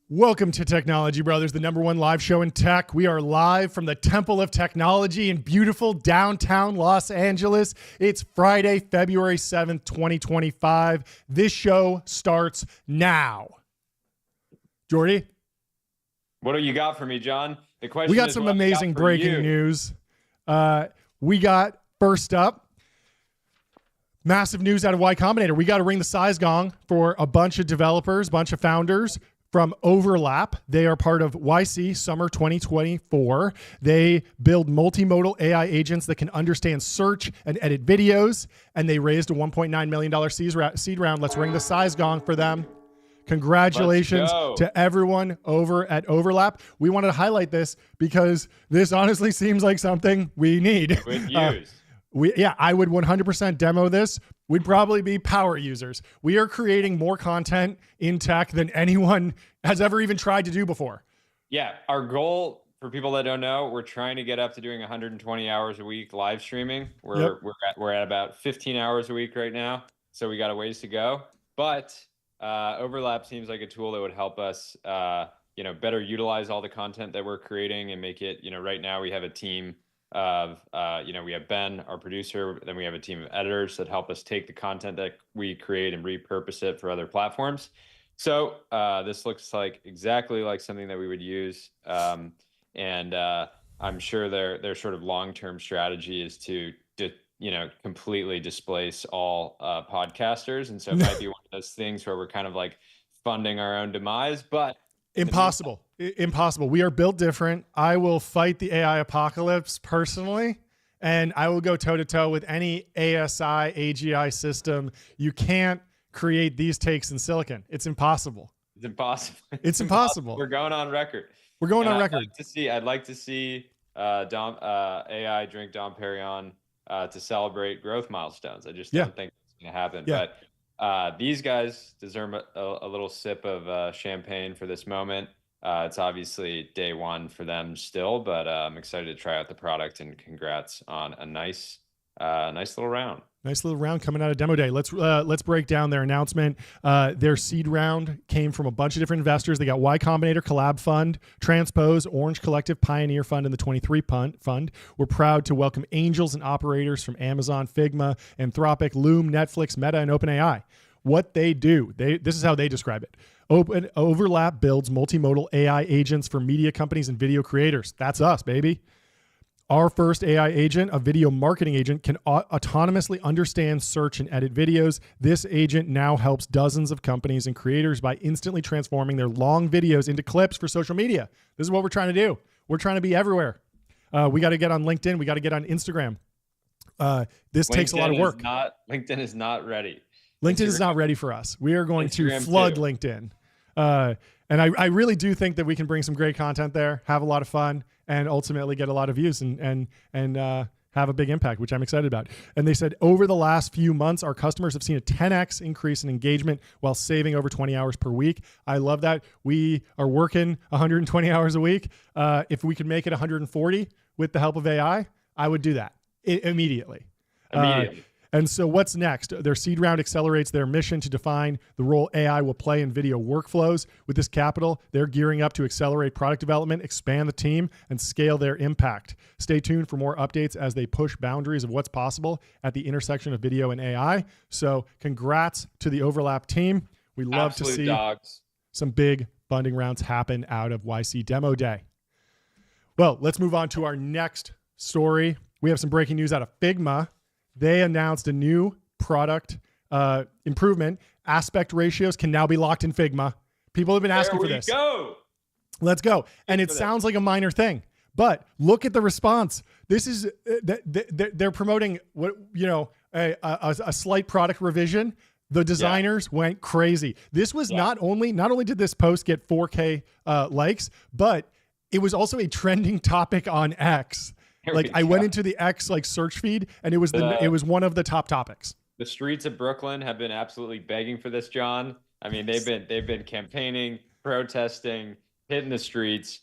Welcome to Technology Brothers, the #1 live show in tech. We are live from the Temple of Technology in beautiful downtown Los Angeles. It's Friday, February 7th, 2025. This show starts now. Jordy? What do you got for me, John? The question we got is some what I amazing got for breaking you. news. We got, first up, massive news out of Y Combinator. We got to ring the size gong for a bunch of developers, bunch of founders from Overlap. They are part of YC Summer 2024. They build multimodal AI agents that can understand search and edit videos, and they raised a $1.9 million seed round. Let's ring the size gong for them. Congratulations to everyone over at Overlap. We wanted to highlight this because this honestly seems like something we need. Good use. I would 100% demo this. We'd probably be power users. We are creating more content in tech than anyone has ever even tried to do before. Yeah, our goal, for people that don't know, we're trying to get up to doing 120 hours a week live streaming. We're at about 15 hours a week right now, so we got a ways to go. But Overlap seems like a tool that would help us, better utilize all the content that we're creating and make it. Right now we have a team of we have Ben, our producer, then we have a team of editors that help us take the content that we create and repurpose it for other platforms. So this looks like exactly like something that we would use, and I'm sure their sort of long-term strategy is to completely displace all podcasters, and so it might be one of those things where we're kind of like funding our own demise, but Impossible. We are built different. I will fight the AI apocalypse personally, and I will go toe-to-toe with any ASI, AGI system. You can't create these takes in silicon. It's impossible. It's impossible. We're going on record. I'd like to see AI drink Dom Perignon to celebrate growth milestones. I just don't think it's going to happen. Yeah. But these guys deserve a little sip of champagne for this moment. It's obviously day one for them still, but I'm excited to try out the product, and congrats on a nice little round. Nice little round coming out of Demo Day. Let's break down their announcement. Their seed round came from a bunch of different investors. They got Y Combinator, Collab Fund, Transpose, Orange Collective, Pioneer Fund, and the 23 Fund. We're proud to welcome angels and operators from Amazon, Figma, Anthropic, Loom, Netflix, Meta, and OpenAI. What they do, this is how they describe it. Overlap builds multimodal AI agents for media companies and video creators. That's us, baby. Our first AI agent, a video marketing agent, can autonomously understand, search, and edit videos. This agent now helps dozens of companies and creators by instantly transforming their long videos into clips for social media. This is what we're trying to do. We're trying to be everywhere. We got to get on LinkedIn. We got to get on Instagram. This takes a lot of work. LinkedIn is not ready. LinkedIn is not ready for us. We are going to flood too. LinkedIn. And I really do think that we can bring some great content there, have a lot of fun, and ultimately get a lot of views and have a big impact, which I'm excited about. And they said over the last few months, our customers have seen a 10x increase in engagement while saving over 20 hours per week. I love that. We are working 120 hours a week. If we could make it 140 with the help of AI, I would do that immediately. And so what's next? Their seed round accelerates their mission to define the role AI will play in video workflows. With this capital, they're gearing up to accelerate product development, expand the team, and scale their impact. Stay tuned for more updates as they push boundaries of what's possible at the intersection of video and AI. So congrats to the Overlap team. We love to see some big funding rounds happen out of YC Demo Day. Well, let's move on to our next story. We have some breaking news out of Figma. They announced a new product improvement. Aspect ratios can now be locked in Figma. People have been asking for this. Let's go. And it sounds like a minor thing, but look at the response. This is they're promoting a slight product revision. The designers went crazy. This was not only did this post get 4K likes, but it was also a trending topic on X. I went into the X search feed, and it was one of the top topics. The streets of Brooklyn have been absolutely begging for this, John. I mean, they've been campaigning, protesting, hitting the streets,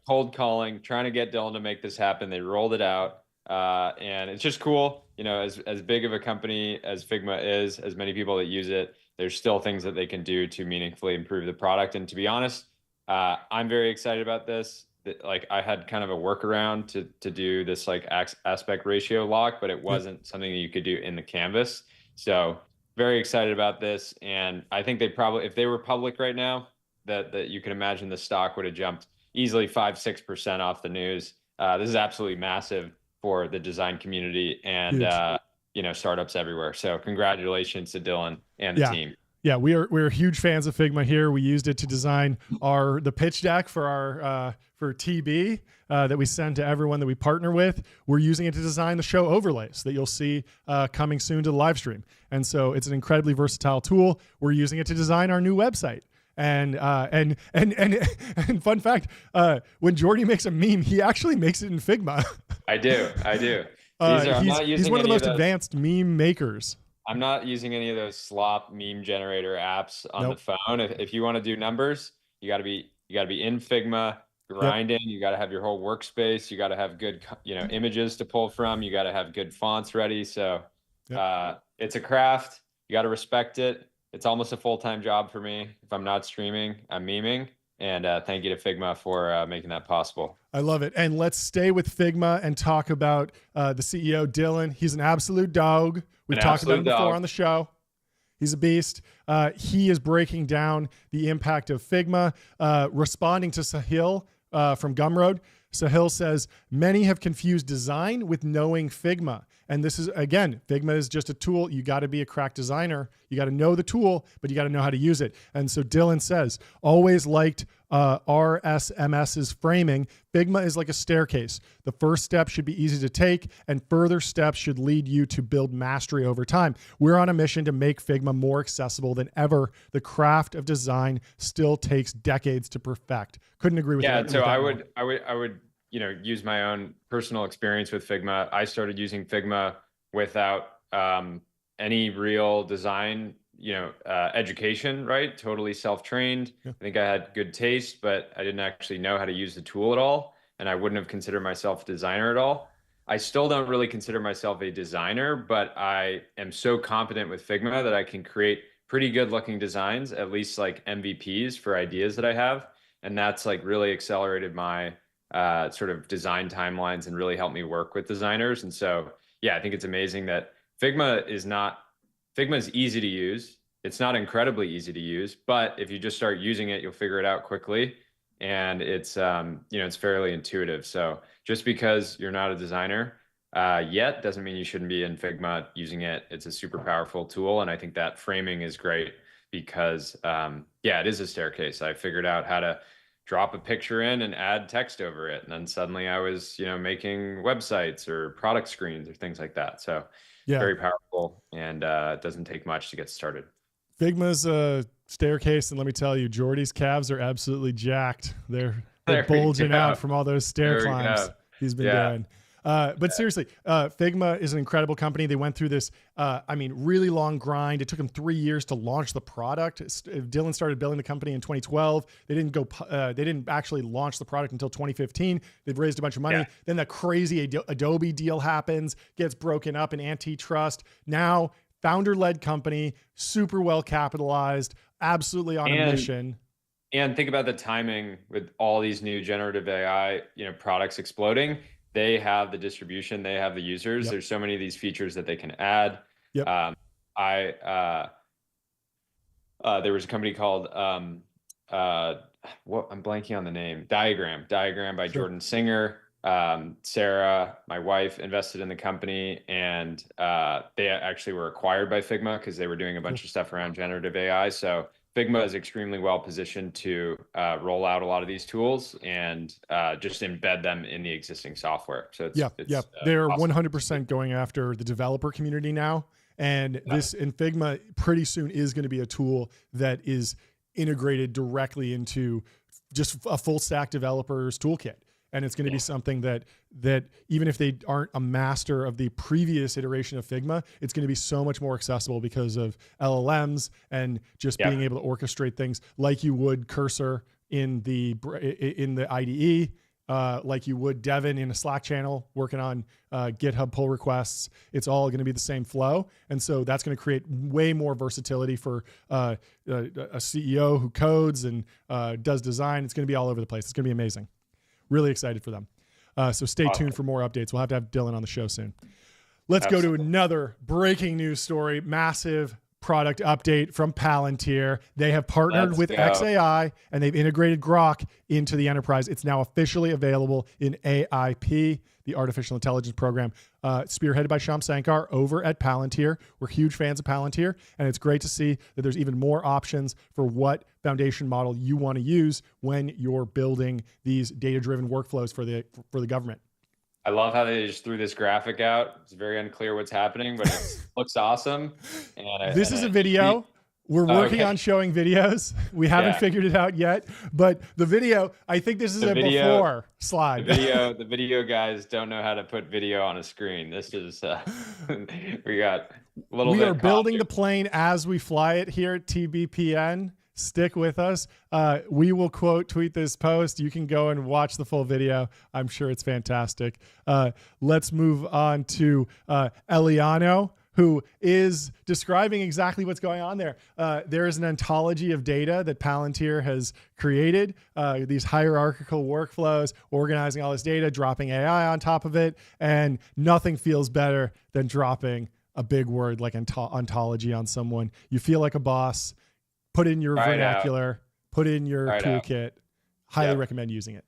cold calling, trying to get Dylan to make this happen. They rolled it out, and it's just cool. As big of a company as Figma is, as many people that use it, there's still things that they can do to meaningfully improve the product. And to be honest, I'm very excited about this. Like I had kind of a workaround to do this like aspect ratio lock, but it wasn't something that you could do in the canvas. So very excited about this. And I think they probably, if they were public right now, that you can imagine the stock would have jumped easily 5-6% off the news. This is absolutely massive for the design community and startups everywhere. So congratulations to Dylan and the team. Yeah, we're huge fans of Figma here. We used it to design the pitch deck for our for TB that we send to everyone that we partner with. We're using it to design the show overlays that you'll see coming soon to the live stream. And so it's an incredibly versatile tool. We're using it to design our new website. And fun fact, when Jordy makes a meme, he actually makes it in Figma. I do. He's one of the most advanced meme makers. I'm not using any of those slop meme generator apps on the phone. If you want to do numbers, you got to be in Figma, grinding. You got to have your whole workspace. You got to have good, images to pull from. You got to have good fonts ready. So it's a craft. You got to respect it. It's almost a full-time job for me. If I'm not streaming, I'm memeing. And thank you to Figma for making that possible. I love it. And let's stay with Figma and talk about the CEO, Dylan. He's an absolute dog. We've talked about him before on the show. He's a beast. He is breaking down the impact of Figma, responding to Sahil from Gumroad. Sahil says, many have confused design with knowing Figma. And this is, again, Figma is just a tool. You got to be a crack designer. You got to know the tool, but you got to know how to use it. And so Dylan says, always liked RSMS's framing. Figma is like a staircase. The first step should be easy to take, and further steps should lead you to build mastery over time. We're on a mission to make Figma more accessible than ever. The craft of design still takes decades to perfect. Couldn't agree with that. Yeah, so I would use my own personal experience with Figma. I started using Figma without any real design education, right? Totally self-trained. I think I had good taste, but I didn't actually know how to use the tool at all. And I wouldn't have considered myself a designer at all. I still don't really consider myself a designer, but I am so confident with Figma that I can create pretty good looking designs, at least like MVPs for ideas that I have. And that's like really accelerated my sort of design timelines and really helped me work with designers. And so, yeah, I think it's amazing that Figma is easy to use. It's not incredibly easy to use, but if you just start using it, you'll figure it out quickly. And it's, it's fairly intuitive. So just because you're not a designer yet doesn't mean you shouldn't be in Figma using it. It's a super powerful tool. And I think that framing is great because, it is a staircase. I figured out how to drop a picture in and add text over it. And then suddenly I was, making websites or product screens or things like that. So very powerful, and it doesn't take much to get started. Figma's a staircase, and let me tell you, Jordy's calves are absolutely jacked. They're bulging out from all those stair climbs he's been doing. But seriously, Figma is an incredible company. They went through this, really long grind. It took them 3 years to launch the product. Dylan started building the company in 2012. They didn't actually launch the product until 2015. They've raised a bunch of money. Yeah. Then that crazy Adobe deal happens, gets broken up in antitrust. Now, founder-led company, super well capitalized, absolutely on a mission. And think about the timing with all these new generative AI, products exploding. They have the distribution, they have the users. There's so many of these features that they can add. There was a company called I'm blanking on the name. Diagram by Jordan Singer. Sarah, my wife, invested in the company, and they actually were acquired by Figma because they were doing a bunch of stuff around generative AI. So Figma is extremely well positioned to roll out a lot of these tools and just embed them in the existing software. So they're awesome. 100% going after the developer community now, and Figma pretty soon is going to be a tool that is integrated directly into just a full stack developer's toolkit. And it's going to be something that even if they aren't a master of the previous iteration of Figma, it's going to be so much more accessible because of LLMs and just being able to orchestrate things like you would Cursor in the IDE. like you would Devin in a Slack channel working on GitHub pull requests. It's all going to be the same flow. And so that's going to create way more versatility for a CEO who codes and does design. It's going to be all over the place. It's going to be amazing. Really excited for them. So stay tuned for more updates. We'll have to have Dylan on the show soon. Let's go to another breaking news story. Massive product update from Palantir. They have partnered with XAI and they've integrated Grok into the enterprise. It's now officially available in AIP, the artificial intelligence program, spearheaded by Shyam Sankar over at Palantir. We're huge fans of Palantir, and it's great to see that there's even more options for what foundation model you want to use when you're building these data-driven workflows for the government. I love how they just threw this graphic out. It's very unclear what's happening, but it looks awesome. And this is a video. We're working on showing videos. We haven't figured it out yet, but the video, I think this is a before slide. The video guys don't know how to put video on a screen. This is, we got a little bit. We are building the plane as we fly it here at TBPN. Stick with us. We will tweet this post. You can go and watch the full video. I'm sure it's fantastic. Let's move on to Eliano, who is describing exactly what's going on there. There is an ontology of data that Palantir has created, these hierarchical workflows, organizing all this data, dropping AI on top of it, and nothing feels better than dropping a big word like ontology on someone. You feel like a boss. Put in your vernacular, put in your toolkit. Highly recommend using it.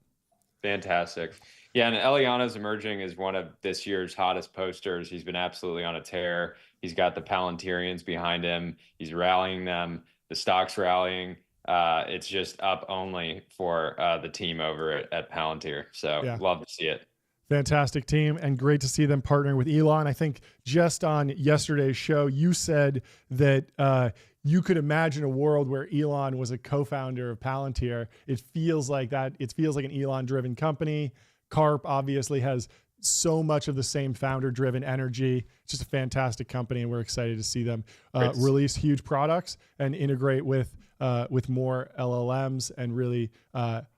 Fantastic. Yeah, and Eliana's emerging as one of this year's hottest posters. He's been absolutely on a tear. He's got the Palantirians behind him. He's rallying them. The stock's rallying. It's just up only for the team over at Palantir. So love to see it. Fantastic team, and great to see them partnering with Elon. I think just on yesterday's show, you said that you could imagine a world where Elon was a co-founder of Palantir. It feels like that. It feels like an Elon-driven company. Carp obviously has so much of the same founder-driven energy. It's just a fantastic company, and we're excited to see them release huge products and integrate with more LLMs and really,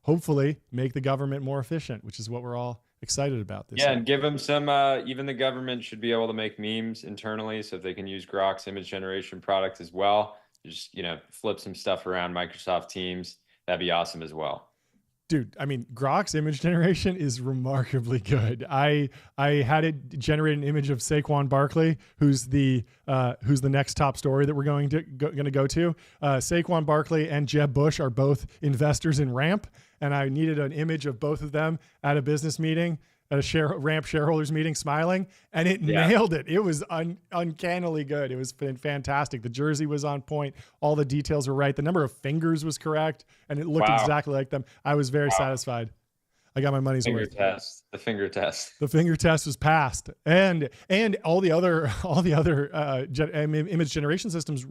hopefully, make the government more efficient, which is what we're all excited about this. Yeah, and give them some, even the government should be able to make memes internally, so if they can use Grok's image generation product as well, just, flip some stuff around Microsoft Teams, that'd be awesome as well. Dude, I mean, Grok's image generation is remarkably good. I had it generate an image of Saquon Barkley, who's the next top story that we're going to go to. Saquon Barkley and Jeb Bush are both investors in Ramp, and I needed an image of both of them at a business meeting, at a Ramp shareholders meeting, smiling, and it nailed it. It was uncannily good. It was fantastic. The jersey was on point. All the details were right. The number of fingers was correct, and it looked exactly like them. I was very satisfied. I got my money's worth. The finger test. The finger test was passed, and all the other image generation systems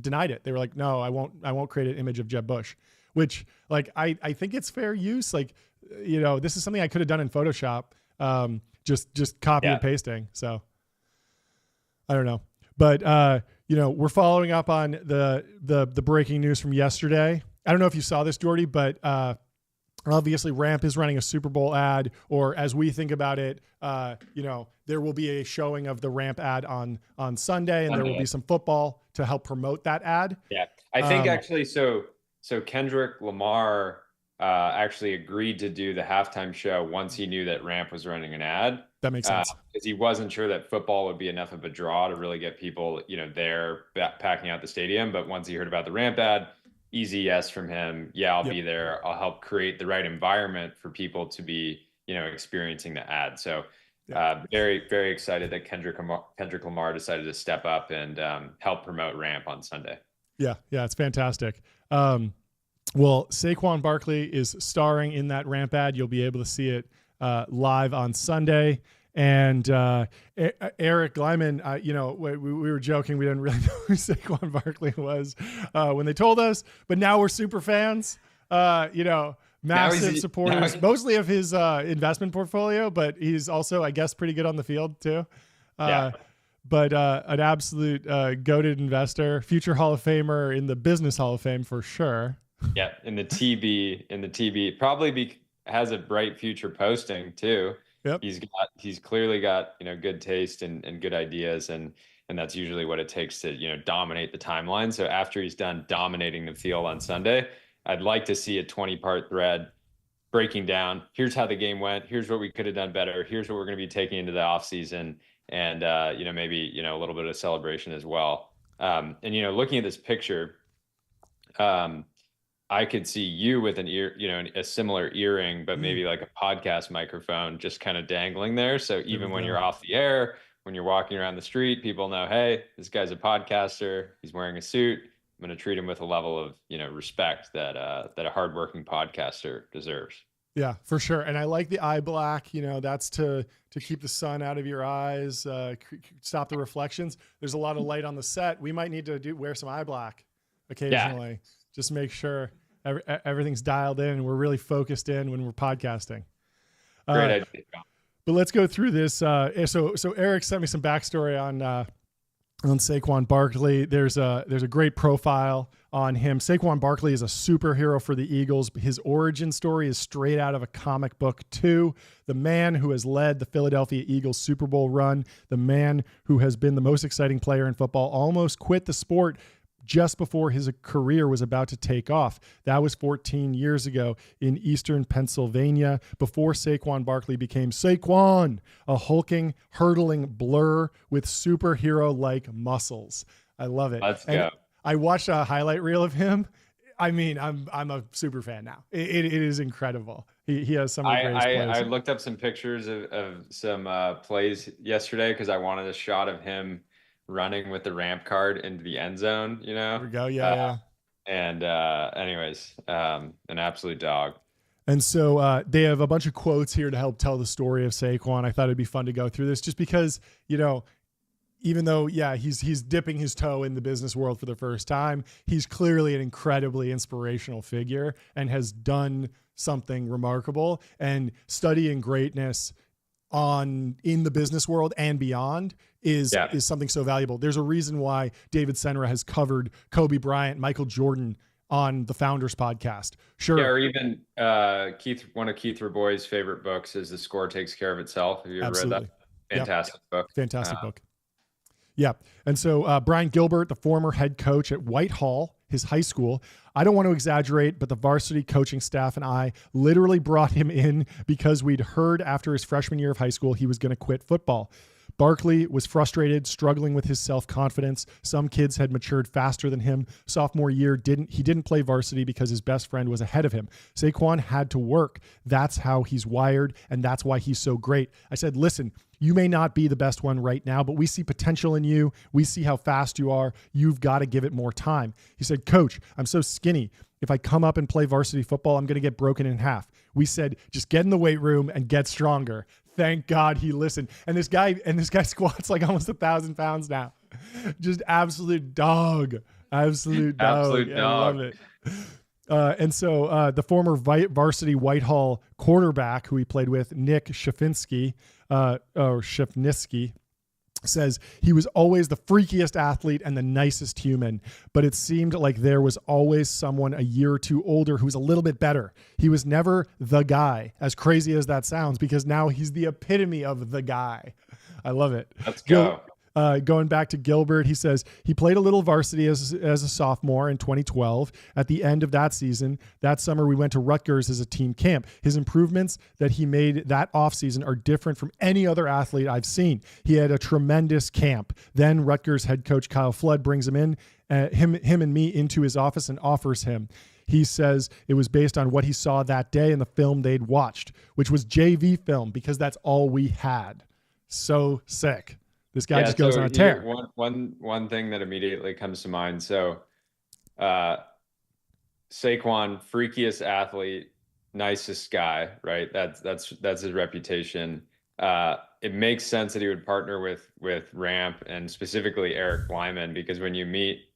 denied it. They were like, "No, I won't create an image of Jeb Bush," which, like, I think it's fair use. Like, this is something I could have done in Photoshop, just copy and pasting. So I don't know, but we're following up on the breaking news from yesterday. I don't know if you saw this, Jordy, but obviously Ramp is running a Super Bowl ad, or as we think about it, there will be a showing of the Ramp ad on Sunday, and there will be some football to help promote that ad. Yeah, I think actually, so Kendrick Lamar actually agreed to do the halftime show once he knew that Ramp was running an ad. That makes sense. Because he wasn't sure that football would be enough of a draw to really get people, there packing out the stadium. But once he heard about the Ramp ad, easy yes from him. Yeah, I'll be there. I'll help create the right environment for people to be, experiencing the ad. So very, very excited that Kendrick Lamar decided to step up and help promote Ramp on Sunday. Yeah, it's fantastic. Well, Saquon Barkley is starring in that Ramp ad. You'll be able to see it live on Sunday. And Eric Glyman, we were joking. We didn't really know who Saquon Barkley was when they told us. But now we're super fans, massive supporters, mostly of his investment portfolio. But he's also, I guess, pretty good on the field, too. But an absolute goated investor, future Hall of Famer in the business Hall of Fame for sure. Yeah, in the TB, probably has a bright future posting too. Yep. He's clearly got, good taste and good ideas, and that's usually what it takes to, dominate the timeline. So after he's done dominating the field on Sunday, I'd like to see a 20-part thread breaking down, here's how the game went, here's what we could have done better, here's what we're going to be taking into the offseason, and maybe a little bit of celebration as well. And looking at this picture, I could see you with an ear, a similar earring, but maybe like a podcast microphone just kind of dangling there. So even when you're off the air, when you're walking around the street, people know, hey, this guy's a podcaster, he's wearing a suit. I'm going to treat him with a level of, respect that a hardworking podcaster deserves. Yeah, for sure. And I like the eye black, that's to keep the sun out of your eyes, stop the reflections. There's a lot of light on the set. We might need to wear some eye black occasionally. Yeah. Just make sure everything's dialed in and we're really focused in when we're podcasting. Great idea. But let's go through this. So Eric sent me some backstory on Saquon Barkley. There's a great profile on him. Saquon Barkley is a superhero for the Eagles. His origin story is straight out of a comic book too. The man who has led the Philadelphia Eagles Super Bowl run, the man who has been the most exciting player in football, almost quit the sport just before his career was about to take off. That was 14 years ago in Eastern Pennsylvania, before Saquon Barkley became Saquon, a hulking, hurtling blur with superhero-like muscles. I love it. Let's go. I watched a highlight reel of him. I mean, I'm a super fan now. It is incredible. He has some of the greatest plays. I looked up some pictures of some plays yesterday because I wanted a shot of him running with the ramp card into the end zone, There we go. Yeah. And anyways, an absolute dog. And so they have a bunch of quotes here to help tell the story of Saquon. I thought it'd be fun to go through this just because, even though, he's dipping his toe in the business world for the first time, he's clearly an incredibly inspirational figure and has done something remarkable. And studying greatness in the business world and beyond is something so valuable. There's a reason why David Senra has covered Kobe Bryant, Michael Jordan on the Founders podcast. Sure. Yeah, or even one of Keith Rabois' favorite books is The Score Takes Care of Itself. Have you ever read that? Fantastic book. Fantastic book. Yeah. And so Brian Gilbert, the former head coach at Whitehall, his high school, I don't want to exaggerate, but the varsity coaching staff and I literally brought him in because we'd heard after his freshman year of high school he was going to quit football. Barkley was frustrated, struggling with his self-confidence. Some kids had matured faster than him. Sophomore year, he didn't play varsity because his best friend was ahead of him. Saquon had to work. That's how he's wired, and that's why he's so great. I said, listen, you may not be the best one right now, but we see potential in you. We see how fast you are. You've got to give it more time. He said, Coach, I'm so skinny. If I come up and play varsity football, I'm going to get broken in half. We said, just get in the weight room and get stronger. Thank God he listened. And this guy squats like almost 1,000 pounds now. Just absolute dog. Absolute dog. I love it. And so the former varsity Whitehall quarterback who he played with, Nick Shafniski, says he was always the freakiest athlete and the nicest human, but it seemed like there was always someone a year or two older who was a little bit better. He was never the guy, as crazy as that sounds, because now he's the epitome of the guy. I love it. Let's go. Going back to Gilbert, he says he played a little varsity as a sophomore in 2012. At the end of that season, that summer, we went to Rutgers as a team camp. His improvements that he made that offseason are different from any other athlete I've seen. He had a tremendous camp. Then Rutgers head coach Kyle Flood brings him and me into his office and offers him. He says it was based on what he saw that day in the film they'd watched, which was JV film, because that's all we had. So sick. This guy just goes on a tear. One thing that immediately comes to mind. So Saquon, freakiest athlete, nicest guy, right? That's his reputation. It makes sense that he would partner with Ramp and specifically Eric Lyman, because when you meet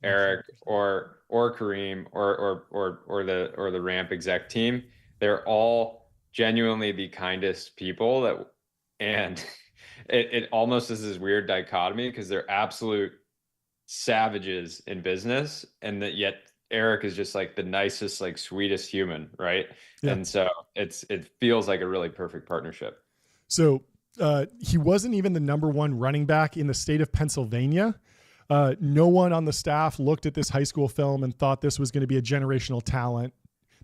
Eric or Kareem or the Ramp exec team, they're all genuinely the kindest people and it almost is this weird dichotomy because they're absolute savages in business, and that yet Eric is just like the nicest, like sweetest human, right? Yeah. And so it feels like a really perfect partnership. So he wasn't even the number one running back in the state of Pennsylvania. No one on the staff looked at this high school film and thought this was going to be a generational talent.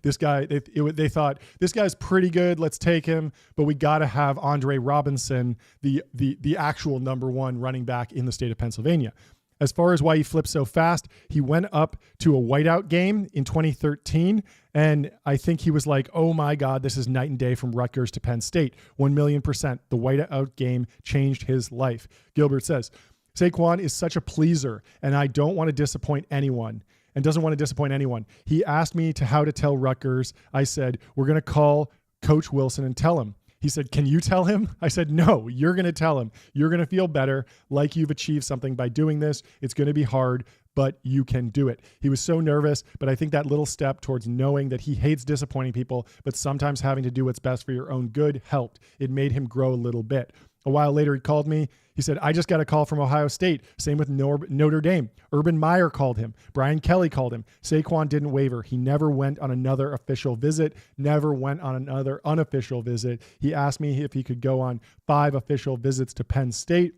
This guy, they thought this guy's pretty good. Let's take him, but we got to have Andre Robinson, the actual number one running back in the state of Pennsylvania. As far as why he flipped so fast, he went up to a whiteout game in 2013, and I think he was like, oh my God, this is night and day from Rutgers to Penn State. 1,000,000%. The whiteout game changed his life. Gilbert says, Saquon is such a pleaser, and I don't want to disappoint anyone. And doesn't want to disappoint anyone. He asked me how to tell Rutgers. I said, we're going to call Coach Wilson and tell him. He said, can you tell him? I said, no, you're going to tell him. You're going to feel better, like you've achieved something by doing this. It's going to be hard, but you can do it. He was so nervous, but I think that little step towards knowing that he hates disappointing people, but sometimes having to do what's best for your own good helped. It made him grow a little bit. A while later, he called me. He said, I just got a call from Ohio State. Same with Notre Dame. Urban Meyer called him. Brian Kelly called him. Saquon didn't waver. He never went on another official visit, never went on another unofficial visit. He asked me if he could go on 5 official visits to Penn State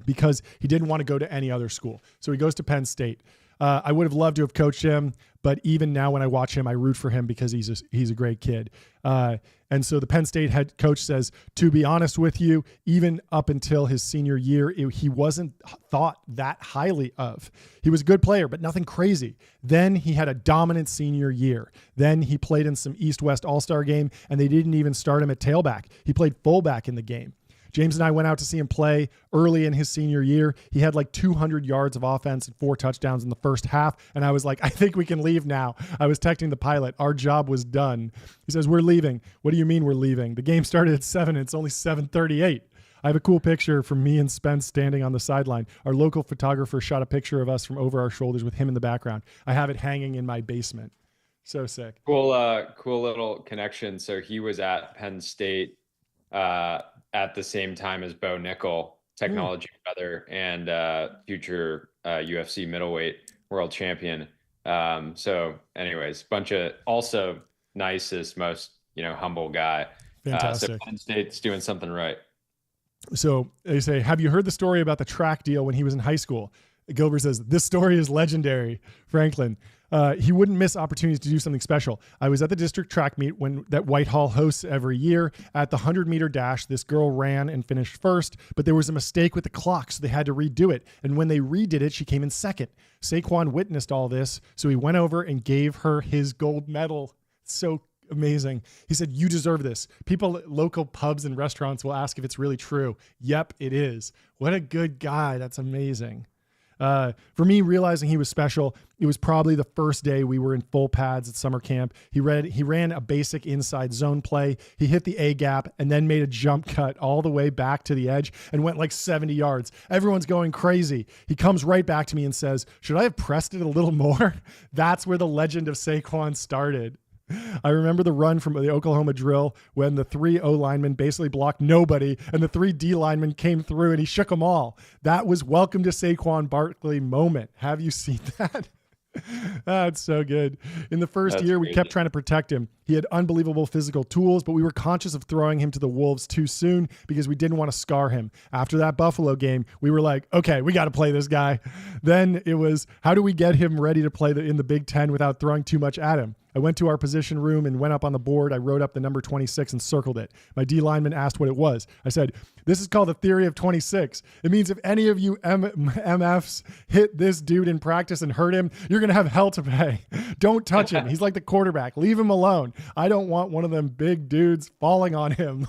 because he didn't want to go to any other school. So he goes to Penn State. I would have loved to have coached him, but even now when I watch him, I root for him because he's a great kid. And so the Penn State head coach says, to be honest with you, even up until his senior year, he wasn't thought that highly of. He was a good player, but nothing crazy. Then he had a dominant senior year. Then he played in some East-West All-Star game, and they didn't even start him at tailback. He played fullback in the game. James and I went out to see him play early in his senior year. He had like 200 yards of offense and 4 touchdowns in the first half. And I was like, I think we can leave now. I was texting the pilot. Our job was done. He says, we're leaving. What do you mean we're leaving? The game started at 7 and it's only 7:38. I have a cool picture from me and Spence standing on the sideline. Our local photographer shot a picture of us from over our shoulders with him in the background. I have it hanging in my basement. So sick. Cool little connection. So he was at Penn State, at the same time as Bo Nickel, technology brother and future UFC middleweight world champion. So anyways, bunch of also nicest, most, humble guy. Fantastic. So Penn State's doing something right. So they say, have you heard the story about the track deal when he was in high school? Gilbert says, this story is legendary, Franklin. He wouldn't miss opportunities to do something special. I was at the district track meet that Whitehall hosts every year. At the 100-meter dash, this girl ran and finished first, but there was a mistake with the clock, so they had to redo it. And when they redid it, she came in second. Saquon witnessed all this, so he went over and gave her his gold medal. So amazing. He said, you deserve this. People at local pubs and restaurants will ask if it's really true. Yep, it is. What a good guy. That's amazing. For me, realizing he was special, it was probably the first day we were in full pads at summer camp. He ran a basic inside zone play. He hit the A gap and then made a jump cut all the way back to the edge and went like 70 yards. Everyone's going crazy. He comes right back to me and says, should I have pressed it a little more? That's where the legend of Saquon started. I remember the run from the Oklahoma drill when the 3 O linemen basically blocked nobody and the 3 D linemen came through and he shook them all. That was welcome to Saquon Barkley moment. Have you seen that? That's so good. In the first year, we kept trying to protect him. He had unbelievable physical tools, but we were conscious of throwing him to the wolves too soon because we didn't want to scar him. After that Buffalo game, we were like, okay, we got to play this guy. Then it was, how do we get him ready to play in the Big Ten without throwing too much at him? I went to our position room and went up on the board. I wrote up the number 26 and circled it. My D lineman asked what it was. I said, this is called the theory of 26. It means if any of you MFs hit this dude in practice and hurt him, you're going to have hell to pay. Don't touch him. He's like the quarterback. Leave him alone. I don't want one of them big dudes falling on him.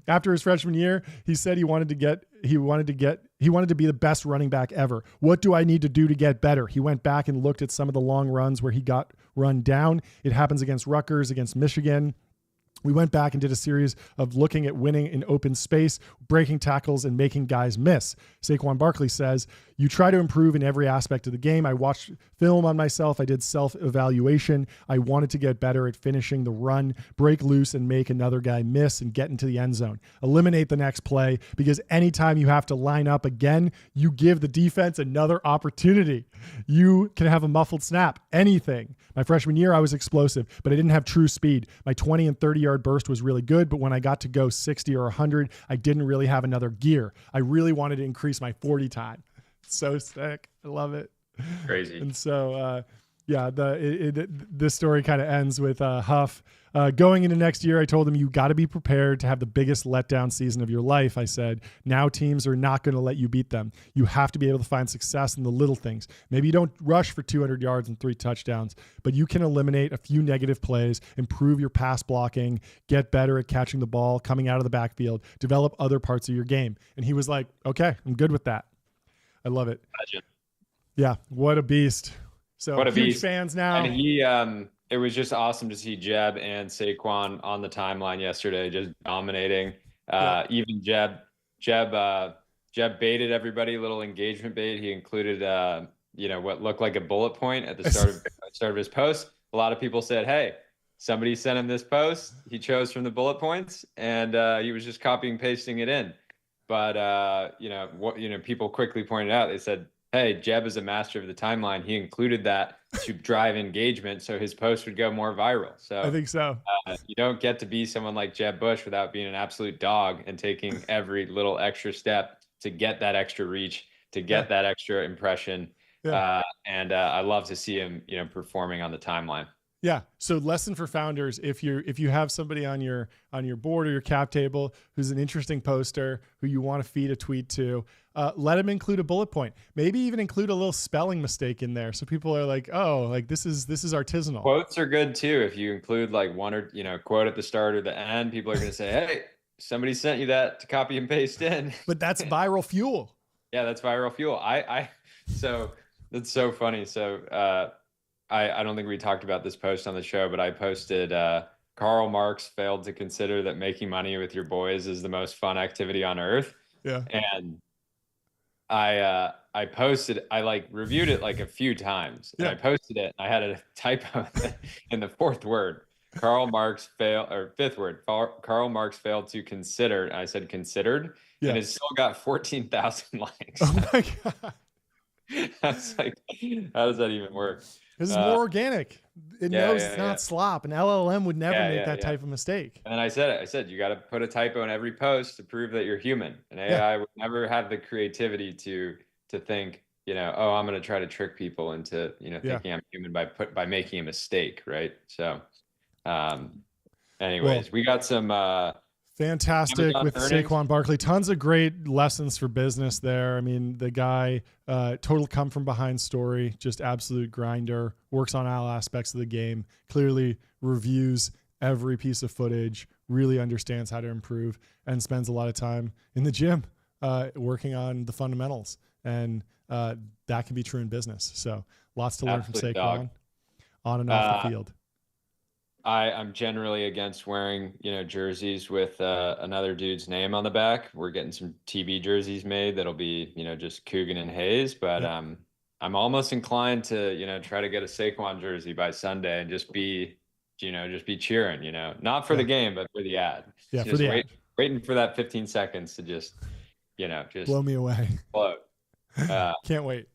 After his freshman year, he said he wanted to be the best running back ever. What do I need to do to get better? He went back and looked at some of the long runs where he got run down. It happens against Rutgers, against Michigan. We went back and did a series of looking at winning in open space, breaking tackles, and making guys miss. Saquon Barkley says, you try to improve in every aspect of the game. I watched film on myself. I did self-evaluation. I wanted to get better at finishing the run, break loose, and make another guy miss and get into the end zone. Eliminate the next play because anytime you have to line up again, you give the defense another opportunity. You can have a muffled snap, anything. My freshman year, I was explosive, but I didn't have true speed. My 20 and 30-yard burst was really good, but when I got to go 60 or 100, I didn't really have another gear. I really wanted to increase my 40 time. So sick. I love it. Crazy. And so, this story kind of ends with Huff. Going into next year, I told him, you got to be prepared to have the biggest letdown season of your life. I said, now teams are not going to let you beat them. You have to be able to find success in the little things. Maybe you don't rush for 200 yards and 3 touchdowns, but you can eliminate a few negative plays, improve your pass blocking, get better at catching the ball, coming out of the backfield, develop other parts of your game. And he was like, okay, I'm good with that. I love it. Imagine. Yeah. What a beast. So what a huge beast. Fans now. And it was just awesome to see Jeb and Saquon on the timeline yesterday, just dominating. Even Jeb baited everybody, a little engagement bait. He included, what looked like a bullet point at the start of his post. A lot of people said, hey, somebody sent him this post. He chose from the bullet points, and he was just copying and pasting it in. But people quickly pointed out, they said, hey, Jeb is a master of the timeline. He included that to drive engagement so his post would go more viral. So I think so. You don't get to be someone like Jeb Bush without being an absolute dog and taking every little extra step to get that extra reach, to get that extra impression. I love to see him, performing on the timeline. Yeah. So lesson for founders, if you have somebody on your board or your cap table who's an interesting poster who you want to feed a tweet to, let them include a bullet point. Maybe even include a little spelling mistake in there, so people are like, oh, like this is artisanal. Quotes are good too. If you include like one or quote at the start or the end, people are going to say, hey, somebody sent you that to copy and paste in. But that's viral fuel. Yeah, that's viral fuel. So that's so funny. So I don't think we talked about this post on the show, but I posted Karl Marx failed to consider that making money with your boys is the most fun activity on earth. Yeah. And I posted, I reviewed it like a few times, and I posted it. I had a typo in the fourth word. Fifth word. Karl Marx failed to consider. And I said considered, and it still got 14,000 likes. Oh my God. I was like, how does that even work? This is more organic. It knows it's not slop. An LLM would never make that type of mistake. And then I said, you got to put a typo in every post to prove that you're human. And AI would never have the creativity to think, oh, I'm going to try to trick people into, thinking I'm human by making a mistake. Right. So, anyways, we got some, fantastic with Saquon Barkley. Tons of great lessons for business there. I mean, the guy, total come from behind story, just absolute grinder, works on all aspects of the game, clearly reviews every piece of footage, really understands how to improve, and spends a lot of time in the gym working on the fundamentals. And that can be true in business. So lots to learn from Saquon on and off the field. I'm generally against wearing, jerseys with another dude's name on the back. We're getting some TB jerseys made that'll be, just Coogan and Hayes. But I'm almost inclined to, try to get a Saquon jersey by Sunday and just be cheering, not for the game, but for the ad. Yeah, just for the ad. Waiting for that 15 seconds to just blow me away. Float. Can't wait.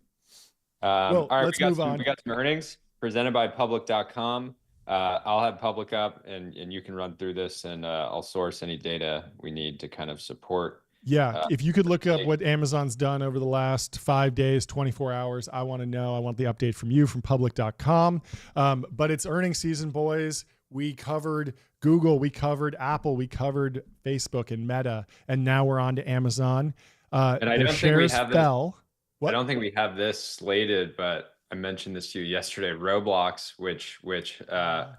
All right, let's move on. We got some earnings presented by public.com. I'll have public up and you can run through this, and I'll source any data we need to kind of support. Yeah. If you could look up what Amazon's done over the last 5 days, 24 hours, I want to know. I want the update from you from public.com. But it's earnings season, boys. We covered Google, we covered Apple, we covered Facebook and Meta, and now we're on to Amazon. And I don't think we have fell. I don't think we have this slated, but I mentioned this to you yesterday. Roblox, which what's that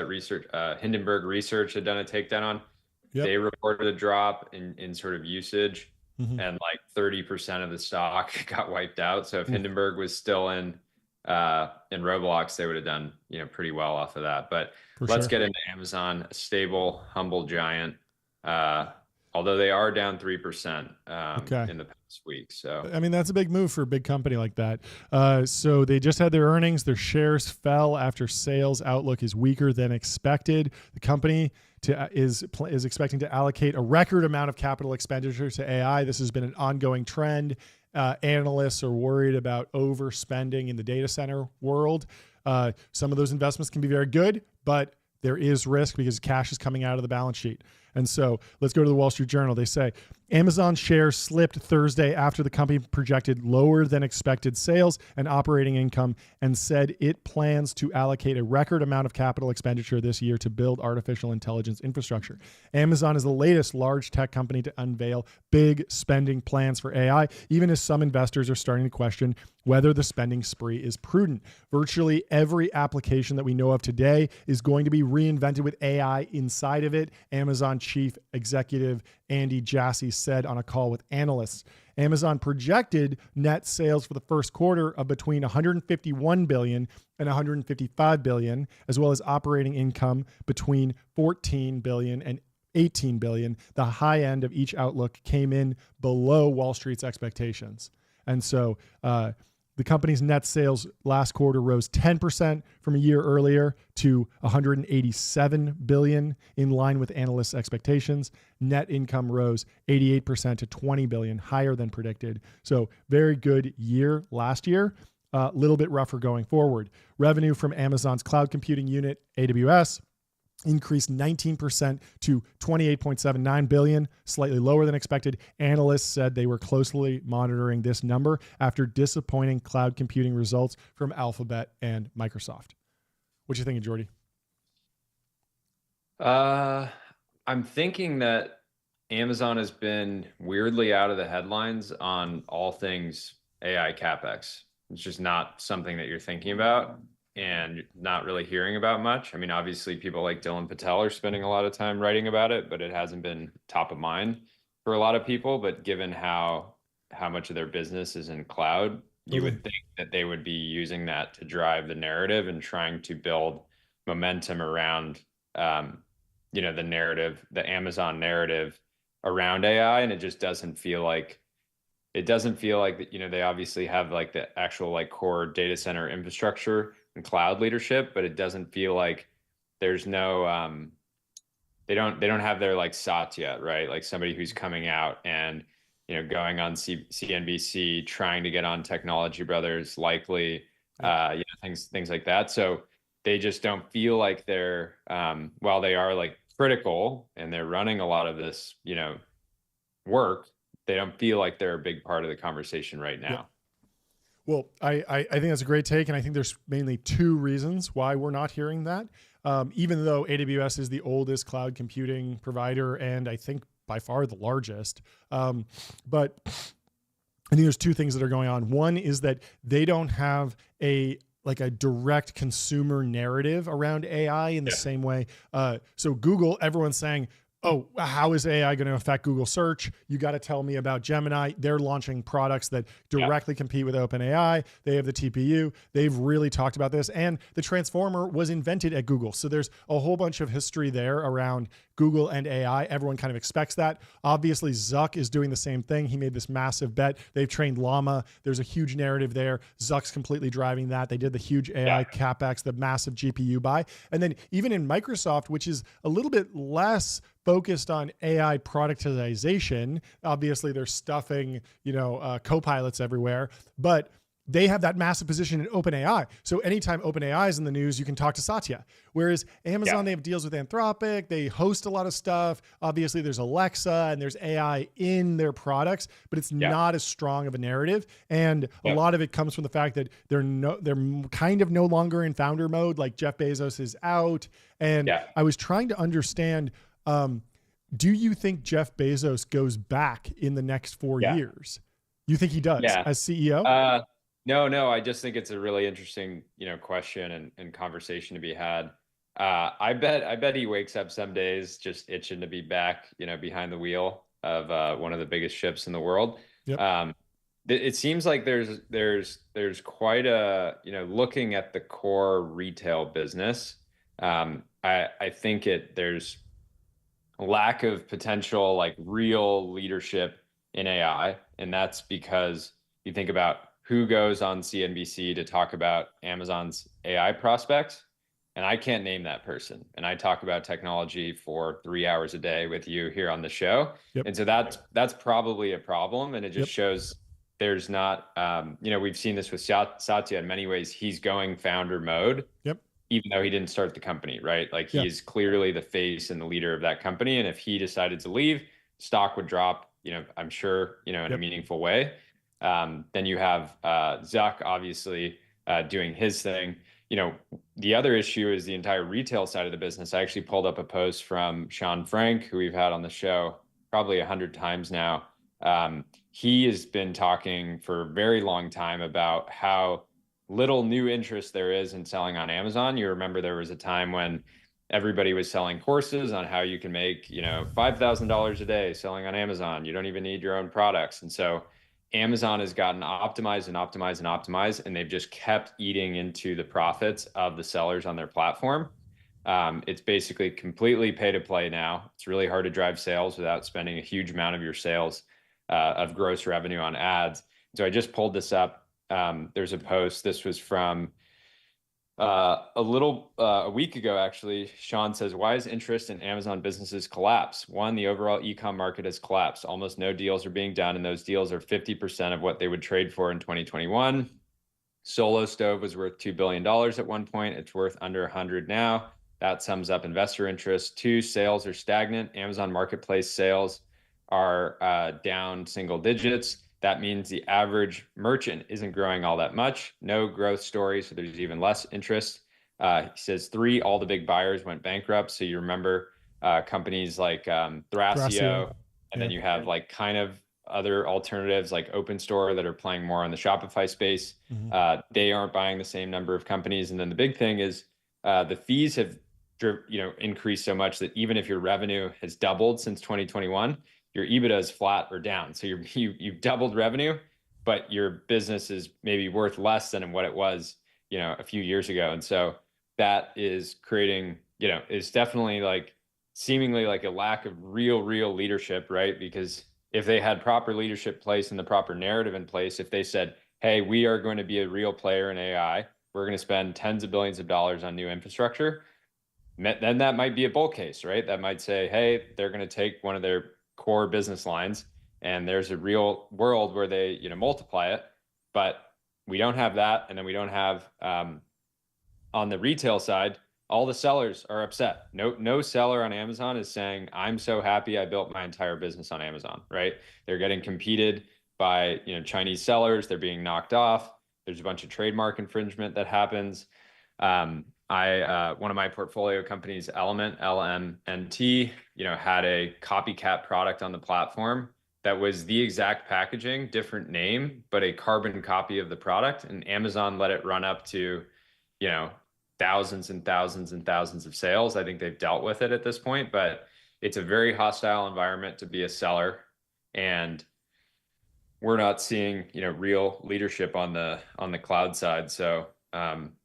research? Hindenburg Research had done a takedown on. Yep. They reported a drop in sort of usage, and like 30% of the stock got wiped out. So if Hindenburg was still in Roblox, they would have done pretty well off of that. But let's get into Amazon, a stable, humble giant. Although they are down 3% in the past week. So I mean, that's a big move for a big company like that. So they just had their earnings. Their shares fell after sales outlook is weaker than expected. The company is expecting to allocate a record amount of capital expenditure to AI. This has been an ongoing trend. analysts are worried about overspending in the data center world. Some of those investments can be very good, but there is risk because cash is coming out of the balance sheet. And so let's go to the Wall Street Journal. They say Amazon shares slipped Thursday after the company projected lower than expected sales and operating income and said it plans to allocate a record amount of capital expenditure this year to build artificial intelligence infrastructure. Amazon is the latest large tech company to unveil big spending plans for AI, even as some investors are starting to question whether the spending spree is prudent. Virtually every application that we know of today is going to be reinvented with AI inside of it. Amazon chief executive Andy Jassy said on a call with analysts. Amazon projected net sales for the first quarter of between 151 billion and 155 billion, as well as operating income between 14 billion and 18 billion. The high end of each outlook came in below Wall Street's expectations. And so the company's net sales last quarter rose 10% from a year earlier to 187 billion, in line with analysts' expectations. Net income rose 88% to 20 billion, higher than predicted. So very good year last year. A little bit rougher going forward. Revenue from Amazon's cloud computing unit, AWS, increased 19% to 28.79 billion, slightly lower than expected. Analysts said they were closely monitoring this number after disappointing cloud computing results from Alphabet and Microsoft. What do you think, Jordy? I'm thinking that Amazon has been weirdly out of the headlines on all things AI CapEx. It's just not something that you're thinking about and not really hearing about much. I mean, obviously people like Dylan Patel are spending a lot of time writing about it, but it hasn't been top of mind for a lot of people. But given how much of their business is in cloud, you would think that they would be using that to drive the narrative and trying to build momentum around, the narrative, the Amazon narrative around AI. And it just doesn't feel like that, they obviously have like the actual like core data center infrastructure and cloud leadership, but it doesn't feel like there's no they don't have their like Satya, right? Like somebody who's coming out and going on CNBC, trying to get on Technology Brothers, likely things like that. So they just don't feel like they're while they are like critical and they're running a lot of this work, they don't feel like they're a big part of the conversation right now. Yeah. Well, I think that's a great take, and I think there's mainly two reasons why we're not hearing that. Even though AWS is the oldest cloud computing provider, and I think by far the largest, but I think there's two things that are going on. One is that they don't have a direct consumer narrative around AI in the same way. So Google, everyone's saying, oh, how is AI going to affect Google search? You got to tell me about Gemini. They're launching products that directly compete with OpenAI. They have the TPU. They've really talked about this. And the Transformer was invented at Google. So there's a whole bunch of history there around Google and AI. Everyone kind of expects that. Obviously, Zuck is doing the same thing. He made this massive bet. They've trained Llama. There's a huge narrative there. Zuck's completely driving that. They did the huge AI CapEx, the massive GPU buy. And then even in Microsoft, which is a little bit less focused on AI productization. Obviously, they're stuffing, co-pilots everywhere, but they have that massive position in OpenAI. So anytime OpenAI is in the news, you can talk to Satya. Whereas Amazon, they have deals with Anthropic. They host a lot of stuff. Obviously, there's Alexa and there's AI in their products, but it's not as strong of a narrative. And a lot of it comes from the fact that they're kind of no longer in founder mode. Like Jeff Bezos is out. And I was trying to understand, do you think Jeff Bezos goes back in the next 4 years? You think he does as CEO? No. I just think it's a really interesting, question and conversation to be had. I bet he wakes up some days just itching to be back, behind the wheel of one of the biggest ships in the world. It seems like there's quite a, looking at the core retail business. I think there's lack of potential, like real leadership in AI. And that's because you think about who goes on CNBC to talk about Amazon's AI prospects. And I can't name that person. And I talk about technology for 3 hours a day with you here on the show. And so that's probably a problem. And it just shows there's not, we've seen this with Satya in many ways. He's going founder mode, Yep. even though he didn't start the company, right? Like he Yeah. is clearly the face and the leader of that company. And if he decided to leave, stock would drop, I'm sure, in a Yep. meaningful way. Then you have Zuck obviously doing his thing. The other issue is the entire retail side of the business. I actually pulled up a post from Sean Frank, who we've had on the show probably 100 times now. He has been talking for a very long time about how little new interest there is in selling on Amazon. You remember there was a time when everybody was selling courses on how you can make, $5,000 a day selling on Amazon. You don't even need your own products. And so Amazon has gotten optimized and optimized and optimized, and they've just kept eating into the profits of the sellers on their platform. It's basically completely pay to play now. It's really hard to drive sales without spending a huge amount of your sales of gross revenue on ads. So I just pulled this up. There's a post. This was from a week ago, actually. Sean says, why is interest in Amazon businesses collapse? One, the overall e-com market has collapsed. Almost no deals are being done, and those deals are 50% of what they would trade for in 2021. Solo Stove was worth $2 billion at one point. It's worth under 100 now. That sums up investor interest. Two, sales are stagnant. Amazon Marketplace sales are down single digits. That means the average merchant isn't growing all that much. No growth story, so there's even less interest. He says three, all the big buyers went bankrupt. So you remember companies like Thrasio, and then you have like kind of other alternatives like Open Store that are playing more on the Shopify space. They aren't buying the same number of companies. And then the big thing is the fees have increased so much that even if your revenue has doubled since 2021, your EBITDA is flat or down. So you've doubled revenue, but your business is maybe worth less than what it was, a few years ago. And so that is creating, is definitely like seemingly like a lack of real leadership, right? Because if they had proper leadership place and the proper narrative in place, if they said, hey, we are going to be a real player in AI, we're going to spend tens of billions of dollars on new infrastructure, then that might be a bull case, right? That might say, hey, they're going to take one of their core business lines and there's a real world where they, multiply it. But we don't have that. And then we don't have, on the retail side, all the sellers are upset. No seller on Amazon is saying, I'm so happy I built my entire business on Amazon, right? They're getting competed by, Chinese sellers. They're being knocked off. There's a bunch of trademark infringement that happens. One of my portfolio companies, Element, LMNT, had a copycat product on the platform that was the exact packaging, different name, but a carbon copy of the product. And Amazon let it run up to, thousands and thousands and thousands of sales. I think they've dealt with it at this point, but it's a very hostile environment to be a seller. And we're not seeing, real leadership on the cloud side. So,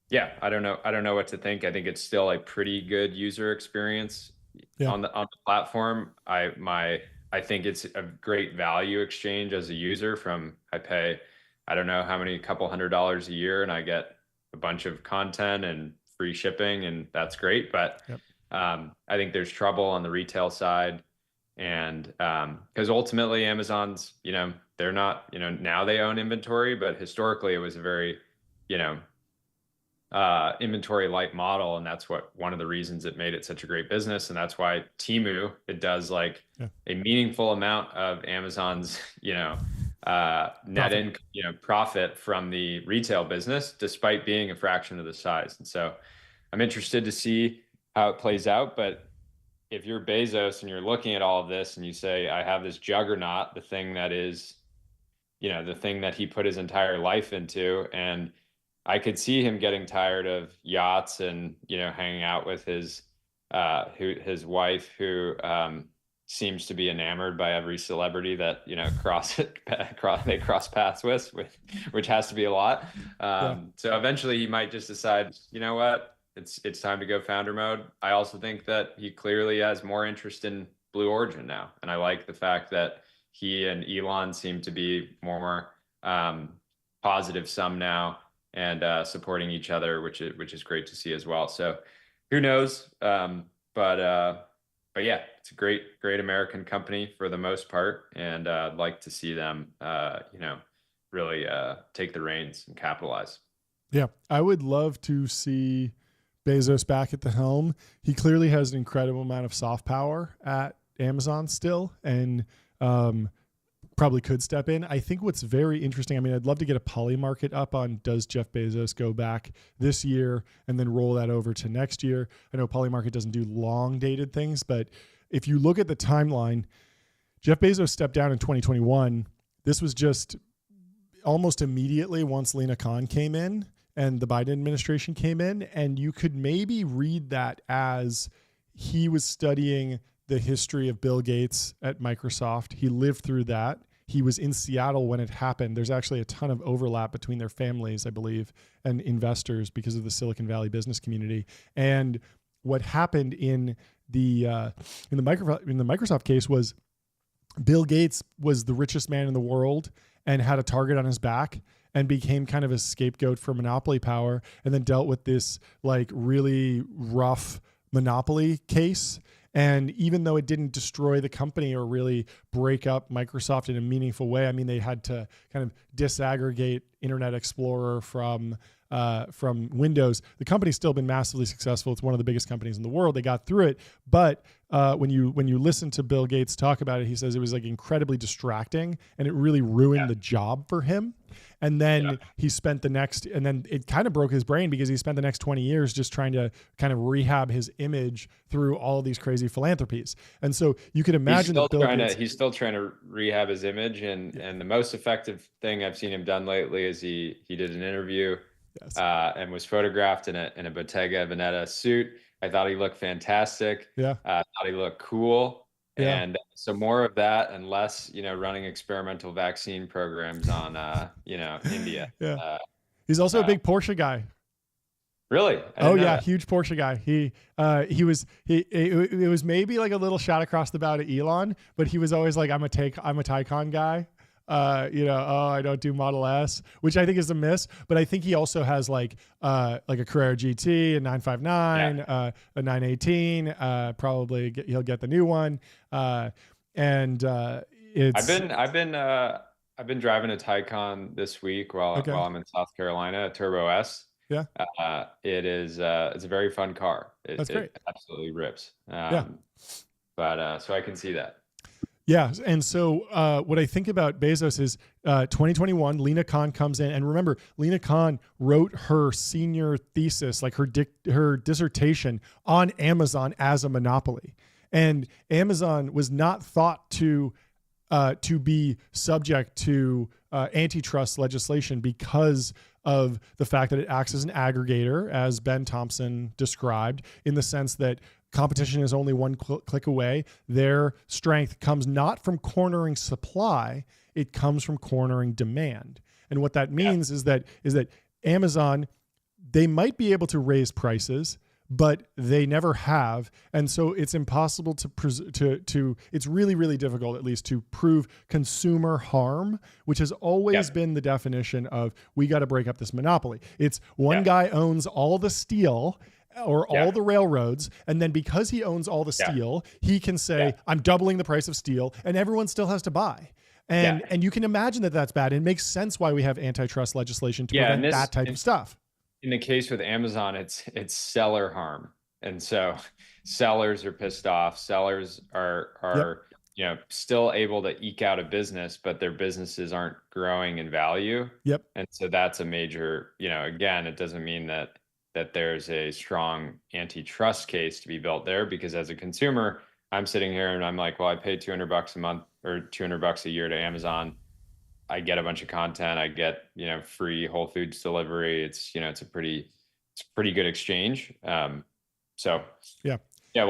yeah, I don't know what to think. I think it's still a pretty good user experience on the platform. I think it's a great value exchange as a user I pay, I don't know how many, couple $100 a year, and I get a bunch of content and free shipping, and that's great. But I think there's trouble on the retail side. And because ultimately Amazon's, they're not, now they own inventory, but historically it was a very, inventory light model. And that's one of the reasons it made it such a great business. And that's why Temu, it does like a meaningful amount of Amazon's, net income, profit from the retail business, despite being a fraction of the size. And so I'm interested to see how it plays out. But if you're Bezos and you're looking at all of this and you say, I have this juggernaut, the thing that is, the thing that he put his entire life into, and I could see him getting tired of yachts and, hanging out with his wife, who seems to be enamored by every celebrity that, they cross paths with, which has to be a lot. So eventually he might just decide, you know what, it's time to go founder mode. I also think that he clearly has more interest in Blue Origin now. And I like the fact that he and Elon seem to be more positive sum now, and supporting each other, which is great to see as well. So who knows? But yeah, it's a great American company for the most part. And I'd like to see them, really take the reins and capitalize. Yeah, I would love to see Bezos back at the helm. He clearly has an incredible amount of soft power at Amazon still, and probably could step in. I think what's very interesting, I mean, I'd love to get a poly market up on, does Jeff Bezos go back this year and then roll that over to next year? I know poly market doesn't do long dated things, but if you look at the timeline, Jeff Bezos stepped down in 2021. This was just almost immediately once Lena Khan came in and the Biden administration came in, and you could maybe read that as he was studying the history of Bill Gates at Microsoft. He lived through that. He was in Seattle when it happened. There's actually a ton of overlap between their families, I believe, and investors because of the Silicon Valley business community. And what happened in the Microsoft case was Bill Gates was the richest man in the world and had a target on his back and became kind of a scapegoat for monopoly power, and then dealt with this like really rough monopoly case. And even though it didn't destroy the company or really break up Microsoft in a meaningful way, I mean, they had to kind of disaggregate Internet Explorer from Windows. The company's still been massively successful. It's one of the biggest companies in the world. They got through it. But when you listen to Bill Gates talk about it, he says it was like incredibly distracting and it really ruined the job for him. And then he spent and then it kind of broke his brain because he spent the next 20 years just trying to kind of rehab his image through all of these crazy philanthropies. And so you could imagine he's still trying to rehab his image. And the most effective thing I've seen him done lately is he did an interview and was photographed in a Bottega Veneta suit. I thought he looked fantastic. Yeah. I thought he looked cool. Yeah. And so more of that and less, running experimental vaccine programs on, India. Yeah. He's also a big Porsche guy. Really? Oh yeah. Huge Porsche guy. It was maybe like a little shot across the bow to Elon, but he was always like, I'm a Taycan guy. I don't do Model S, which I think is a miss, but I think he also has like a Carrera GT, a 959, a 918, probably he'll get the new one. It's, I've been driving a Taycan this week while I'm in South Carolina, a Turbo S. Yeah. It's a very fun car. That's great. It absolutely rips. But so I can see that. Yeah. And so what I think about Bezos is 2021, Lena Khan comes in. And remember, Lena Khan wrote her senior thesis, like her dissertation on Amazon as a monopoly. And Amazon was not thought to be subject to antitrust legislation because of the fact that it acts as an aggregator, as Ben Thompson described, in the sense that competition is only one click away. Their strength comes not from cornering supply, it comes from cornering demand. And what that means is that Amazon, they might be able to raise prices, but they never have. And so it's impossible it's really, really difficult, at least, to prove consumer harm, which has always been the definition of, we got to break up this monopoly. It's one guy owns all the steel or all the railroads, and then because he owns all the steel, he can say, I'm doubling the price of steel, and everyone still has to buy. And you can imagine that that's bad. It makes sense why we have antitrust legislation to prevent that type of stuff. In the case with Amazon, it's seller harm. And so sellers are pissed off. Sellers are still able to eke out a business, but their businesses aren't growing in value. Yep. And so that's a major, again, it doesn't mean that there's a strong antitrust case to be built there, because as a consumer, I'm sitting here and I'm like, well, I pay $200 a month or $200 a year to Amazon. I get a bunch of content. I get, free Whole Foods delivery. It's a pretty good exchange. We'll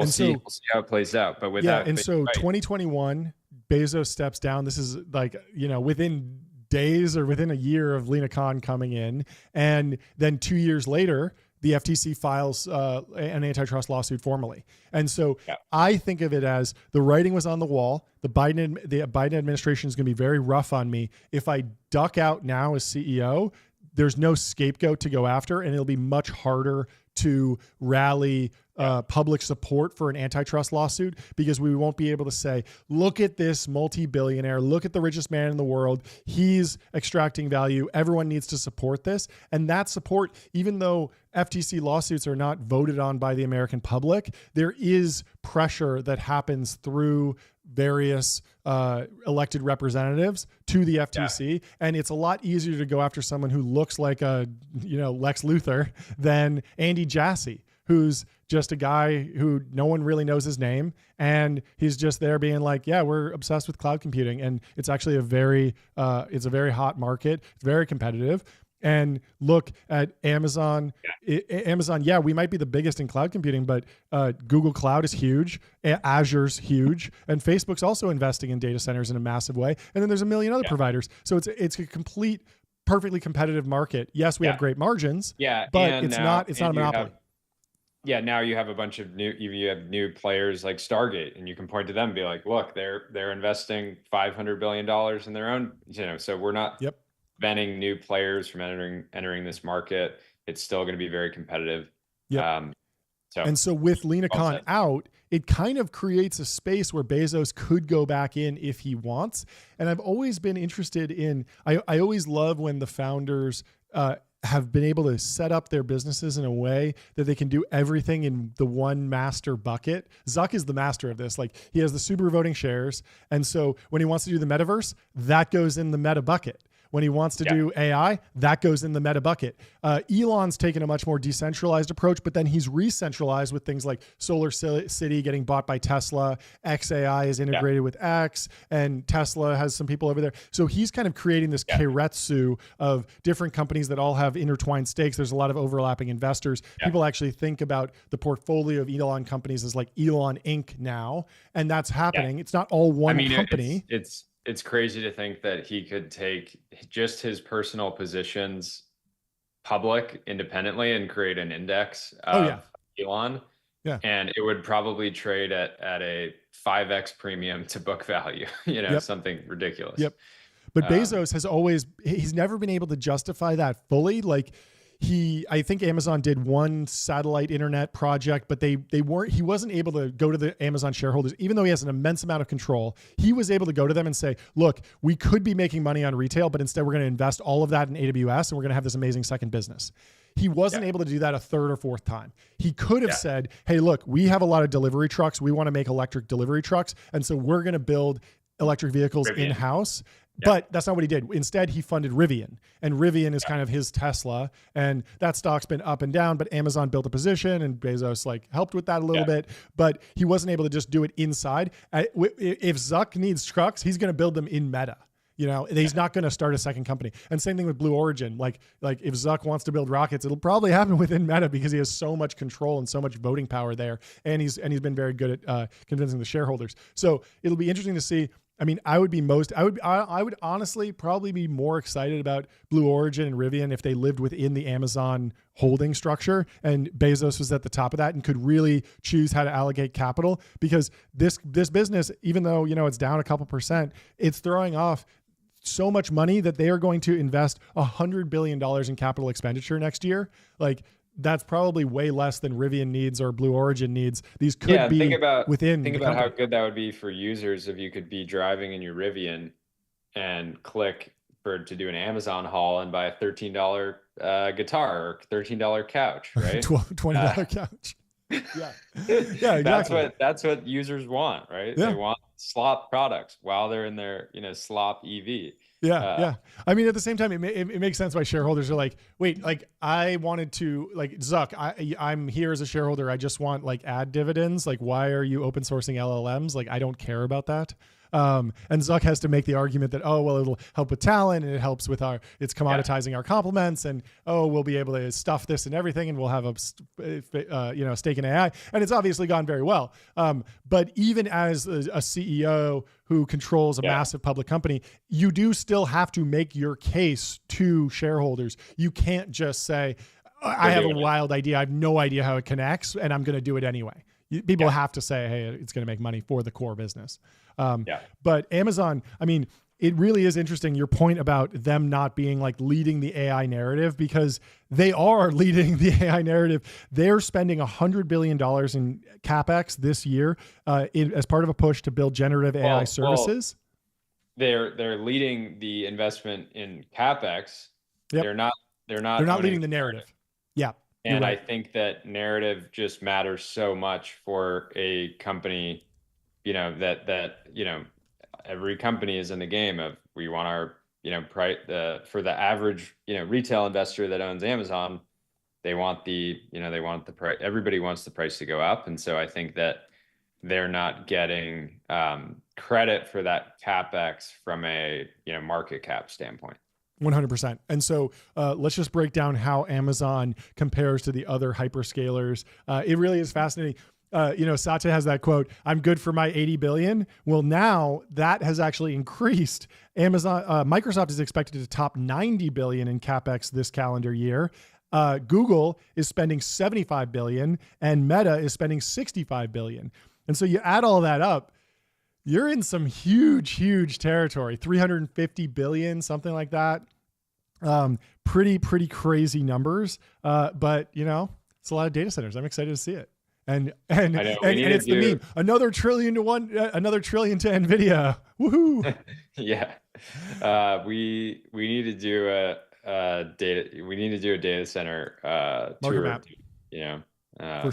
see how it plays out. But so 2021, Bezos steps down. This is like, within days or within a year of Lena Khan coming in, and then 2 years later, the FTC files an antitrust lawsuit formally. And so I think of it as the writing was on the wall. The Biden administration is going to be very rough on me. If I duck out now as CEO, there's no scapegoat to go after, and it'll be much harder to rally public support for an antitrust lawsuit, because we won't be able to say, look at this multi-billionaire, look at the richest man in the world, he's extracting value, everyone needs to support this. And that support, even though FTC lawsuits are not voted on by the American public, there is pressure that happens through various elected representatives to the FTC. And it's a lot easier to go after someone who looks like a, Lex Luthor than Andy Jassy, who's just a guy who no one really knows his name. And he's just there being like, yeah, we're obsessed with cloud computing. And it's actually it's a very hot market. It's very competitive. And look at Amazon. Amazon, yeah, we might be the biggest in cloud computing, but Google Cloud is huge. Azure's huge. And Facebook's also investing in data centers in a massive way. And then there's a million other providers. So it's a complete, perfectly competitive market. Yes, we have great margins, but it's not a monopoly. Now you have a bunch of you have new players like Stargate, and you can point to them and be like, look, they're investing $500 billion in their own, so we're not preventing new players from entering this market. It's still going to be very competitive. So with Lena Khan out, it kind of creates a space where Bezos could go back in if he wants. And I've always been interested in, I always love when the founders have been able to set up their businesses in a way that they can do everything in the one master bucket. Zuck is the master of this. Like, he has the super voting shares. And so when he wants to do the metaverse, that goes in the meta bucket. When he wants to do AI, that goes in the meta bucket. Elon's taken a much more decentralized approach, but then he's re-centralized with things like Solar City getting bought by Tesla. XAI is integrated with X, and Tesla has some people over there. So he's kind of creating this keiretsu of different companies that all have intertwined stakes. There's a lot of overlapping investors. People actually think about the portfolio of Elon companies as like Elon Inc. now, and that's happening. It's not all one company. It's crazy to think that he could take just his personal positions public independently and create an index of Elon. And it would probably trade at a 5x premium to book value, something ridiculous. But Bezos he's never been able to justify that fully. Like, I think Amazon did one satellite internet project, but he wasn't able to go to the Amazon shareholders, even though he has an immense amount of control. He was able to go to them and say, look, we could be making money on retail, but instead we're going to invest all of that in AWS, and we're going to have this amazing second business. He wasn't able to do that a third or fourth time. He could have said, hey, look, we have a lot of delivery trucks. We want to make electric delivery trucks. And so we're going to build electric vehicles in-house. But that's not what he did. Instead, he funded Rivian, and Rivian is kind of his Tesla, and that stock's been up and down, but Amazon built a position, and Bezos helped with that a little bit, but he wasn't able to just do it inside. If Zuck needs trucks, he's going to build them in Meta. He's not going to start a second company. And same thing with Blue Origin. Like if Zuck wants to build rockets, it'll probably happen within Meta, because he has so much control and so much voting power there, and he's been very good at convincing the shareholders. So it'll be interesting to see. I mean, I would honestly probably be more excited about Blue Origin and Rivian if they lived within the Amazon holding structure and Bezos was at the top of that and could really choose how to allocate capital, because this business, even though, it's down a couple percent, it's throwing off so much money that they are going to invest $100 billion in capital expenditure next year. Like, that's probably way less than Rivian needs or Blue Origin needs. These could be within. Think about how good that would be for users if you could be driving in your Rivian and click to do an Amazon haul and buy a $13 guitar or $13 couch, right? $20 couch. Yeah, exactly. That's what users want, right? They want slop products while they're in their slop EV. I mean, at the same time, it makes sense why shareholders are like, wait, like I wanted to, like, Zuck, I'm here as a shareholder. I just want like dividends. Like, why are you open sourcing LLMs? Like, I don't care about that. And Zuck has to make the argument that, oh, well, it'll help with talent and it helps with it's commoditizing our compliments, and we'll be able to stuff this and everything, and we'll have a stake in AI. And it's obviously gone very well. But even as a CEO who controls a massive public company, you do still have to make your case to shareholders. You can't just say, I have a wild idea. I have no idea how it connects, and I'm going to do it anyway. People have to say, hey, it's going to make money for the core business. But Amazon, I mean, it really is interesting, your point about them not being like leading the AI narrative, because they are leading the AI narrative. They're spending $100 billion in CapEx this year as part of a push to build generative AI services. They're leading the investment in CapEx. Yep. They're not leading the narrative. Yeah. And right. I think that narrative just matters so much for a company, that every company is in the game of, we want our, price, for the average, retail investor that owns Amazon, they want the price, everybody wants the price to go up. And so I think that they're not getting credit for that CapEx from a, market cap standpoint. 100%. And so let's just break down how Amazon compares to the other hyperscalers. It really is fascinating. Satya has that quote, "I'm good for my 80 billion. Well, now that has actually increased. Microsoft is expected to top 90 billion in CapEx this calendar year. Google is spending 75 billion and Meta is spending 65 billion. And so you add all that up, you're in some huge territory, 350 billion, something like that. Pretty crazy numbers. But it's a lot of data centers. I'm excited to see it. And it's the meme. Another trillion to Nvidia. Woohoo! Yeah. We need to do a data center tour. Map. For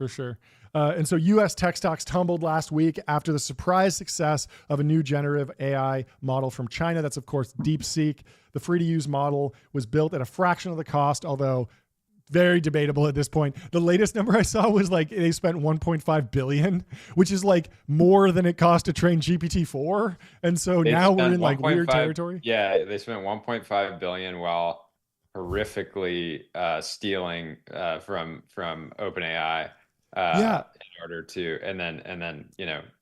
sure. And so U.S. tech stocks tumbled last week after the surprise success of a new generative AI model from China. That's, of course, DeepSeek. The free-to-use model was built at a fraction of the cost, although very debatable at this point. The latest number I saw was like they spent 1.5 billion, which is like more than it cost to train GPT-4. And so now we're in like weird territory. Yeah, they spent 1.5 billion while horrifically stealing from OpenAI. In order to, and then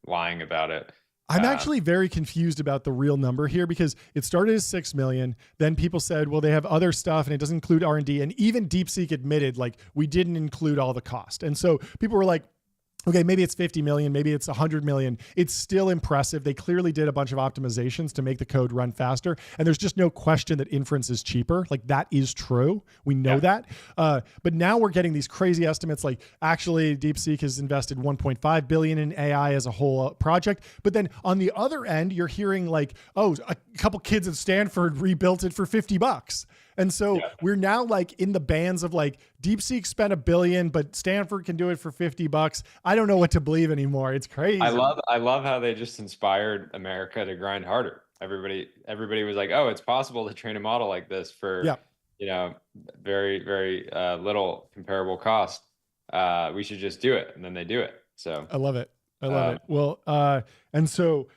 lying about it. I'm actually very confused about the real number here, because it started as 6 million. Then people said, well, they have other stuff and it doesn't include R&D. And even DeepSeek admitted, like, we didn't include all the cost. And so people were like, okay, maybe it's 50 million, maybe it's 100 million. It's still impressive. They clearly did a bunch of optimizations to make the code run faster. And there's just no question that inference is cheaper. Like, that is true. We know that. But now we're getting these crazy estimates. Like, actually, DeepSeek has invested 1.5 billion in AI as a whole project. But then on the other end, you're hearing like, oh, a couple kids at Stanford rebuilt it for $50. And so we're now like in the bands of like DeepSeek spent $1 billion, but Stanford can do it for $50. I don't know what to believe anymore. It's crazy. I love how they just inspired America to grind harder. Everybody was like, oh, it's possible to train a model like this for very, very little comparable cost. We should just do it. And then they do it. So I love it. Well, and so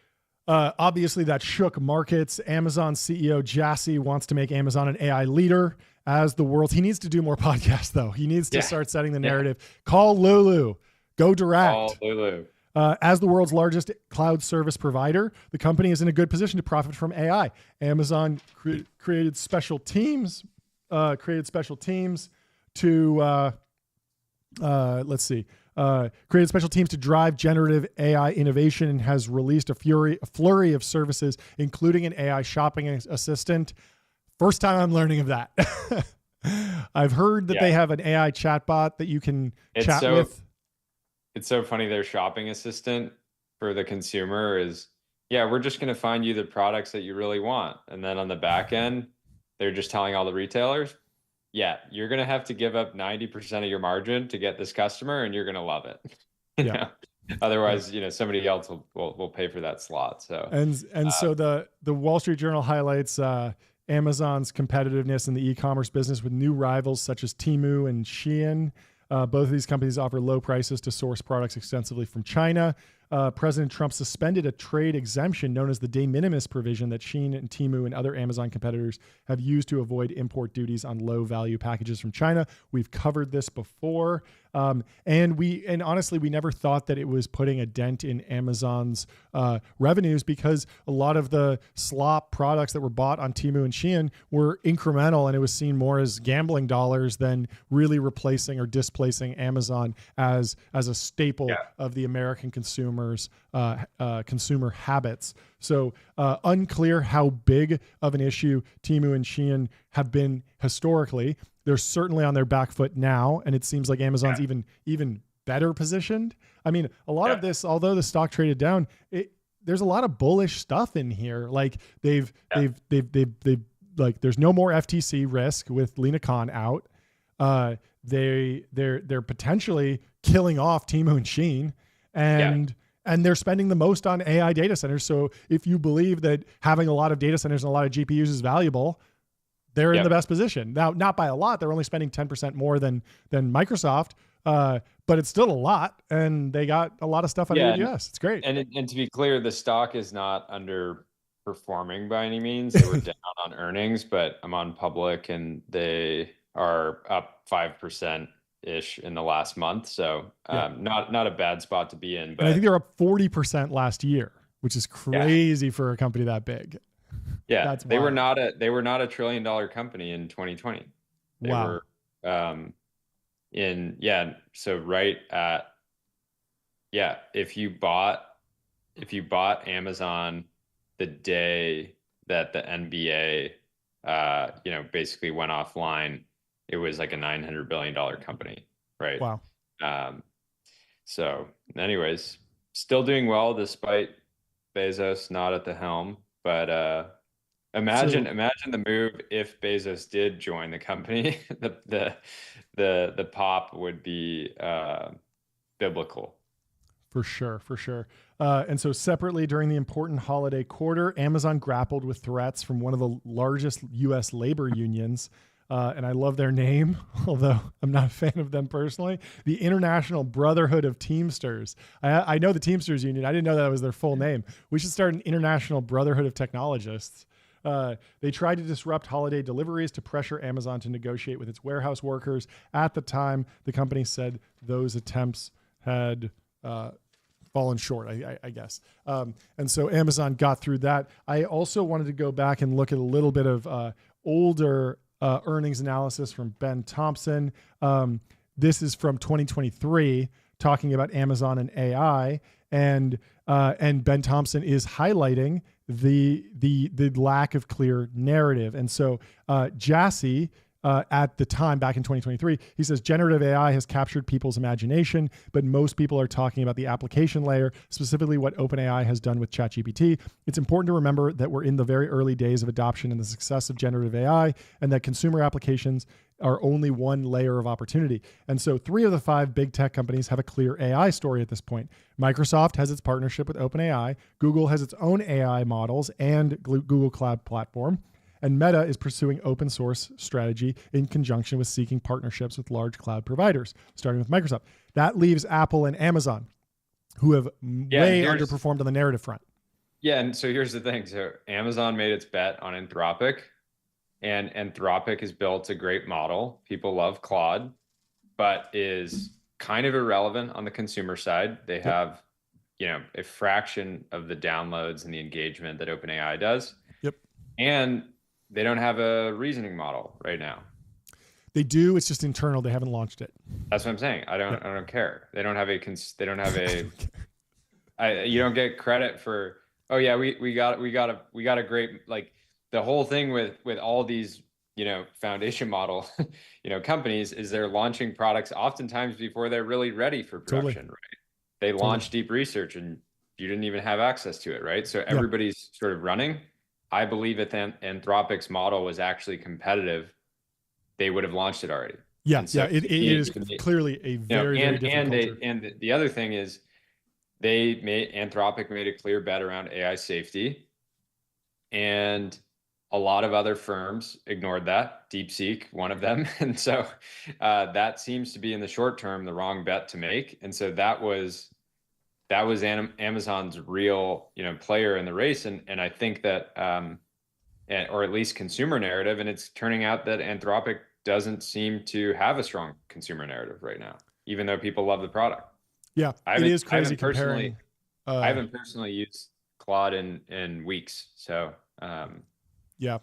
obviously that shook markets. Amazon CEO Jassy wants to make Amazon an AI leader as the world. He needs to do more podcasts, though. He needs to start setting the narrative. Call Lulu. Go direct. Call Lulu. As the world's largest cloud service provider, the company is in a good position to profit from AI. Amazon created special teams. Created special teams to drive generative AI innovation, and has released a flurry of services, including an AI shopping assistant. First time I'm learning of that. I've heard that they have an AI chatbot that you can chat with. It's so funny. Their shopping assistant for the consumer is, we're just going to find you the products that you really want. And then on the back end, they're just telling all the retailers, you're going to have to give up 90% of your margin to get this customer, and you're going to love it. You know? Otherwise, somebody else will pay for that slot. So so the Wall Street Journal highlights Amazon's competitiveness in the e-commerce business with new rivals such as Temu and Shein. Both of these companies offer low prices to source products extensively from China. President Trump suspended a trade exemption known as the de minimis provision that Shein and Temu and other Amazon competitors have used to avoid import duties on low-value packages from China. We've covered this before. And honestly, we never thought that it was putting a dent in Amazon's revenues, because a lot of the slop products that were bought on Temu and Shein were incremental, and it was seen more as gambling dollars than really replacing or displacing Amazon as a staple of the American consumers' consumer habits. So unclear how big of an issue Temu and Shein have been historically. They're certainly on their back foot now, and it seems like Amazon's even better positioned. I mean, a lot of this, although the stock traded down, there's a lot of bullish stuff in here. Like they've like, there's no more FTC risk with Lena Khan out. They're potentially killing off Temu and Shein, and they're spending the most on AI data centers. So if you believe that having a lot of data centers and a lot of GPUs is valuable, they're in the best position. Now, not by a lot. They're only spending 10% more than Microsoft, but it's still a lot, and they got a lot of stuff on AWS. It's great. And to be clear, the stock is not underperforming by any means. They were down on earnings, but I'm on public, and they are up 5% ish in the last month. So not a bad spot to be in. But and I think they're up 40% last year, which is crazy for a company that big. Yeah, they were not a $1 trillion company in 2020. They were so right at if you bought Amazon the day that the NBA basically went offline, it was like a $900 billion company, right? Wow. So anyways, still doing well despite Bezos not at the helm, but imagine the move if Bezos did join the company. the pop would be biblical. For sure. And so separately, during the important holiday quarter, Amazon grappled with threats from one of the largest U.S. labor unions. And I love their name, although I'm not a fan of them personally. The International Brotherhood of Teamsters. I know the Teamsters Union. I didn't know that was their full name. We should start an International Brotherhood of Technologists. They tried to disrupt holiday deliveries to pressure Amazon to negotiate with its warehouse workers. At the time, the company said those attempts had fallen short, I guess. And so Amazon got through that. I also wanted to go back and look at a little bit of older earnings analysis from Ben Thompson. This is from 2023, talking about Amazon and AI, and Ben Thompson is highlighting the lack of clear narrative. And so Jassy, at the time, back in 2023, he says generative AI has captured people's imagination, but most people are talking about the application layer, specifically what OpenAI has done with ChatGPT. It's important to remember that we're in the very early days of adoption and the success of generative AI, and that consumer applications are only one layer of opportunity. And so 3 of the 5 big tech companies have a clear AI story at this point. Microsoft has its partnership with OpenAI. Google has its own AI models and Google Cloud Platform. And Meta is pursuing open source strategy in conjunction with seeking partnerships with large cloud providers, starting with Microsoft. That leaves Apple and Amazon, who have way underperformed on the narrative front. Yeah, and so here's the thing. So Amazon made its bet on Anthropic, and Anthropic has built a great model. People love Claude, but is kind of irrelevant on the consumer side. They have, a fraction of the downloads and the engagement that OpenAI does. Yep. And they don't have a reasoning model right now. They do. It's just internal. They haven't launched it. That's what I'm saying. I don't care. They don't have you don't get credit for, oh yeah, we got a great, like, the whole thing with all these, foundation model, companies is they're launching products oftentimes before they're really ready for production, right? They launch deep research and you didn't even have access to it, right? So everybody's sort of running. I believe if Anthropic's model was actually competitive, they would have launched it already. Yeah, it is clearly a very different culture. And the other thing is, Anthropic made a clear bet around AI safety, and a lot of other firms ignored that. DeepSeek, one of them, and so that seems to be in the short term the wrong bet to make. And so that was Amazon's real, player in the race. And I think that, or at least consumer narrative, and it's turning out that Anthropic doesn't seem to have a strong consumer narrative right now. even though people love the product. Yeah, it is crazy comparing. I haven't personally used Claude in weeks. So yeah.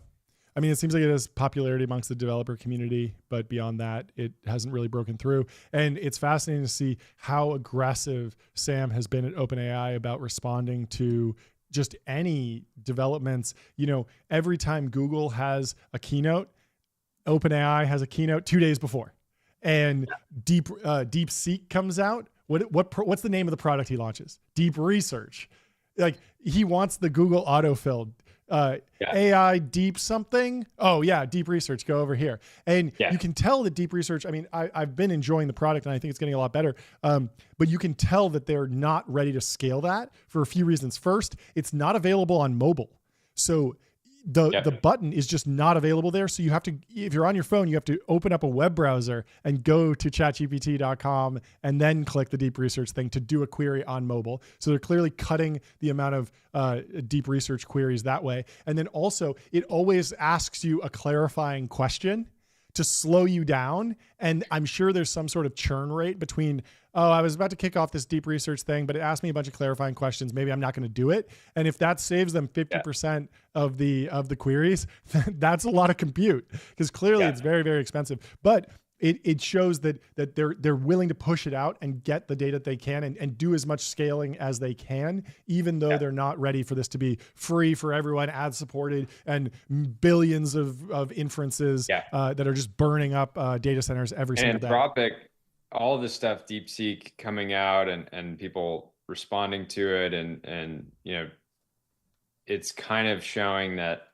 I mean, it seems like it has popularity amongst the developer community, but beyond that, it hasn't really broken through. And it's fascinating to see how aggressive Sam has been at OpenAI about responding to just any developments. You know, every time Google has a keynote, OpenAI has a keynote 2 days before, and DeepSeek comes out. What's the name of the product he launches? Deep Research. Like, he wants the Google autofill. AI deep something. Oh yeah, Deep Research. Go over here, and you can tell that Deep Research. I mean, I've been enjoying the product, and I think it's getting a lot better. But you can tell that they're not ready to scale that for a few reasons. First, it's not available on mobile, so the button is just not available there. So you have to, if you're on your phone, you have to open up a web browser and go to chatgpt.com and then click the Deep Research thing to do a query on mobile. So they're clearly cutting the amount of Deep Research queries that way. And then also, it always asks you a clarifying question to slow you down. And I'm sure there's some sort of churn rate between, oh, I was about to kick off this Deep Research thing, but it asked me a bunch of clarifying questions. Maybe I'm not going to do it. And if that saves them 50% of the queries, that's a lot of compute, because clearly it's very, very expensive. But it shows that they're willing to push it out and get the data that they can and do as much scaling as they can, even though they're not ready for this to be free for everyone, ad supported, and billions of inferences that are just burning up data centers every single day. Anthropic, all of this stuff, DeepSeek coming out and people responding to it, and you know, it's kind of showing that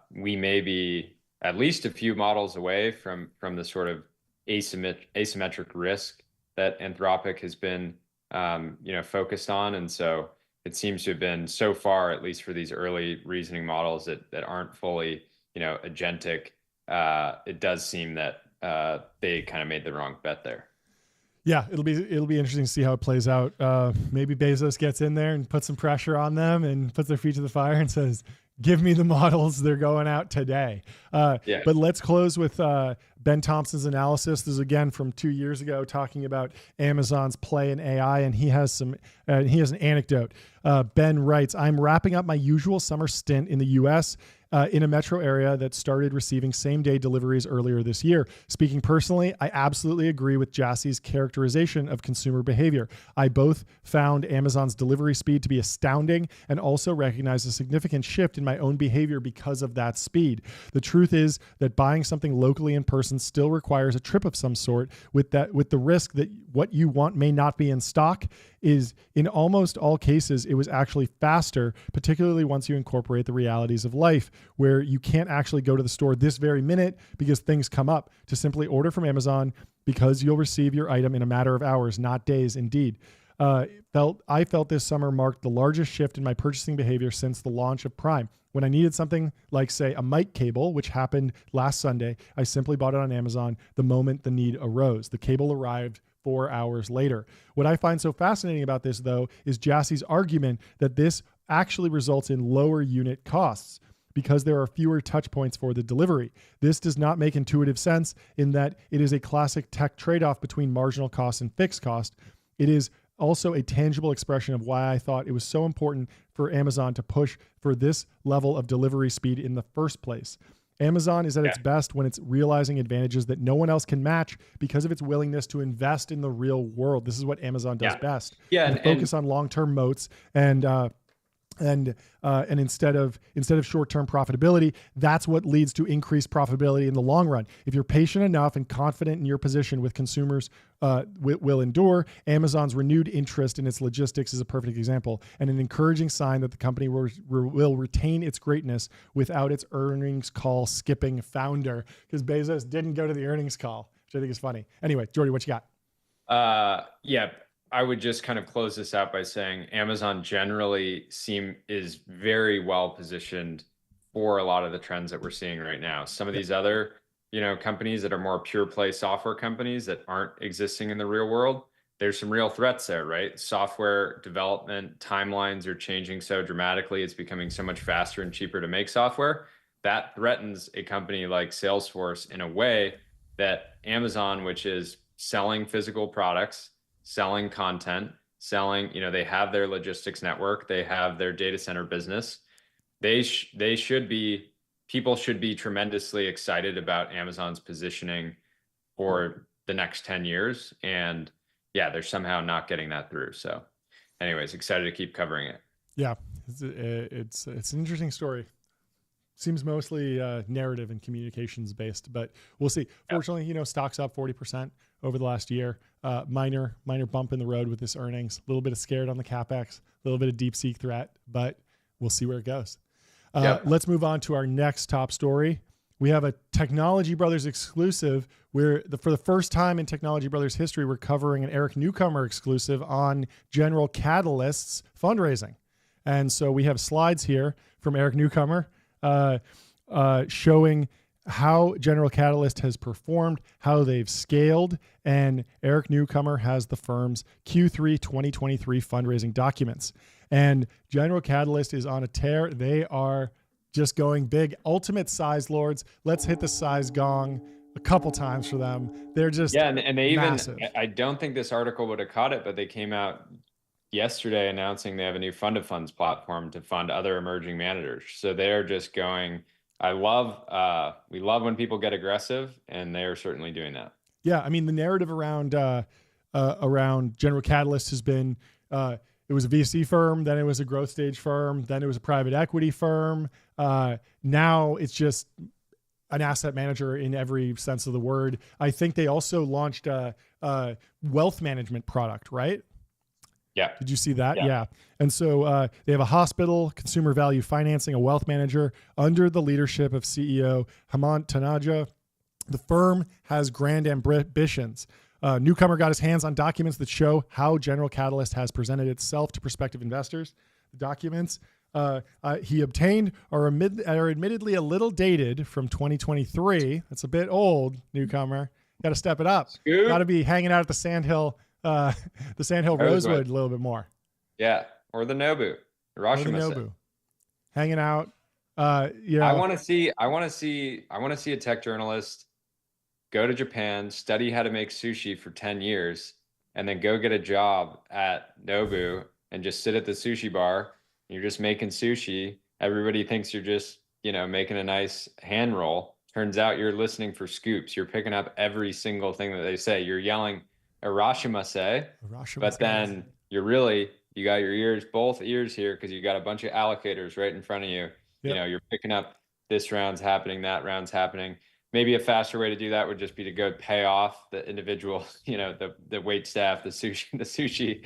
we may be at least a few models away from the sort of asymmetric risk that Anthropic has been focused on. And so it seems to have been, so far, at least for these early reasoning models that aren't fully agentic, it does seem that they kind of made the wrong bet there. Yeah, it'll be interesting to see how it plays out. Maybe Bezos gets in there and puts some pressure on them and puts their feet to the fire and says, give me the models. They're going out today. But let's close with Ben Thompson's analysis. This is again from 2 years ago, talking about Amazon's play in AI, and he has an anecdote. Ben writes, I'm wrapping up my usual summer stint in the U.S. In a metro area that started receiving same-day deliveries earlier this year. Speaking personally, I absolutely agree with Jassie's characterization of consumer behavior. I both found Amazon's delivery speed to be astounding and also recognize a significant shift in my own behavior because of that speed. The truth is that buying something locally in person still requires a trip of some sort, with the risk that what you want may not be in stock. Is in almost all cases, it was actually faster, particularly once you incorporate the realities of life, where you can't actually go to the store this very minute because things come up, to simply order from Amazon, because you'll receive your item in a matter of hours, not days, indeed. I felt this summer marked the largest shift in my purchasing behavior since the launch of Prime. When I needed something like, say, a mic cable, which happened last Sunday, I simply bought it on Amazon the moment the need arose. The cable arrived 4 hours later. What I find so fascinating about this, though, is Jassie's argument that this actually results in lower unit costs because there are fewer touch points for the delivery. This does not make intuitive sense, in that it is a classic tech trade-off between marginal cost and fixed cost. It is also a tangible expression of why I thought it was so important for Amazon to push for this level of delivery speed in the first place. Amazon is at its best when it's realizing advantages that no one else can match because of its willingness to invest in the real world. This is what Amazon does best. And focus on long-term moats and instead of short-term profitability. That's what leads to increased profitability in the long run. If you're patient enough and confident in your position with consumers, will endure. Amazon's renewed interest in its logistics is a perfect example, and an encouraging sign that the company will retain its greatness without its earnings call skipping founder, because Bezos didn't go to the earnings call, which I think is funny. Anyway, Jordy, what you got? I would just kind of close this out by saying Amazon generally is very well positioned for a lot of the trends that we're seeing right now. Some of these other, companies that are more pure play software companies that aren't existing in the real world, there's some real threats there, right? Software development timelines are changing so dramatically. It's becoming so much faster and cheaper to make software. That threatens a company like Salesforce in a way that Amazon, which is selling physical products, selling content, selling, they have their logistics network, they have their data center business. People should be tremendously excited about Amazon's positioning for the next 10 years. And yeah, they're somehow not getting that through. So anyways, excited to keep covering it. Yeah, it's an interesting story. Seems mostly narrative and communications based, but we'll see. Fortunately, stock's up 40% over the last year. Minor bump in the road with this earnings. A little bit of scared on the CapEx, a little bit of DeepSeek threat, but we'll see where it goes. Let's move on to our next top story. We have a Technology Brothers exclusive where for the first time in Technology Brothers history, we're covering an Eric Newcomer exclusive on General Catalyst's fundraising. And so we have slides here from Eric Newcomer showing how General Catalyst has performed, how they've scaled, and Eric Newcomer has the firm's Q3 2023 fundraising documents. And General Catalyst is on a tear. They are just going big. Ultimate size lords. Let's hit the size gong a couple times for them. They're just and they massive. Even, I don't think this article would have caught it, but they came out yesterday announcing they have a new fund of funds platform to fund other emerging managers. So they're just going, we love when people get aggressive, and they're certainly doing that. Yeah. I mean, the narrative around General Catalyst has been, it was a VC firm, then it was a growth stage firm, then it was a private equity firm. Now it's just an asset manager in every sense of the word. I think they also launched a wealth management product, right? Yeah. Did you see that? Yeah. And so they have a hospital, consumer value financing, a wealth manager under the leadership of CEO Hemant Taneja. The firm has grand ambitions. Newcomer got his hands on documents that show how General Catalyst has presented itself to prospective investors. The documents he obtained are admittedly a little dated from 2023. That's a bit old, Newcomer. Got to step it up. Got to be hanging out at the Sandhill Rosewood a little bit more. Yeah, or the Nobu, hanging out. I want to see a tech journalist go to Japan, study how to make sushi for 10 years, and then go get a job at Nobu and just sit at the sushi bar. You're just making sushi. Everybody thinks you're just, making a nice hand roll. Turns out you're listening for scoops. You're picking up every single thing that they say. You're yelling "Arashimase," but then you got your both ears here because you got a bunch of allocators right in front of you. Yep. You're picking up this round's happening, that round's happening. Maybe a faster way to do that would just be to go pay off the individual, the wait staff, the sushi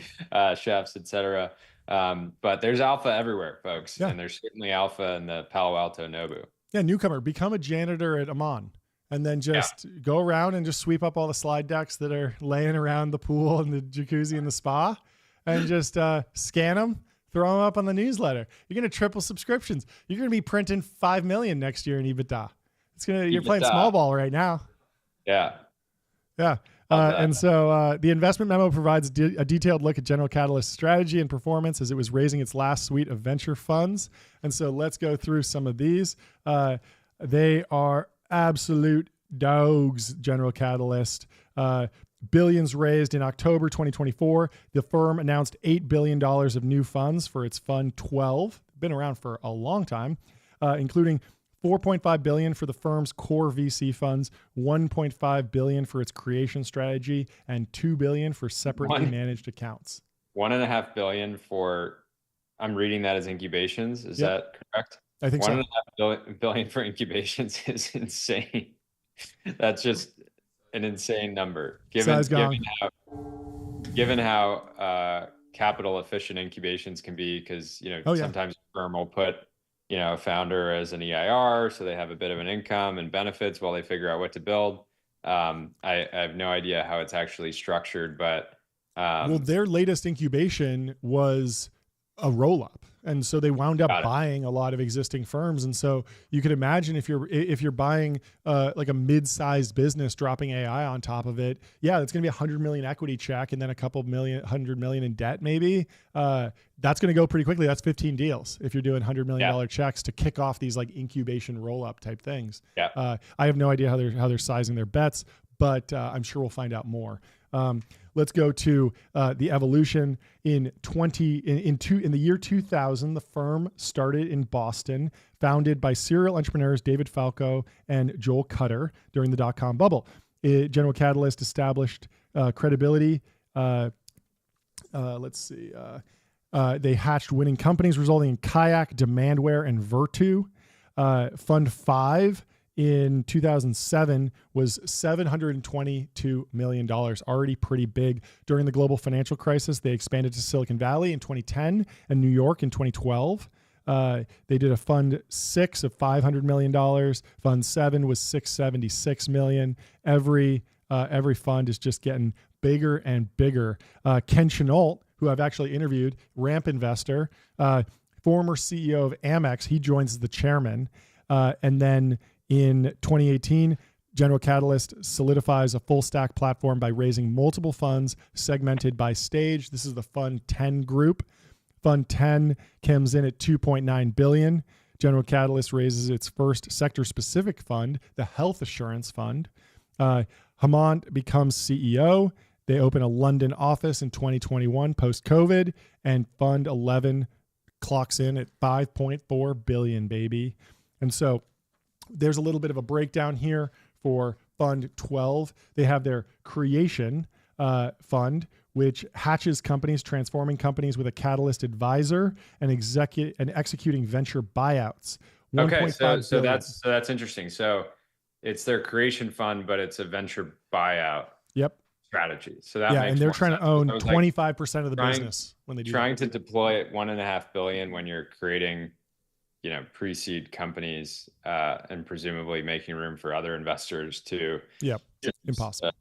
chefs, etc. But there's alpha everywhere, folks, and there's certainly alpha in the Palo Alto Nobu. Yeah, Newcomer, become a janitor at Amman. And then just go around and just sweep up all the slide decks that are laying around the pool and the jacuzzi and the spa, and just scan them, throw them up on the newsletter. You're going to triple subscriptions. You're going to be printing 5 million next year in EBITDA. You're playing small ball right now. Yeah. And so the investment memo provides a detailed look at General Catalyst's strategy and performance as it was raising its last suite of venture funds. And so let's go through some of these. They are absolute dogs, General Catalyst. Billions raised in October 2024. The firm announced $8 billion of new funds for its Fund 12. Been around for a long time, including $4.5 billion for the firm's core VC funds, $1.5 billion for its creation strategy, and $2 billion for separately managed accounts. $1.5 billion for, I'm reading that as incubations. Is that correct? I think $1.5 billion for incubations is insane. That's just an insane number. Given how capital efficient incubations can be, because sometimes a firm will put a founder as an EIR, so they have a bit of an income and benefits while they figure out what to build. I have no idea how it's actually structured, but their latest incubation was a roll-up. And so they wound up buying a lot of existing firms. And so you could imagine if you're buying like a mid-sized business, dropping AI on top of it, it's going to be $100 million equity check and then a couple million, $100 million in debt maybe. That's going to go pretty quickly. That's 15 deals if you're doing $100 million checks to kick off these like incubation roll-up type things. I have no idea how they're sizing their bets, but I'm sure we'll find out more. Let's go to the evolution in the year 2000. The firm started in Boston, founded by serial entrepreneurs David Falco and Joel Cutter during the dot-com bubble. General Catalyst established credibility. Let's see. They hatched winning companies, resulting in Kayak, Demandware, and Virtu. Fund 5 in 2007 was $722 million, already pretty big. During the global financial crisis, they expanded to Silicon Valley in 2010 and New York in 2012. They did a Fund 6 of $500 million. Fund 7 was $676 million. Every fund is just getting bigger and bigger. Ken Chenault, who I've actually interviewed, ramp investor, former CEO of Amex, he joins as the chairman. And then in 2018, General Catalyst solidifies a full stack platform by raising multiple funds segmented by stage. This is the Fund 10 group. Fund 10 comes in at $2.9 billion. General Catalyst raises its first sector-specific fund, the Health Assurance Fund. Hamant becomes CEO. They open a London office in 2021 post-COVID, and Fund 11 clocks in at $5.4 billion, baby. And so there's a little bit of a breakdown here for Fund 12. They have their Creation Fund, which hatches companies, transforming companies with a catalyst advisor and executing venture buyouts. Okay, so that's interesting. So it's their Creation Fund, but it's a venture buyout. Yep. Strategy. So that makes and they're trying sense. to own 25% of the business when they do trying to deploy at $1.5 billion when you're creating, pre-seed companies and presumably making room for other investors to. Yep. Impossible.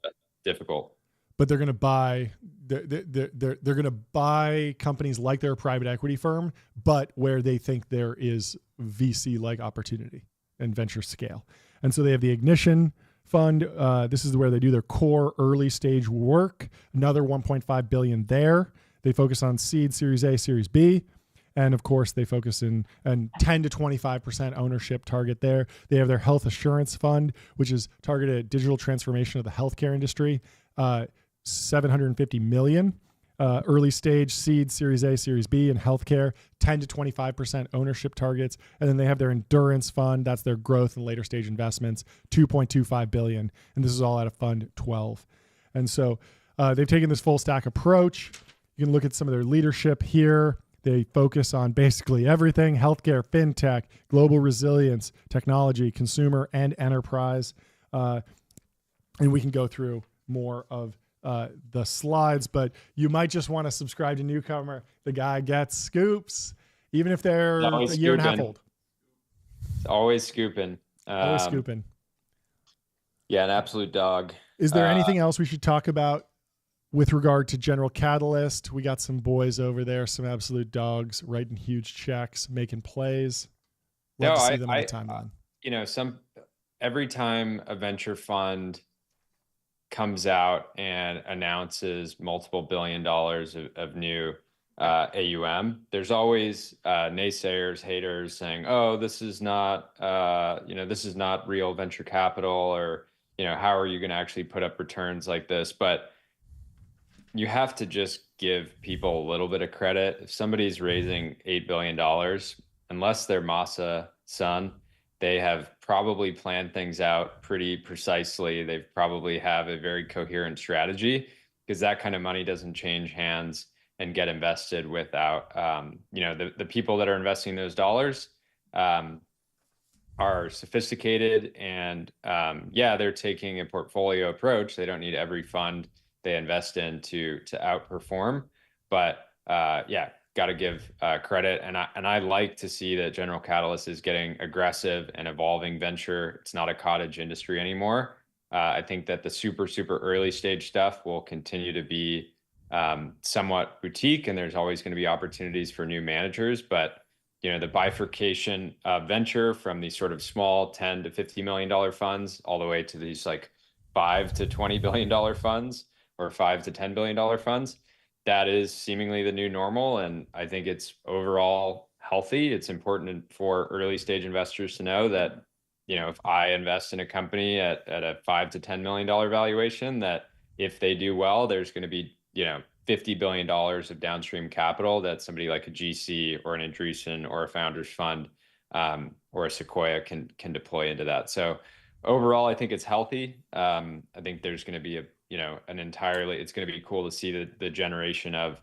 Difficult. But they're going to buy. They're going to buy companies like their private equity firm, but where they think there is VC-like opportunity and venture scale. And so they have the Ignition Fund. This is where they do their core early stage work. Another $1.5 billion there. They focus on seed, Series A, Series B. And of course, they focus in 10 to 25% ownership target there. They have their Health Assurance Fund, which is targeted at digital transformation of the healthcare industry. $750 million. Early stage seed, Series A, Series B in healthcare, 10 to 25% ownership targets. And then they have their Endurance Fund. That's their growth and later stage investments, $2.25 billion. And this is all out of Fund 12. And so they've taken this full stack approach. You can look at some of their leadership here. They focus on basically everything: healthcare, fintech, global resilience, technology, consumer, and enterprise. And we can go through more of the slides, but you might just want to subscribe to Newcomer. The guy gets scoops, even if they're a year and a half old. Always scooping. Always scooping. Yeah, an absolute dog. Is there anything else we should talk about with regard to General Catalyst? We got some boys over there, some absolute dogs, writing huge checks, making plays. Love to see them on the timeline. Every time a venture fund comes out and announces multiple $1 billion of new AUM, there's always naysayers, haters saying, "Oh, this is not real venture capital," or how are you going to actually put up returns like this? But you have to just give people a little bit of credit. If somebody's raising $8 billion, unless they're Masa Son, they have probably planned things out pretty precisely. They probably have a very coherent strategy, because that kind of money doesn't change hands and get invested without, the people that are investing those dollars are sophisticated, and they're taking a portfolio approach. They don't need every fund they invest in to outperform, but got to give credit. And I like to see that General Catalyst is getting aggressive and evolving venture. It's not a cottage industry anymore. I think that the super, super early stage stuff will continue to be somewhat boutique, and there's always going to be opportunities for new managers. But, the bifurcation of venture from these sort of small $10 to $50 million funds all the way to these like $5 to $20 billion funds or $5 to $10 billion funds, that is seemingly the new normal. And I think it's overall healthy. It's important for early stage investors to know that if I invest in a company at a $5 to $10 million valuation, that if they do well, there's going to be, $50 billion of downstream capital that somebody like a GC or an Andreessen or a founders fund, or a Sequoia can deploy into that. So overall, I think it's healthy. I think there's going to be it's going to be cool to see the generation of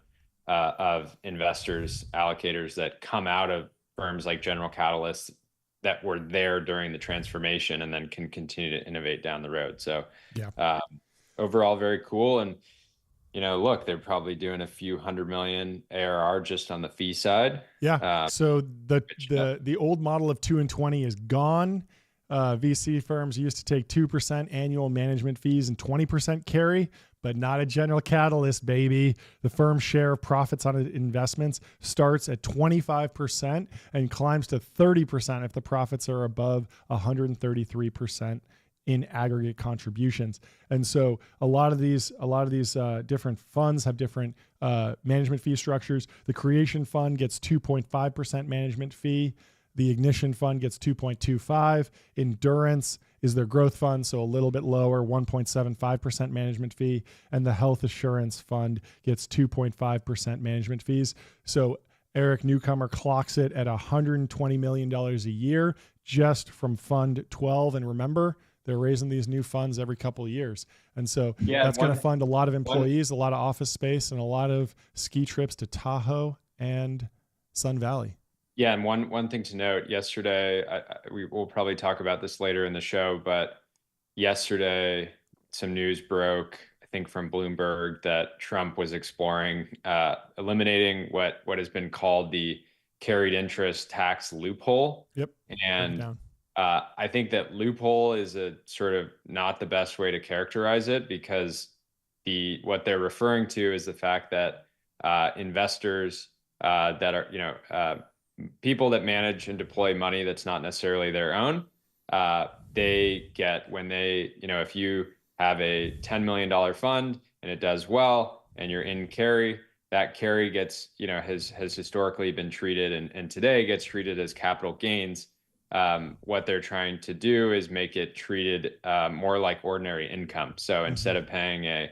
investors, allocators that come out of firms like General Catalyst that were there during the transformation and then can continue to innovate down the road. So yeah. Overall, very cool. And, look, they're probably doing a few $100 million ARR just on the fee side. Yeah. So the old model of 2 and 20 is gone. VC firms used to take 2% annual management fees and 20% carry, but not a General Catalyst, baby. The firm's share of profits on investments starts at 25% and climbs to 30% if the profits are above 133% in aggregate contributions. And so a lot of these different funds have different management fee structures. The Creation Fund gets 2.5% management fee. The Ignition Fund gets 2.25. Endurance is their growth fund, so a little bit lower, 1.75% management fee. And the Health Assurance Fund gets 2.5% management fees. So Eric Newcomer clocks it at $120 million a year just from Fund 12. And remember, they're raising these new funds every couple of years. And so that's going to fund a lot of employees, a lot of office space, and a lot of ski trips to Tahoe and Sun Valley. Yeah, and one thing to note, yesterday, we will probably talk about this later in the show, but yesterday some news broke, I think from Bloomberg, that Trump was exploring eliminating what has been called the carried interest tax loophole. Yep. And I think that loophole is a sort of not the best way to characterize it, because what they're referring to is the fact that investors that are, people that manage and deploy money that's not necessarily their own, they get, when they, if you have a $10 million fund and it does well and you're in carry, that carry gets, has historically been treated and today gets treated as capital gains. What they're trying to do is make it treated more like ordinary income. So instead of paying a,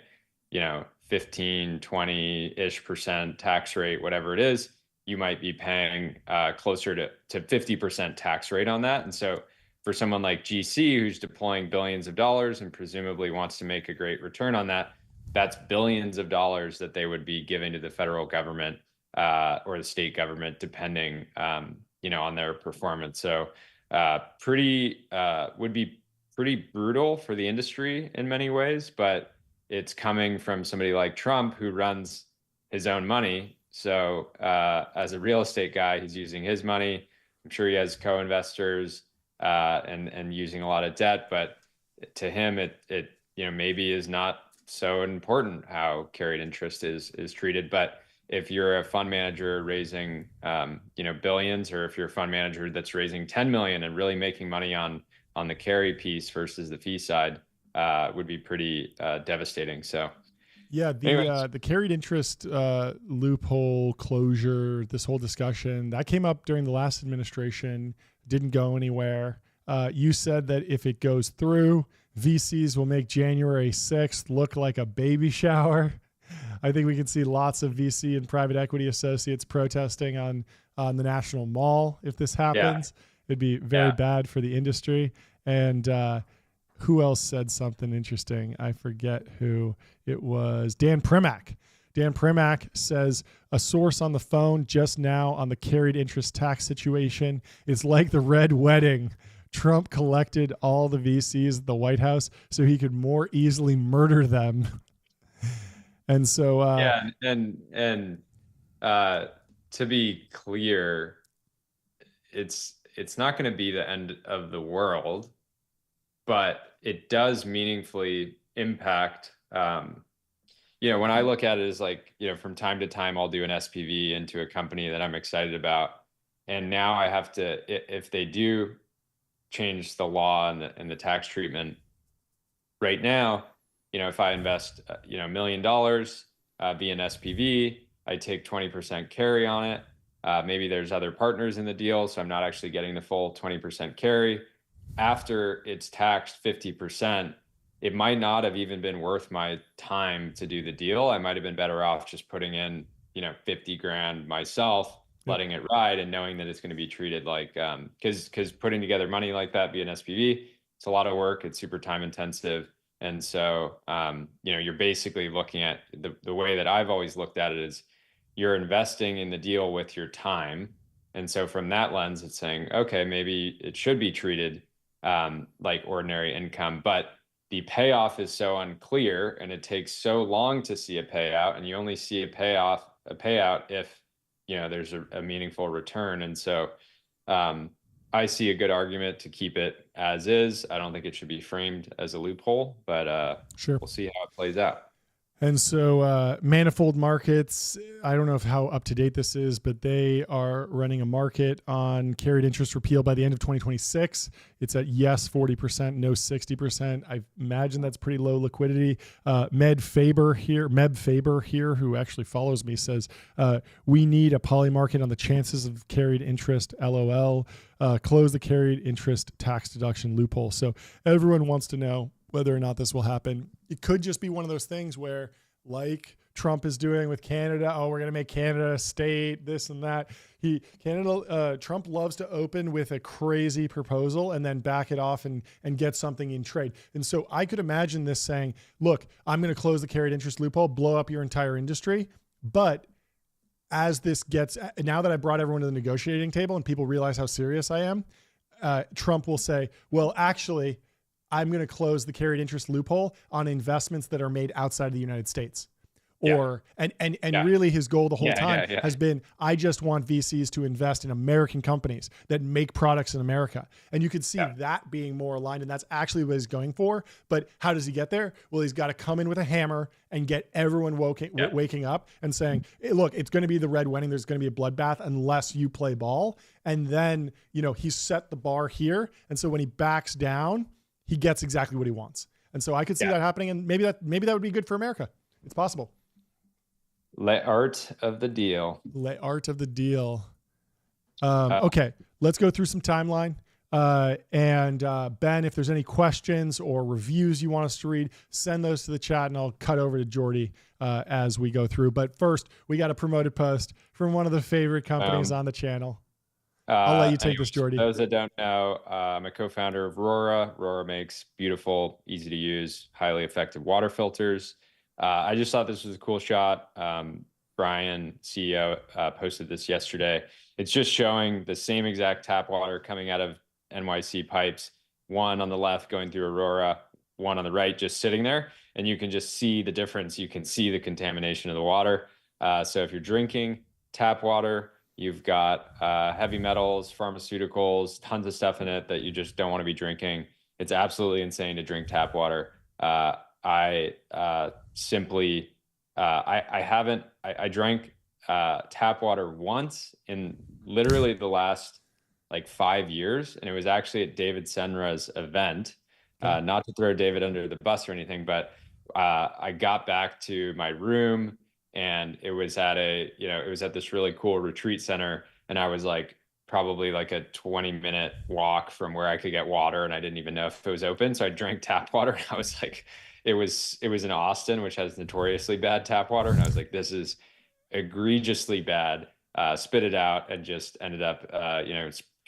15, 20-ish% tax rate, whatever it is, you might be paying closer to 50% tax rate on that. And so for someone like GC, who's deploying billions of dollars and presumably wants to make a great return on that, that's billions of dollars that they would be giving to the federal government or the state government, depending, on their performance. So would be pretty brutal for the industry in many ways, but it's coming from somebody like Trump, who runs his own money. So as a real estate guy, he's using his money. I'm sure he has co-investors and using a lot of debt, but to him, it maybe is not so important how carried interest is treated. But if you're a fund manager raising billions, or if you're a fund manager that's raising 10 million and really making money on the carry piece versus the fee side, would be pretty devastating. So yeah, the carried interest loophole closure, this whole discussion that came up during the last administration, didn't go anywhere. You said that if it goes through, VCs will make January 6th look like a baby shower. I think we can see lots of VC and private equity associates protesting on the National Mall if this happens. Yeah. It'd be very bad for the industry. And who else said something interesting? I forget who it was. Dan Primack. Dan Primack says, a source on the phone just now on the carried interest tax situation is like the Red Wedding. Trump collected all the VCs at the White House so he could more easily murder them. And so, to be clear, it's not going to be the end of the world, but it does meaningfully impact. When I look at it as like, from time to time, I'll do an SPV into a company that I'm excited about, and now I have to, if they do change the law and the tax treatment right now, if I invest, $1 million via an SPV, I take 20% carry on it. Maybe there's other partners in the deal, so I'm not actually getting the full 20% carry. after it's taxed 50%, it might not have even been worth my time to do the deal. I might have been better off just putting in, 50 grand myself, letting it ride, and knowing that it's going to be treated like, because putting together money like that via an SPV, it's a lot of work. It's super time intensive. And so, you're basically looking at the way that I've always looked at it is you're investing in the deal with your time. And so from that lens, it's saying, okay, maybe it should be treated like ordinary income, but the payoff is so unclear and it takes so long to see a payout, and you only see a payout if, there's a meaningful return. And so I see a good argument to keep it as is. I don't think it should be framed as a loophole, but sure, we'll see how it plays out. And so Manifold Markets, I don't know how up to date this is, but they are running a market on carried interest repeal by the end of 2026. It's at yes 40%, no 60%. I imagine that's pretty low liquidity. Meb Faber here, who actually follows me, says we need a poly market on the chances of carried interest. LOL. Close the carried interest tax deduction loophole. So everyone wants to know whether or not this will happen. It could just be one of those things where, like Trump is doing with Canada, we're going to make Canada a state, this and that. Trump loves to open with a crazy proposal and then back it off and get something in trade. And so I could imagine this saying, look, I'm going to close the carried interest loophole, blow up your entire industry. But as this gets, now that I brought everyone to the negotiating table and people realize how serious I am, Trump will say, well, actually, I'm going to close the carried interest loophole on investments that are made outside of the United States. Really his goal the whole time has been, I just want VCs to invest in American companies that make products in America. And you could see that being more aligned, and that's actually what he's going for. But how does he get there? Well, he's got to come in with a hammer and get everyone waking up and saying, hey, look, it's going to be the red wedding. There's going to be a bloodbath unless you play ball. And then, he's set the bar here. And so when he backs down, he gets exactly what he wants. And so I could see that happening, and maybe that would be good for America. It's possible. Le art of the deal. Okay, let's go through some timeline. Ben, if there's any questions or reviews you want us to read, send those to the chat, and I'll cut over to Jordy as we go through. But first, we got a promoted post from one of the favorite companies on the channel. I'll let you take this, Jordy. For those that don't know, I'm a co-founder of Rora. Rora makes beautiful, easy to use, highly effective water filters. I just thought this was a cool shot. Brian, CEO, posted this yesterday. It's just showing the same exact tap water coming out of NYC pipes, one on the left going through Aurora, one on the right just sitting there. And you can just see the difference. You can see the contamination of the water. So if you're drinking tap water, you've got heavy metals, pharmaceuticals, tons of stuff in it that you just don't want to be drinking. It's absolutely insane to drink tap water. I drank tap water once in literally the last like 5 years, and it was actually at David Senra's event. Not to throw David under the bus or anything, but I got back to my room, and it was at this really cool retreat center, and I was like probably like a 20-minute walk from where I could get water, and I didn't even know if it was open. So I drank tap water, and I was like, it was in Austin, which has notoriously bad tap water, and I was like, this is egregiously bad. Spit it out and just ended up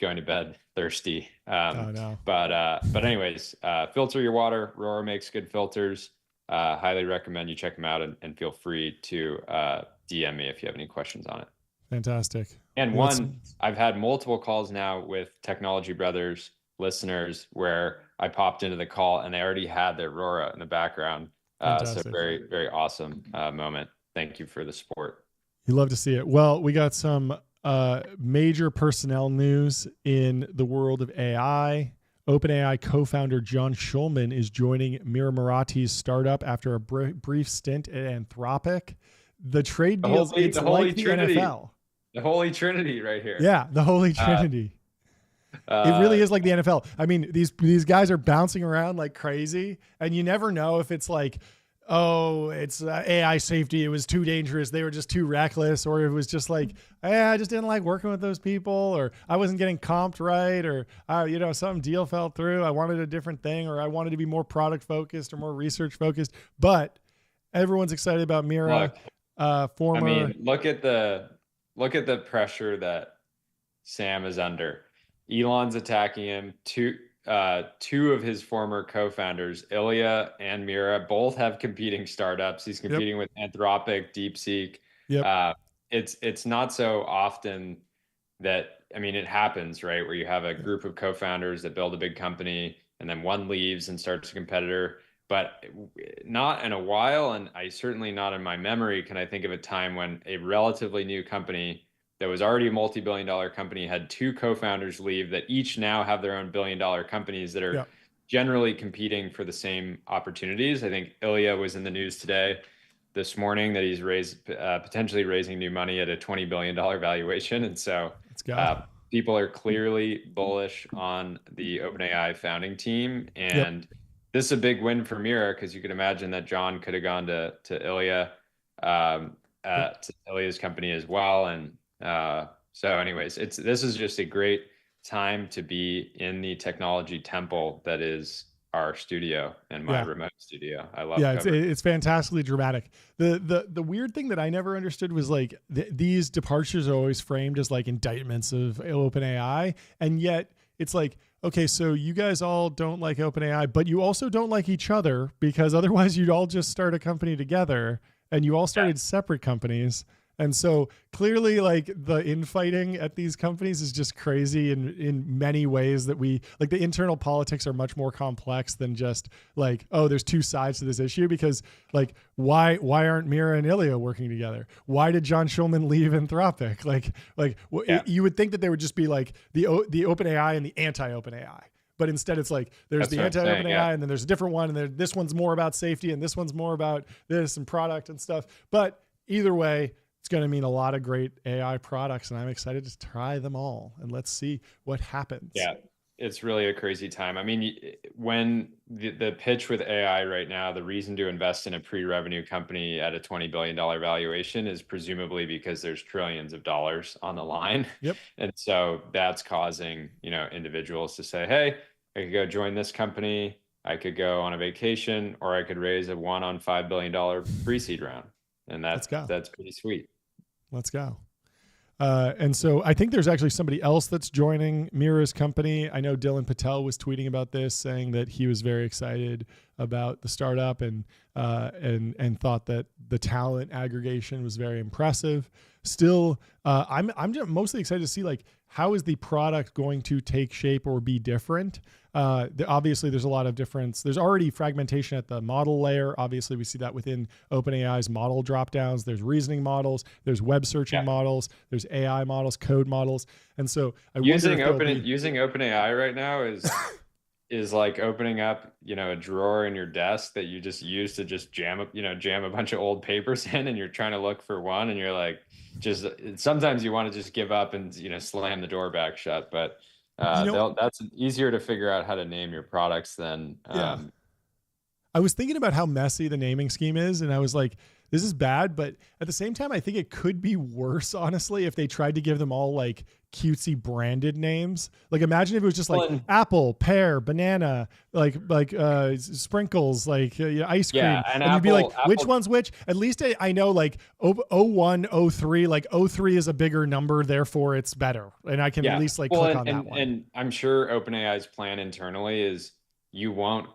going to bed thirsty. No. But anyways, filter your water. Rora makes good filters. Highly recommend you check them out, and feel free to DM me if you have any questions on it. Fantastic. And I've had multiple calls now with Technology Brothers listeners where I popped into the call and they already had their Rora in the background. So very, very awesome moment. Thank you for the support. You love to see it. Well, we got some major personnel news in the world of AI. OpenAI co-founder John Schulman is joining Mira Murati's startup after a brief stint at Anthropic. The trade deals, it's like the NFL. The Holy Trinity right here. Yeah, the Holy Trinity. It really is like the NFL. I mean, these guys are bouncing around like crazy, and you never know if it's like oh, it's AI safety. It was too dangerous. They were just too reckless, or it was just like, I just didn't like working with those people, or I wasn't getting comped right, or some deal fell through. I wanted a different thing, or I wanted to be more product focused or more research focused. But everyone's excited about Mira. Look, I Former, mean, look at the pressure that Sam is under. Elon's attacking him. Two of his former co-founders, Ilya and Mira, both have competing startups. He's yep, competing with Anthropic, DeepSeek. yep, It's not so often that, I mean, it happens, right? Where you have a group of co-founders that build a big company and then one leaves and starts a competitor. But not in a while, and I certainly not in my memory can I think of a time when a relatively new company that was already a multi-billion-dollar company had two co-founders leave that each now have their own billion-dollar companies that are yep. generally competing for the same opportunities. I think Ilya was in the news today, this morning, that he's potentially raising new money at a $20 billion valuation. And so Let's go. people are clearly bullish on the OpenAI founding team. Yep. And this is a big win for Mira, because you could imagine that John could have gone to Ilya, Yep. to Ilya's company as well. And so anyways, this is just a great time to be in the technology temple that is our studio and my Yeah. remote studio. I love It's fantastically dramatic. The weird thing that I never understood was like these departures are always framed as like indictments of OpenAI, and yet it's like, okay, so you guys all don't like OpenAI, but you also don't like each other, because otherwise you'd all just start a company together, and you all started separate companies. And so clearly, like, the infighting at these companies is just crazy in many ways, that we like the internal politics are much more complex than just like, oh, there's two sides to this issue. Because like, why aren't Mira and Ilya working together? Why did John Schulman leave Anthropic? You would think that there would just be like the OpenAI and the anti-OpenAI. But instead, it's like there's the anti-OpenAI, and then there's a different one, and this one's more about safety, and this one's more about this and product and stuff. But either way, it's going to mean a lot of great AI products, and I'm excited to try them all, and let's see what happens. Yeah, it's really a crazy time. I mean, when the pitch with AI right now, the reason to invest in a pre-revenue company at a $20 billion valuation is presumably because there's trillions of dollars on the line. Yep. And so that's causing, individuals to say, hey, I could go join this company, I could go on a vacation, or I could raise a $1 on $5 billion pre-seed round. And that's pretty sweet. Let's go. And so I think there's actually somebody else that's joining Mira's company. I know Dylan Patel was tweeting about this, saying that he was very excited about the startup and thought that the talent aggregation was very impressive. Still, I'm just mostly excited to see, like, how is the product going to take shape or be different? Obviously, there's a lot of difference. There's already fragmentation at the model layer. Obviously, we see that within OpenAI's model dropdowns. There's reasoning models. There's web searching models. There's AI models, code models. And so using OpenAI right now is like opening up, a drawer in your desk that you just use to just jam a bunch of old papers in, and you're trying to look for one, and you're like, sometimes you want to just give up and slam the door back shut. But that's easier to figure out how to name your products than I was thinking about how messy the naming scheme is, and I was like, this is bad, but at the same time, I think it could be worse, honestly, if they tried to give them all like cutesy branded names. Like, imagine if it was just like apple, pear, banana, like sprinkles, like ice cream. Yeah, and you'd be like, which one's which? At least I know, like 01, 03, like 03 is a bigger number, therefore it's better. And I can at least click on that one. And I'm sure OpenAI's plan internally is you won't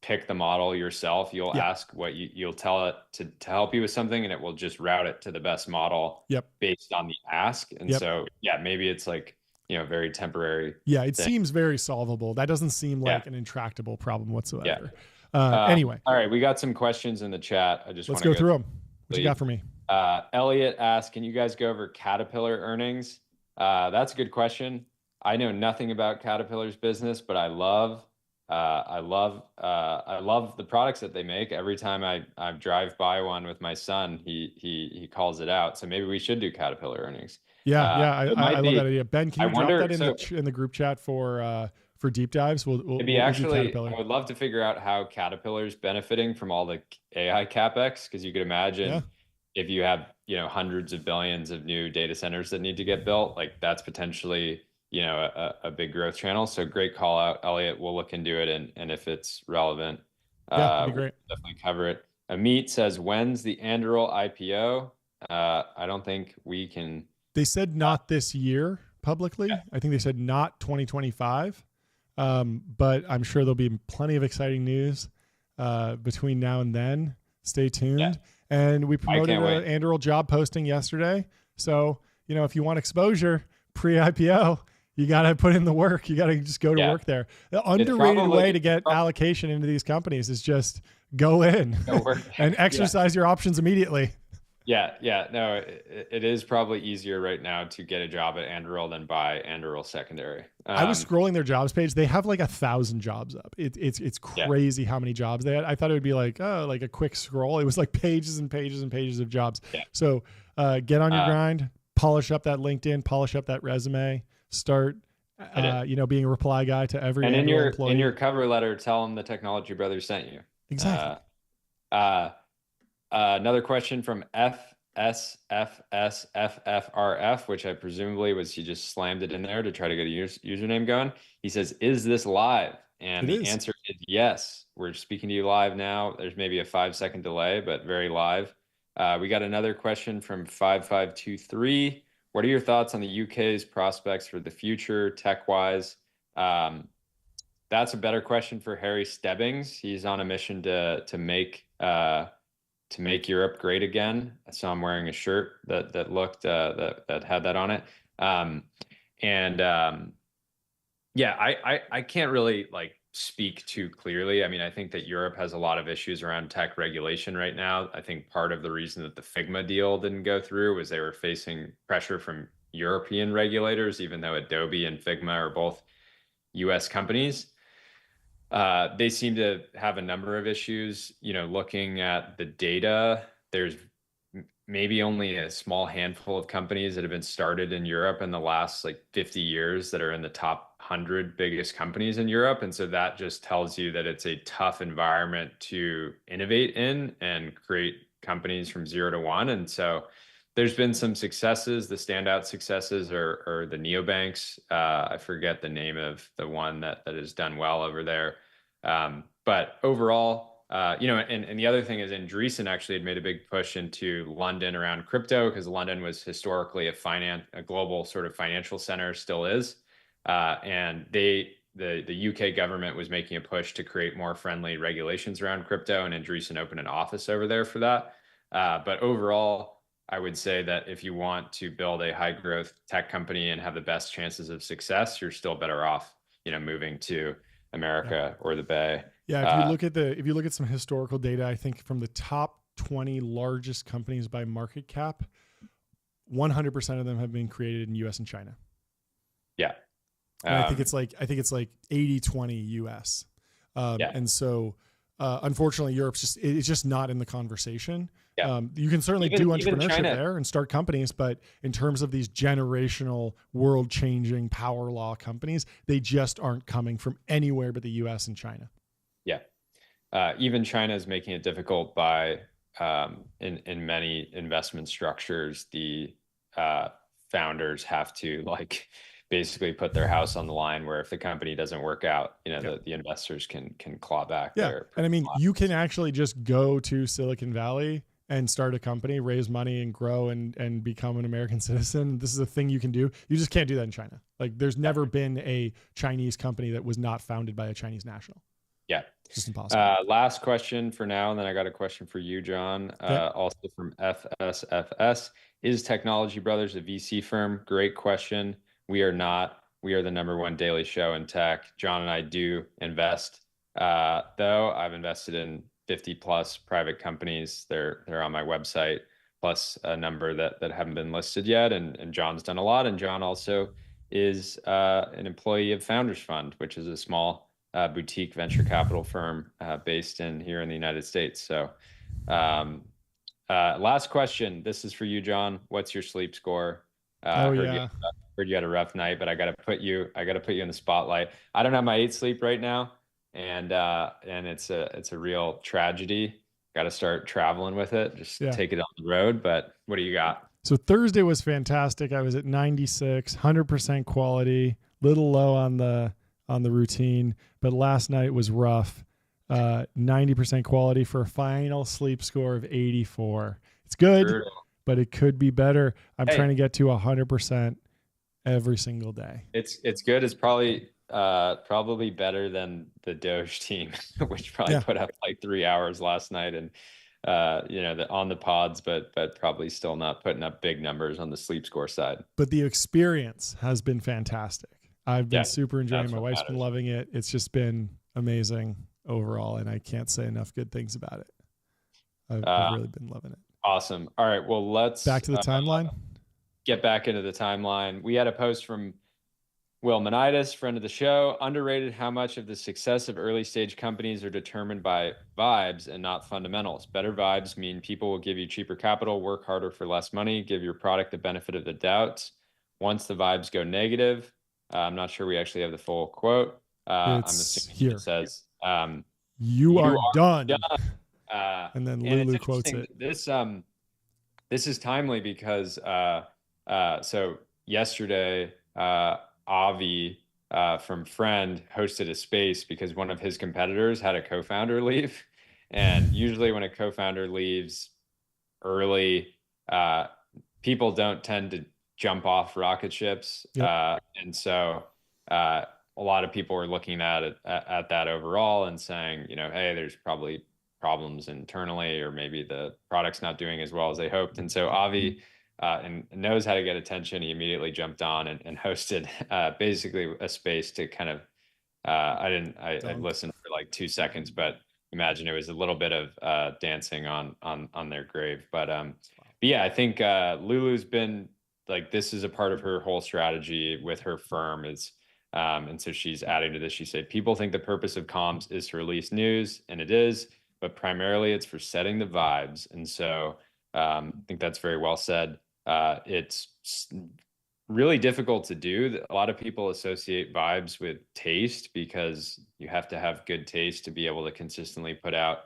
pick the model yourself. You'll ask you'll tell it to help you with something, and it will just route it to the best model based on the ask. And so, maybe it's like, very temporary. Yeah, it seems very solvable. That doesn't seem like an intractable problem whatsoever. Anyway. All right, we got some questions in the chat. Let's go through them. What you got for me? Elliot asked, can you guys go over Caterpillar earnings? That's a good question. I know nothing about Caterpillar's business, but I love the products that they make. Every time I drive by one with my son, he calls it out. So maybe we should do Caterpillar earnings. I love that idea. Ben, can you drop that in the group chat for for deep dives, Maybe we'll do actually, Caterpillar. I would love to figure out how Caterpillar's benefiting from all the AI capex, because you could Yeah. imagine if you have, hundreds of billions of new data centers that need to get built, like that's potentially, a big growth channel. So great call out, Elliot. We'll look into it, and if it's relevant, Yeah, that'd be we'll great. definitely cover it. Amit says, when's the Anduril IPO? I don't think we can. They said not this year publicly. Yeah. I think they said not 2025. But I'm sure there'll be plenty of exciting news between now and then. Stay tuned. Yeah. And we promoted an Anduril job posting yesterday. So, if you want exposure pre-IPO, you got to put in the work. You got to just go to work there. The underrated way to get allocation into these companies is just go in and exercise your options immediately. Yeah. No, it is probably easier right now to get a job at Anduril than buy Anduril secondary. I was scrolling their jobs page. They have like 1,000 jobs up. It's crazy how many jobs they had. I thought it would be like a quick scroll. It was like pages and pages and pages of jobs. Yeah. So get on your grind, polish up that LinkedIn, polish up that resume, start being a reply guy to every employee. In your cover letter, tell them the Technology Brothers sent you. Exactly. Another question from FSFSFFRF, which I presumably was he just slammed it in there to try to get a username going. He says, "Is this live?" And the answer is yes. We're speaking to you live now. There's maybe a 5-second delay, but very live. We got another question from 5523. What are your thoughts on the UK's prospects for the future tech-wise? That's a better question for Harry Stebbings. He's on a mission to make Europe great again. I saw him wearing a shirt that looked that had that on it. I can't really speak too clearly. I mean, I think that Europe has a lot of issues around tech regulation right now. I think part of the reason that the Figma deal didn't go through was they were facing pressure from European regulators, even though Adobe and Figma are both US companies. They seem to have a number of issues. Looking at the data, there's maybe only a small handful of companies that have been started in Europe in the last 50 years that are in the top 100 biggest companies in Europe. And so that just tells you that it's a tough environment to innovate in and create companies from 0 to 1. And so there's been some successes. The standout successes are the neobanks. I forget the name of the one that has done well over there. But overall, and the other thing is Andreessen actually had made a big push into London around crypto, because London was historically a global sort of financial center, still is. And the UK government was making a push to create more friendly regulations around crypto, and Andreessen opened an office over there for that. But overall, I would say that if you want to build a high growth tech company and have the best chances of success, you're still better off, moving to America or the Bay. Yeah, if you look at some historical data, I think from the top 20 largest companies by market cap, 100% of them have been created in US and China. Yeah. And I think it's like 80-20 US. And so unfortunately Europe's it's just not in the conversation. Yeah. You can certainly do entrepreneurship there and start companies, but in terms of these generational world-changing power law companies, they just aren't coming from anywhere but the US and China. Yeah. Even China is making it difficult by in many investment structures, the founders have to basically put their house on the line, where if the company doesn't work out, the investors can claw back. Yeah. And I mean, you can actually just go to Silicon Valley and start a company, raise money and grow and become an American citizen. This is a thing you can do. You just can't do that in China. There's never been a Chinese company that was not founded by a Chinese national. Yeah. It's just impossible. Last question for now, and then I got a question for you, John, also from FSFS. Is Technology Brothers a VC firm? Great question. We are not. We are the #1 daily show in tech. John and I do invest, though. I've invested in 50 plus private companies. They're on my website, plus a number that haven't been listed yet. And John's done a lot. And John also is an employee of Founders Fund, which is a small boutique venture capital firm based here in the United States. So last question. This is for you, John. What's your sleep score? Yeah. heard you had a rough night, but I got to put you in the spotlight. I don't have my 8 sleep right now, and it's a real tragedy. Got to start traveling with it. Just take it on the road. But what do you got? So Thursday was fantastic. I was at 96, 100% quality, little low on the routine, but last night was rough. 90% quality for a final sleep score of 84. It's good, but it could be better. I'm trying to get to 100% every single day. It's good. It's probably better than the Doge team, which probably put up like 3 hours last night, and on the pods, but probably still not putting up big numbers on the sleep score side. But the experience has been fantastic. I've been super enjoying it. My wife's been loving it. It's just been amazing overall, and I can't say enough good things about it. I've really been loving it. Awesome. All right, well, let's back to the timeline. Get back into the timeline. We had a post from Will Manitis, friend of the show. Underrated how much of the success of early stage companies are determined by vibes and not fundamentals. Better vibes mean people will give you cheaper capital, work harder for less money, give your product the benefit of the doubt. Once the vibes go negative, I'm not sure we actually have the full quote. I'm assuming here. It says, you are done. And then Lulu quotes it. This is timely because so yesterday, Avi from Friend hosted a space because one of his competitors had a co-founder leave. And usually when a co-founder leaves early, people don't tend to jump off rocket ships. Yep. And so a lot of people are looking at that overall and saying, hey, there's probably problems internally, or maybe the product's not doing as well as they hoped. And so Avi and knows how to get attention. He immediately jumped on and hosted basically a space to kind of I listened for like 2 seconds, but imagine it was a little bit of dancing on their grave. But yeah, I think Lulu's been like, this is a part of her whole strategy with her firm is and so she's adding to this. She said, people think the purpose of comms is to release news, and it is, but primarily it's for setting the vibes. And so I think that's very well said. It's really difficult to do. A lot of people associate vibes with taste because you have to have good taste to be able to consistently put out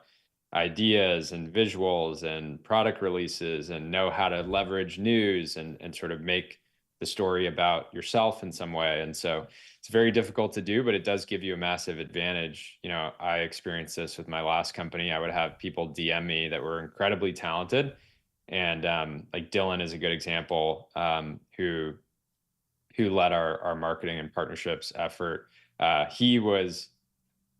ideas and visuals and product releases and know how to leverage news and sort of make the story about yourself in some way. And so it's very difficult to do, but it does give you a massive advantage. I experienced this with my last company. I would have people DM me that were incredibly talented. And like Dylan is a good example, who led our marketing and partnerships effort. He was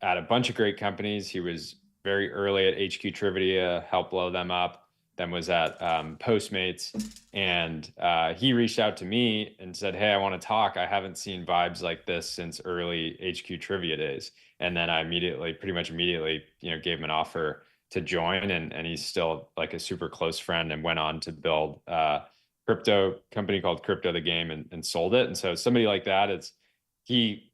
at a bunch of great companies. He was very early at HQ Trivia, helped blow them up, then was at Postmates. And he reached out to me and said, hey, I want to talk. I haven't seen vibes like this since early HQ Trivia days. And then I pretty much immediately, gave him an offer to join, and he's still like a super close friend, and went on to build a crypto company called Crypto the Game and sold it. And so somebody like that, he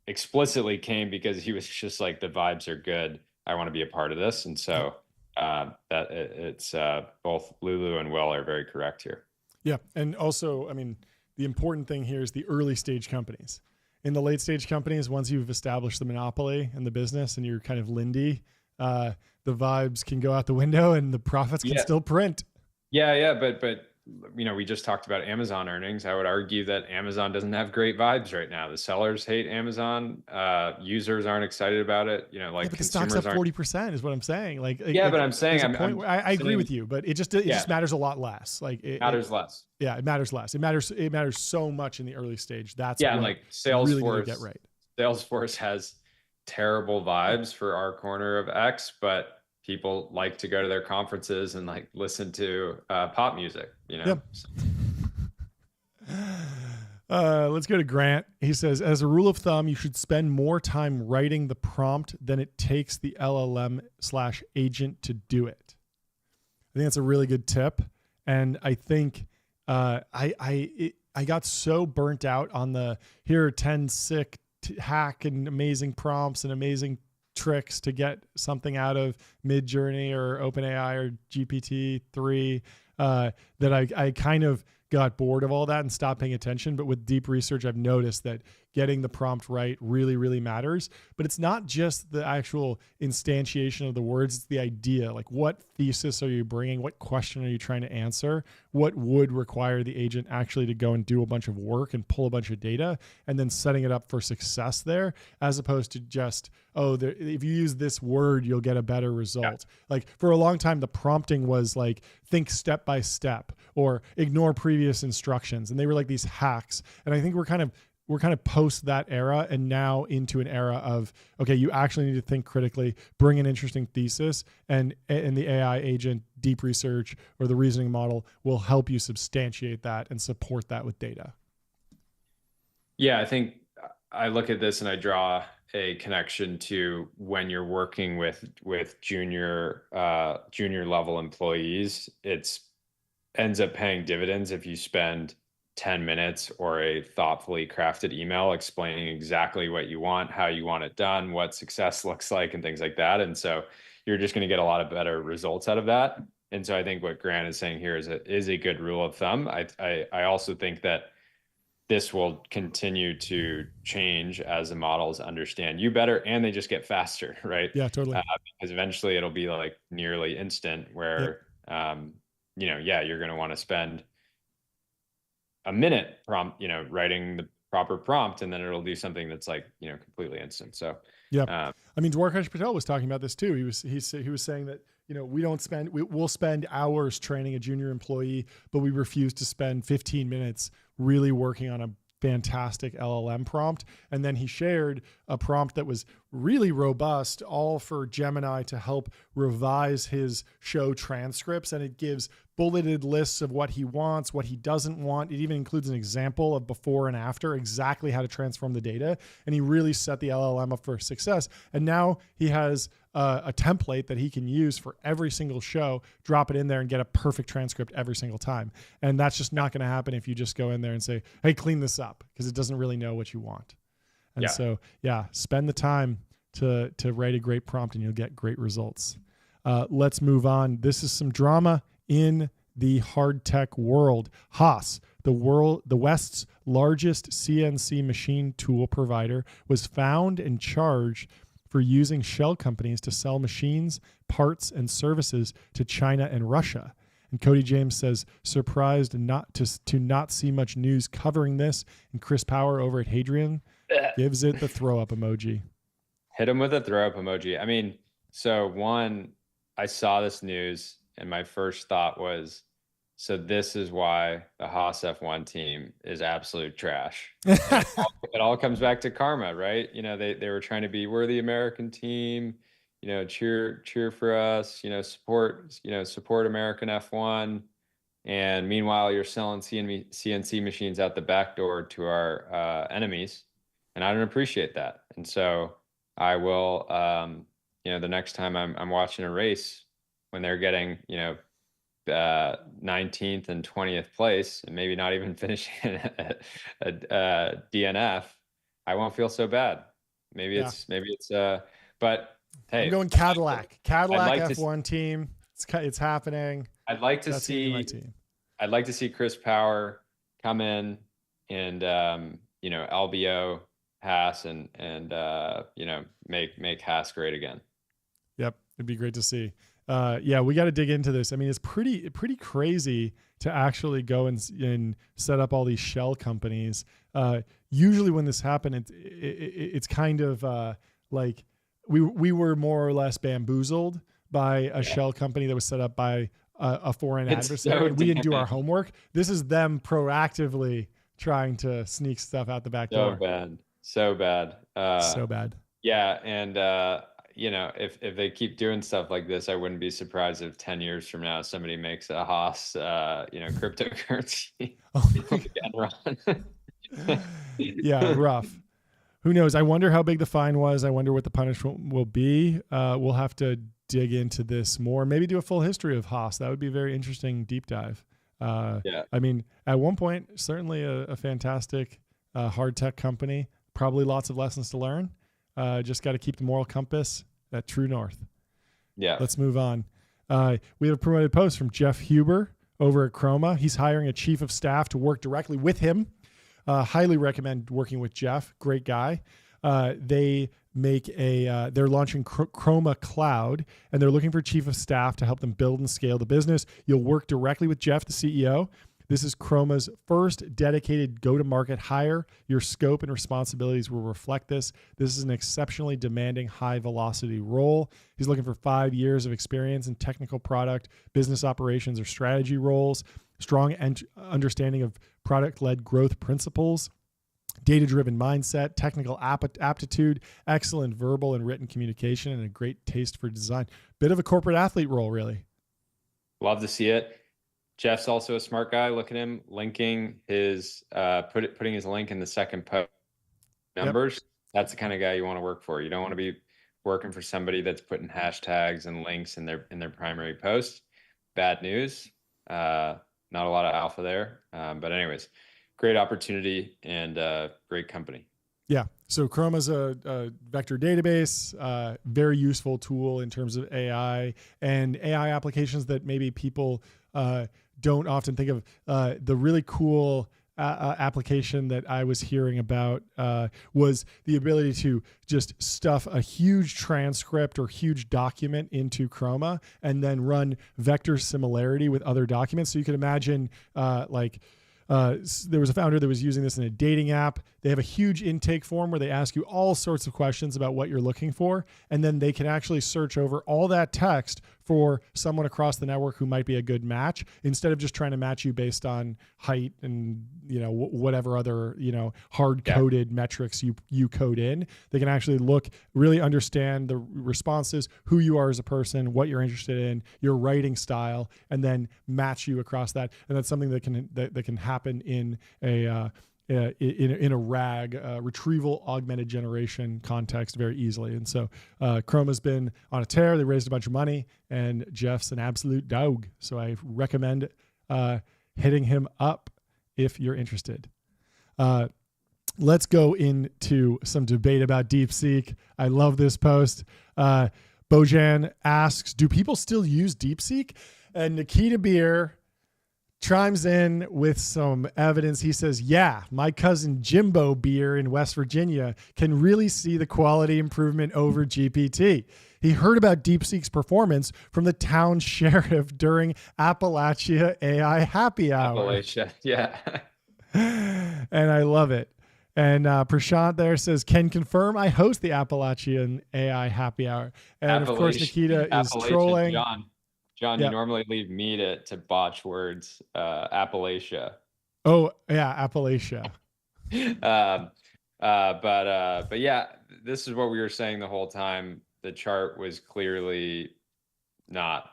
explicitly came because he was just like, the vibes are good, I want to be a part of this. And so it's both Lulu and Will are very correct here. Yeah. And also, I mean, the important thing here is the early stage companies. In the late stage companies, once you've established the monopoly and the business and you're kind of Lindy, the vibes can go out the window and the profits can still print. Yeah. But we just talked about Amazon earnings. I would argue that Amazon doesn't have great vibes right now. The sellers hate Amazon. Users aren't excited about it. Like, but the stock's up 40% is what I'm saying. But I'm saying, I agree with you, but it just matters a lot less. It matters less. Yeah, it matters less. It matters so much in the early stage. That's and like Salesforce, really get right. Salesforce has terrible vibes for our corner of X, but people like to go to their conferences and like listen to pop music, Yep. Let's go to Grant. He says, as a rule of thumb, you should spend more time writing the prompt than it takes the LLM/agent to do it. I think that's a really good tip. And I think I got so burnt out on the here are 10 sick hack and amazing prompts and amazing tricks to get something out of Midjourney or OpenAI or GPT-3 that I kind of got bored of all that and stopped paying attention. But with deep research, I've noticed that getting the prompt right really, really matters. But it's not just the actual instantiation of the words, it's the idea. Like, what thesis are you bringing? What question are you trying to answer? What would require the agent actually to go and do a bunch of work and pull a bunch of data, and then setting it up for success there, as opposed to just, if you use this word, you'll get a better result. Yeah. Like, for a long time, the prompting was like, think step by step or ignore previous instructions. And they were like these hacks. And I think we're kind of post that era and now into an era of, okay, you actually need to think critically, bring an interesting thesis, and the AI agent, deep research, or the reasoning model will help you substantiate that and support that with data. Yeah, I think I look at this and I draw a connection to when you're working with junior level employees. It's ends up paying dividends if you spend 10 minutes or a thoughtfully crafted email explaining exactly what you want, how you want it done, what success looks like, and things like that. And so you're just going to get a lot of better results out of that. And so I think what Grant is saying here is a good rule of thumb. I also think that this will continue to change as the models understand you better, and they just get faster, right? Yeah, totally. Because eventually it'll be like nearly instant where, you're going to want to spend a minute writing the proper prompt, and then it'll do something that's like, completely instant. So, yeah. I mean, Dwarkesh Patel was talking about this too. He was saying that, we'll spend hours training a junior employee, but we refuse to spend 15 minutes really working on a fantastic LLM prompt. And then he shared a prompt that was really robust, all for Gemini to help revise his show transcripts. And it gives bulleted lists of what he wants, what he doesn't want. It even includes an example of before and after, exactly how to transform the data. And he really set the LLM up for success. And now he has a template that he can use for every single show, drop it in there and get a perfect transcript every single time. And that's just not going to happen if you just go in there and say, hey, clean this up, because it doesn't really know what you want. And so, spend the time to write a great prompt and you'll get great results. Let's move on. This is some drama in the hard tech world. Haas, the West's largest CNC machine tool provider, was found and charged for using shell companies to sell machines, parts, and services to China and Russia. And Cody James says, surprised not to not see much news covering this. And Chris Power over at Hadrian gives it the throw up emoji. Hit him with a throw up emoji. I mean, so one, I saw this news and my first thought was, so this is why the Haas F1 team is absolute trash. It all comes back to karma, right? They were trying to be, we're the American team, cheer for us, support American F1. And meanwhile, you're selling CNC machines out the back door to our enemies. And I don't appreciate that. And so I will, the next time I'm watching a race, when they're getting, 19th and 20th place, and maybe not even finishing a DNF, I won't feel so bad. Maybe it's, but hey, I'm going Cadillac F1 team. It's happening. I'd like to see Chris Power come in and, LBO Haas and make Haas great again. Yep. It'd be great to see. We got to dig into this. I mean, it's pretty crazy to actually go and set up all these shell companies. Usually when this happened, it's kind of like we were more or less bamboozled by a shell company that was set up by a foreign adversary. We didn't do our homework. This is them proactively trying to sneak stuff out the back door. So bad. Yeah. And if they keep doing stuff like this, I wouldn't be surprised if 10 years from now somebody makes a Haas, cryptocurrency. Yeah, rough. Who knows? I wonder how big the fine was. I wonder what the punishment will be. We'll have to dig into this more. Maybe do a full history of Haas. That would be a very interesting deep dive. I mean, at one point, certainly a fantastic hard tech company. Probably lots of lessons to learn. Just got to keep the moral compass at true north. Yeah. Let's move on. We have a promoted post from Jeff Huber over at Chroma. He's hiring a chief of staff to work directly with him. Highly recommend working with Jeff. Great guy. They make they're launching Chroma Cloud, and they're looking for chief of staff to help them build and scale the business. You'll work directly with Jeff, the CEO. This is Chroma's first dedicated go-to-market hire. Your scope and responsibilities will reflect this. This is an exceptionally demanding, high-velocity role. He's looking for 5 years of experience in technical product, business operations, or strategy roles, strong understanding of product-led growth principles, data-driven mindset, technical aptitude, excellent verbal and written communication, and a great taste for design. Bit of a corporate athlete role, really. Love to see it. Jeff's also a smart guy. Look at him linking his putting his link in the second post numbers. Yep. That's the kind of guy you want to work for. You don't want to be working for somebody that's putting hashtags and links in their primary post. Bad news. Not a lot of alpha there. But anyways, great opportunity and great company. Yeah. So Chroma's a vector database, very useful tool in terms of AI and AI applications that maybe people don't often think of. The really cool application that I was hearing about was the ability to just stuff a huge transcript or huge document into Chroma and then run vector similarity with other documents. So you can imagine there was a founder that was using this in a dating app. They have a huge intake form where they ask you all sorts of questions about what you're looking for, and then they can actually search over all that text for someone across the network who might be a good match, instead of just trying to match you based on height and whatever other hard-coded metrics you code in. They can actually really understand the responses, who you are as a person, what you're interested in, your writing style, and then match you across that. And that's something that can happen in a RAG, retrieval augmented generation context very easily. And so Chroma's been on a tear. They raised a bunch of money, and Jeff's an absolute dog. So I recommend hitting him up if you're interested. Let's go into some debate about DeepSeek. I love this post. Bojan asks, do people still use DeepSeek? And Nikita Beer chimes in with some evidence. He says, yeah, my cousin Jimbo Beer in West Virginia can really see the quality improvement over GPT. He heard about DeepSeek's performance from the town sheriff during Appalachia AI Happy Hour. Appalachia, yeah. And I love it. And Prashant there says, can confirm I host the Appalachian AI Happy Hour. And of course, Nikita is trolling. John, you normally leave me to botch words. Appalachia. Oh yeah, Appalachia. But yeah, this is what we were saying the whole time. The chart was clearly not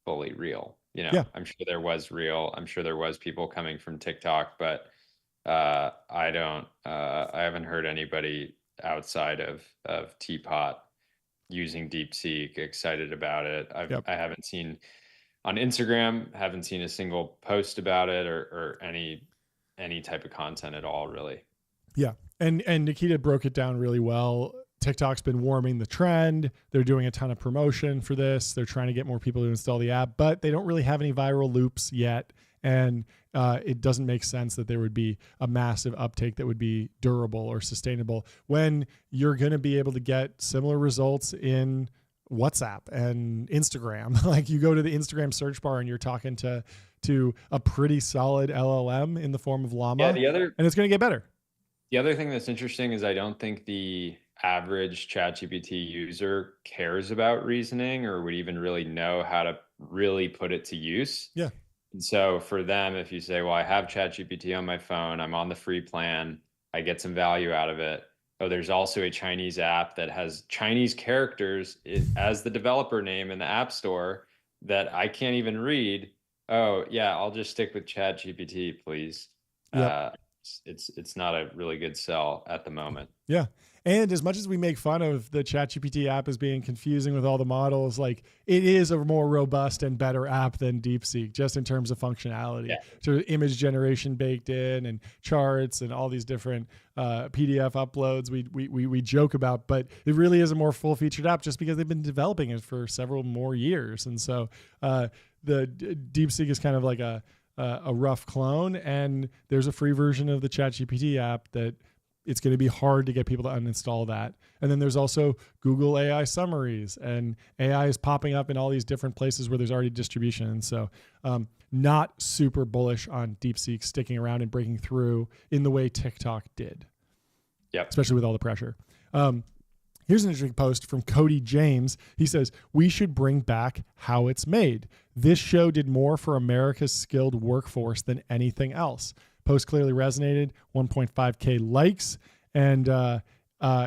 fully real. I'm sure there was real. I'm sure there was people coming from TikTok, but I haven't heard anybody outside of Teapot using DeepSeek excited about it. I haven't seen on Instagram, haven't seen a single post about it or any type of content at all, really. Yeah. And Nikita broke it down really well. TikTok's been warming the trend. They're doing a ton of promotion for this. They're trying to get more people to install the app, but they don't really have any viral loops yet. And it doesn't make sense that there would be a massive uptake that would be durable or sustainable when you're going to be able to get similar results in WhatsApp and Instagram. Like you go to the Instagram search bar and you're talking to a pretty solid LLM in the form of Llama, and it's going to get better. The other thing that's interesting is I don't think the average ChatGPT user cares about reasoning or would even really know how to really put it to use. Yeah. And so for them, if you say, well, I have ChatGPT on my phone, I'm on the free plan, I get some value out of it. Oh, there's also a Chinese app that has Chinese characters as the developer name in the App Store that I can't even read. Oh, yeah, I'll just stick with ChatGPT, please. Yep. it's not a really good sell at the moment. Yeah. And as much as we make fun of the ChatGPT app as being confusing with all the models, like it is a more robust and better app than DeepSeek, just in terms of functionality. Yeah. So image generation baked in and charts and all these different PDF uploads we joke about, but it really is a more full featured app just because they've been developing it for several more years. And so the DeepSeek is kind of like a rough clone, and there's a free version of the ChatGPT app that it's going to be hard to get people to uninstall that. And then there's also Google AI summaries, and AI is popping up in all these different places where there's already distribution. And so not super bullish on DeepSeek sticking around and breaking through in the way TikTok did. Yep. Especially with all the pressure. Here's an interesting post from Cody James. He says, we should bring back How It's Made. This show did more for America's skilled workforce than anything else. Post clearly resonated, 1.5K likes. And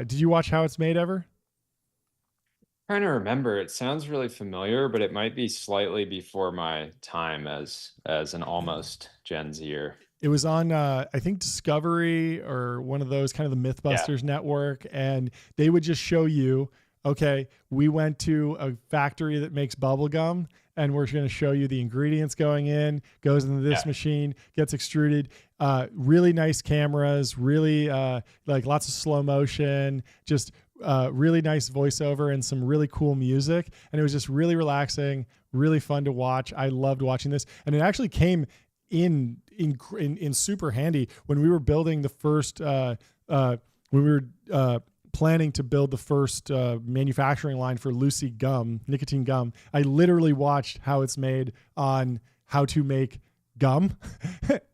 did you watch How It's Made ever? Trying to remember. It sounds really familiar, but it might be slightly before my time as an almost Gen Zer. It was on, I think, Discovery or one of those, kind of the Mythbusters network. And they would just show you, okay, we went to a factory that makes bubble gum, and we're going to show you the ingredients going in, goes into this machine, gets extruded. Really nice cameras, really like lots of slow motion, just really nice voiceover and some really cool music. And it was just really relaxing, really fun to watch. I loved watching this. And it actually came in super handy when we were building the first, when we were planning to build the first manufacturing line for Lucy gum, nicotine gum. I literally watched How It's Made on how to make gum.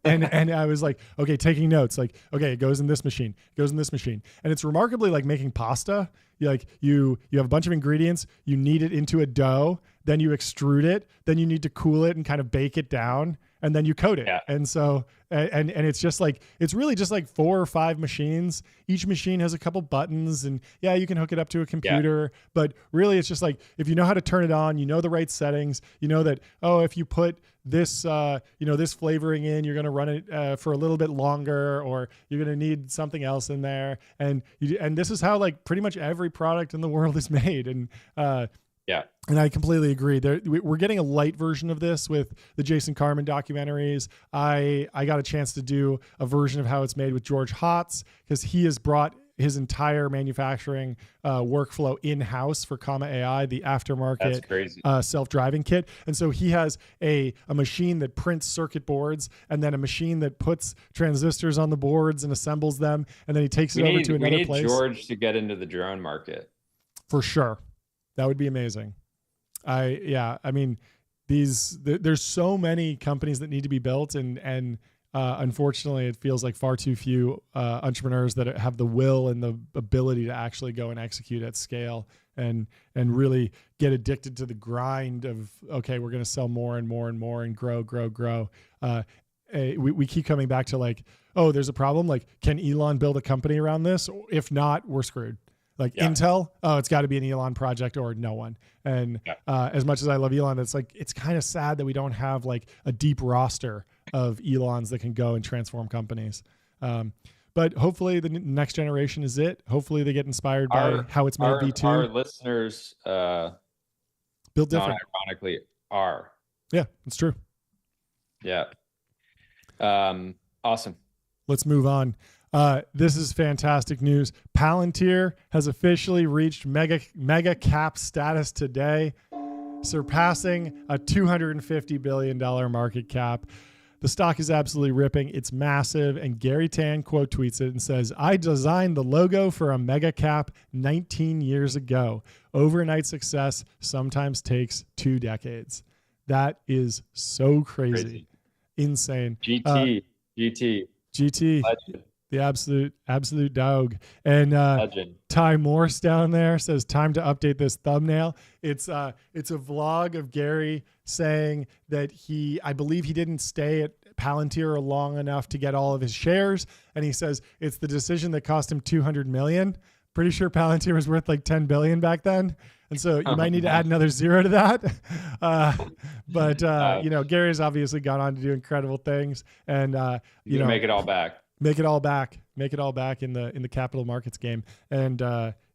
and I was like, okay, taking notes, like, okay, it goes in this machine, it goes in this machine. And it's remarkably like making pasta. You have a bunch of ingredients, you knead it into a dough, then you extrude it, then you need to cool it and kind of bake it down, and then you coat it. Yeah. And so, and it's just like, it's really just like 4 or 5 machines. Each machine has a couple buttons, and you can hook it up to a computer, but really it's just like, if you know how to turn it on, you know the right settings, you know that, oh, if you put this, this flavoring in, you're going to run it for a little bit longer, or you're going to need something else in there. And this is how like pretty much every product in the world is made. And, and I completely agree. We're getting a light version of this with the Jason Carman documentaries. I got a chance to do a version of How It's Made with George Hotz, because he has brought his entire manufacturing workflow in-house for Comma AI, the aftermarket self-driving kit. And so he has a machine that prints circuit boards, and then a machine that puts transistors on the boards and assembles them, and then he takes it over to another place. We need George to get into the drone market. For sure. That would be amazing. I mean, there's so many companies that need to be built, and unfortunately, it feels like far too few entrepreneurs that have the will and the ability to actually go and execute at scale and really get addicted to the grind of, okay, we're going to sell more and more and more and grow. We keep coming back to like, oh, there's a problem. Like, can Elon build a company around this? If not, we're screwed. Like Intel, oh, it's got to be an Elon project or no one. And as much as I love Elon, it's like, it's kind of sad that we don't have like a deep roster of Elons that can go and transform companies. But hopefully the next generation is it. Hopefully they get inspired by How It's Made V2. Our listeners built different. Ironically are. Yeah, it's true. Yeah. Awesome. Let's move on. This is fantastic news. Palantir has officially reached mega cap status today, surpassing a $250 billion market cap. The stock is absolutely ripping. It's massive. And Gary Tan quote tweets it and says, I designed the logo for a mega cap 19 years ago. Overnight success sometimes takes 2 decades. That is so crazy. Insane. GT. Legend. The absolute dog. And Ty Morse down there says, time to update this thumbnail. It's a vlog of Gary saying that I believe he didn't stay at Palantir long enough to get all of his shares. And he says it's the decision that cost him $200 million. Pretty sure Palantir was worth like $10 billion back then. And so you might need to add another 0 to that. But Gary's obviously gone on to do incredible things, and, make it all back. make it all back in the capital markets game. And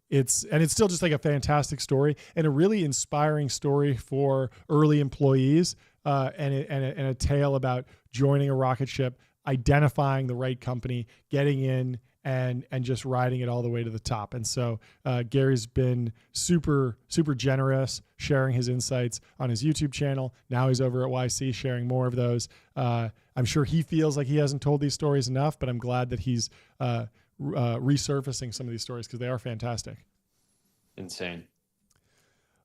it's still just like a fantastic story and a really inspiring story for early employees, and a tale about joining a rocket ship, identifying the right company, getting in, and just riding it all the way to the top. And so Gary's been super generous, sharing his insights on his YouTube channel. Now he's over at YC sharing more of those. I'm sure he feels like he hasn't told these stories enough, but I'm glad that he's resurfacing some of these stories because they are fantastic. Insane.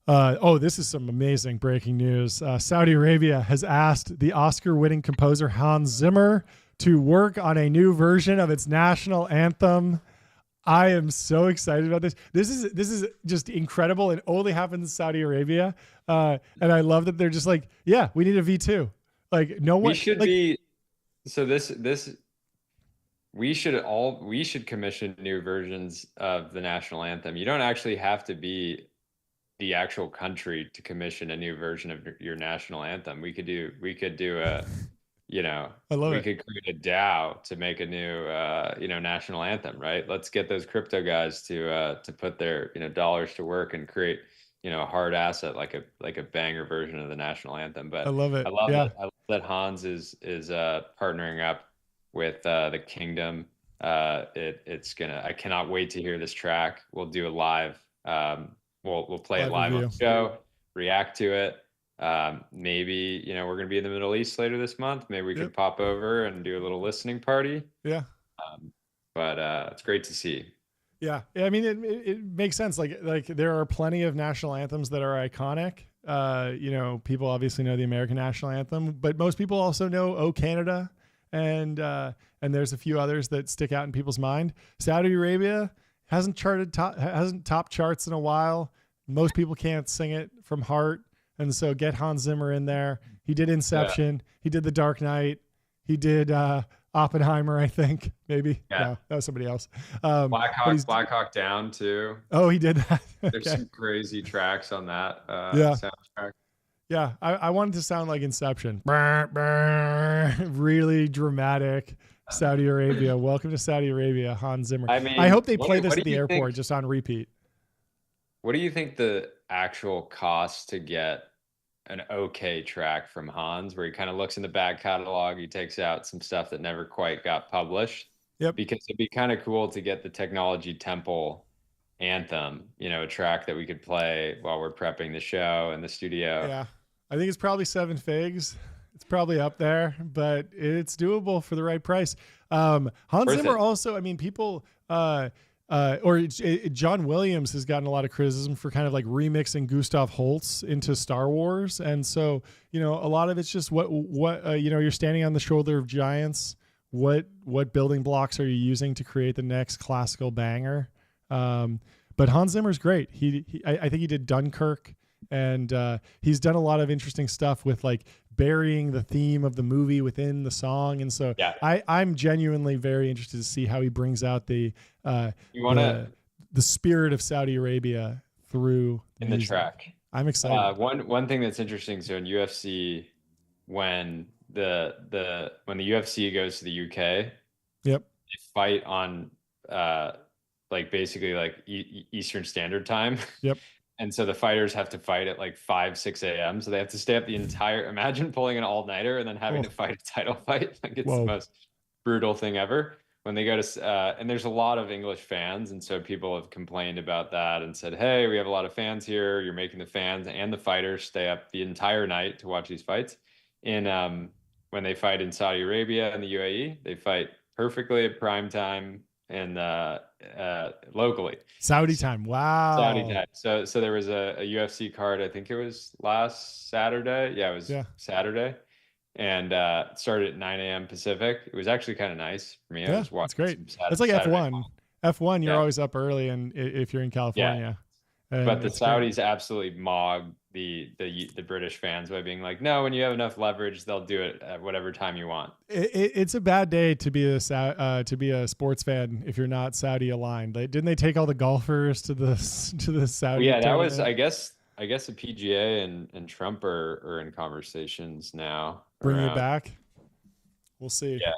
This is some amazing breaking news. Saudi Arabia has asked the Oscar-winning composer Hans Zimmer to work on a new version of its national anthem. I am so excited about this. This is just incredible. It only happens in Saudi Arabia, and I love that they're just like, yeah, we need a V2. Like no one. We should like, be. So we should commission new versions of the national anthem. You don't actually have to be the actual country to commission a new version of your national anthem. We could do a, we could create a DAO to make a new, national anthem, right? Let's get those crypto guys to put their, dollars to work and create, a hard asset like a banger version of the national anthem. But I love it. I love that Hans is partnering up with the Kingdom. I cannot wait to hear this track. We'll do a live. We'll play it live on the show, react to it. Maybe, we're going to be in the Middle East later this month. Maybe we could pop over and do a little listening party. Yeah. But it's great to see. Yeah. I mean, it makes sense. Like there are plenty of national anthems that are iconic. People obviously know the American national anthem, but most people also know "O Canada," and there's a few others that stick out in people's mind. Saudi Arabia hasn't top charts in a while. Most people can't sing it from heart. And so get Hans Zimmer in there. He did Inception. Yeah. He did The Dark Knight. He did Oppenheimer, I think. Maybe. Yeah. No, that was somebody else. Black Hawk Down too. Oh, he did that. There's some crazy tracks on that soundtrack. Yeah, I wanted to sound like Inception. Really dramatic. Saudi Arabia. Welcome to Saudi Arabia, Hans Zimmer. I mean, I hope they play this at the airport just on repeat. What do you think the actual cost to get an okay track from Hans, where he kind of looks in the back catalog, he takes out some stuff that never quite got published? Yep. Because it'd be kind of cool to get the Technology Temple anthem, a track that we could play while we're prepping the show in the studio. Yeah. I think it's probably 7 figs. It's probably up there, but it's doable for the right price. Hans Zimmer also, I mean, people, John Williams has gotten a lot of criticism for kind of like remixing Gustav Holst into Star Wars. And so, a lot of it's just what you're standing on the shoulder of giants. What building blocks are you using to create the next classical banger? But Hans Zimmer's great. I think he did Dunkirk, and he's done a lot of interesting stuff with like burying the theme of the movie within the song. And so I'm genuinely very interested to see how he brings out the spirit of Saudi Arabia through in the track. I'm excited. One thing that's interesting. So in UFC, when the UFC goes to the UK, yep, they fight on basically Eastern Standard Time. Yep. And so the fighters have to fight at like 5, 6 a.m. So they have to stay up the entire, imagine pulling an all-nighter and then having to fight a title fight. Like it's the most brutal thing ever. When they go to, and there's a lot of English fans. And so people have complained about that and said, hey, we have a lot of fans here. You're making the fans and the fighters stay up the entire night to watch these fights. And when they fight in Saudi Arabia and the UAE, they fight perfectly at prime time and locally. Saudi time. Wow. Saudi time. So there was a UFC card, I think it was last Saturday. Yeah, it was Saturday. And it started at 9 a.m. Pacific. It was actually kind of nice for me. I was watching. It's great. It's like F1. F1, you're always up early, and if you're in California. Yeah. But the Saudis absolutely mog the British fans by being like, no, when you have enough leverage, they'll do it at whatever time you want. It's a bad day to be a sports fan if you're not Saudi aligned. Didn't they take all the golfers to the Saudi? Yeah, that was, I guess the PGA and Trump are in conversations now. Bring it back. We'll see. Yeah.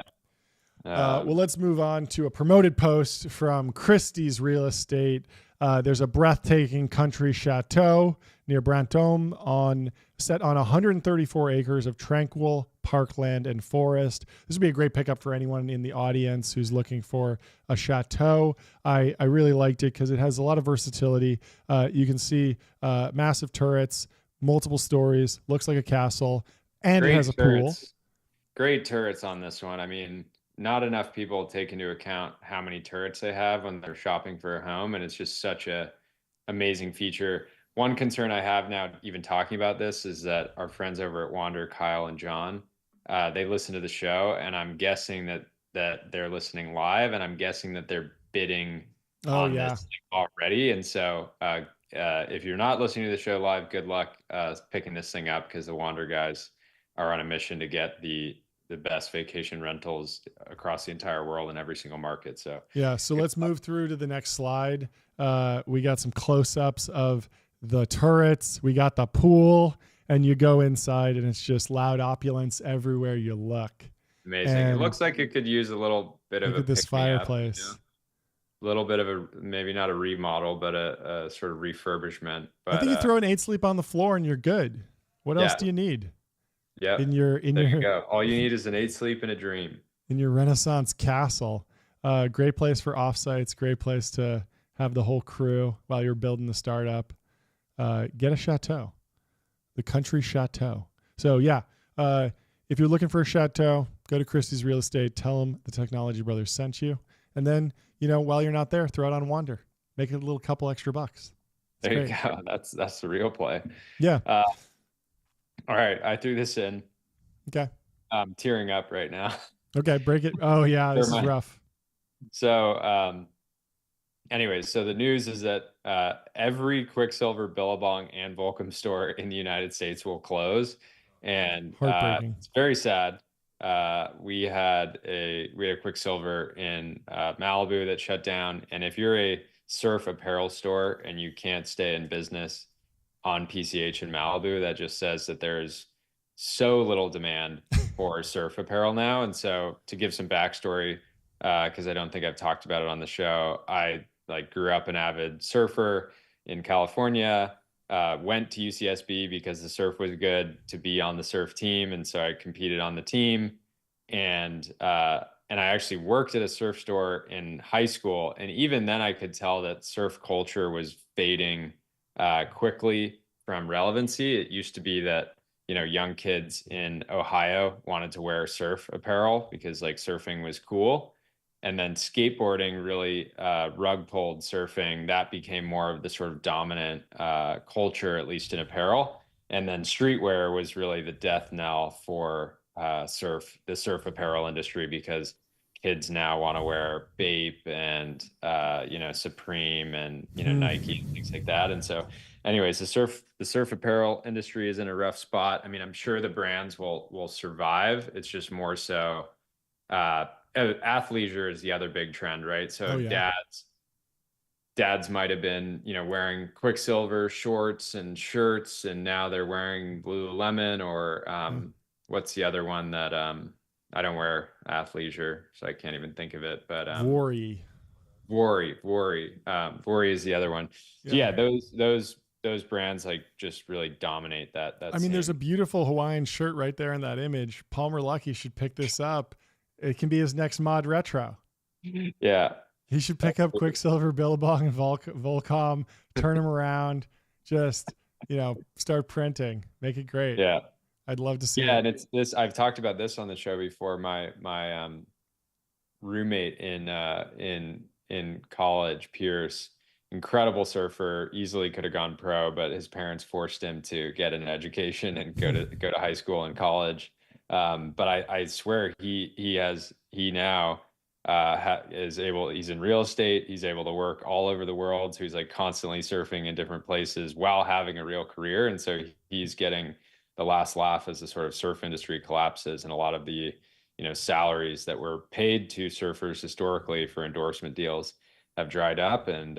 Well, let's move on to a promoted post from Christie's Real Estate. There's a breathtaking country chateau near Brantôme set on 134 acres of tranquil parkland and forest. This would be a great pickup for anyone in the audience who's looking for a chateau. I really liked it because it has a lot of versatility. You can see massive turrets, multiple stories, looks like a castle, and it has a pool. Great turrets on this one. I mean, not enough people take into account how many turrets they have when they're shopping for a home, and it's just such a amazing feature. One concern I have now, even talking about this, is that our friends over at Wander, Kyle and John, they listen to the show, and I'm guessing that they're listening live, and I'm guessing that they're bidding on this already. And so, if you're not listening to the show live, good luck picking this thing up, because the Wander guys are on a mission to get the best vacation rentals across the entire world in every single market. So yeah, so let's move through to the next slide. We got some close-ups of the turrets. We got the pool, and you go inside, and it's just loud opulence everywhere you look. Amazing. And it looks like it could use a little bit of look at this fireplace. Up, a little bit of a, maybe not a remodel, but a sort of refurbishment. But I think you throw an 8-sleep on the floor and you're good. What else do you need? Yeah. There you go. All you need is an 8-sleep and a dream. In your Renaissance castle. Great place for offsites. Great place to have the whole crew while you're building the startup. Get a chateau. The country chateau. So yeah, if you're looking for a chateau, go to Christie's Real Estate. Tell them the Technology Brothers sent you. And then, while you're not there, throw it on Wander. Make it a little couple extra bucks. There you go. That's the real play. Yeah. All right, I threw this in. Okay. I'm tearing up right now. Okay, break it. Oh yeah, this is rough. So, anyways, so the news is that every Quicksilver, Billabong, and Volcom store in the United States will close, and it's very sad. We had a Quicksilver in Malibu that shut down, and if you're a surf apparel store and you can't stay in business on PCH in Malibu, that just says that there's so little demand for surf apparel now. And so, to give some backstory, because I don't think I've talked about it on the show, I grew up an avid surfer in California, went to UCSB because the surf was good to be on the surf team, and so I competed on the team, and I actually worked at a surf store in high school, and even then I could tell that surf culture was fading quickly from relevancy. It used to be that young kids in Ohio wanted to wear surf apparel because surfing was cool, and then skateboarding really rug pulled surfing. That became more of the sort of dominant culture, at least in apparel, and then streetwear was really the death knell for the surf apparel industry, because kids now want to wear Bape and Supreme and Nike and things like that. And so, anyways, the surf apparel industry is in a rough spot. I mean, I'm sure the brands will survive. It's just more so athleisure is the other big trend, right? So dads might have been wearing Quicksilver shorts and shirts, and now they're wearing Lululemon or what's the other one that I don't wear athleisure, so I can't even think of it. But Vori is the other one. Yeah, those brands just really dominate that. I mean, there's a beautiful Hawaiian shirt right there in that image. Palmer Luckey should pick this up. It can be his next mod retro. Yeah, he should pick up Quicksilver, Billabong, and Volcom, turn them around, just start printing, make it great. Yeah. I'd love to see it. Yeah, and it's this. I've talked about this on the show before. My roommate in college, Pierce, incredible surfer, easily could have gone pro, but his parents forced him to get an education and go to high school and college. But I swear he now is able. He's in real estate. He's able to work all over the world. So he's constantly surfing in different places while having a real career, and so he's getting the last laugh as the sort of surf industry collapses, and a lot of the salaries that were paid to surfers historically for endorsement deals have dried up. And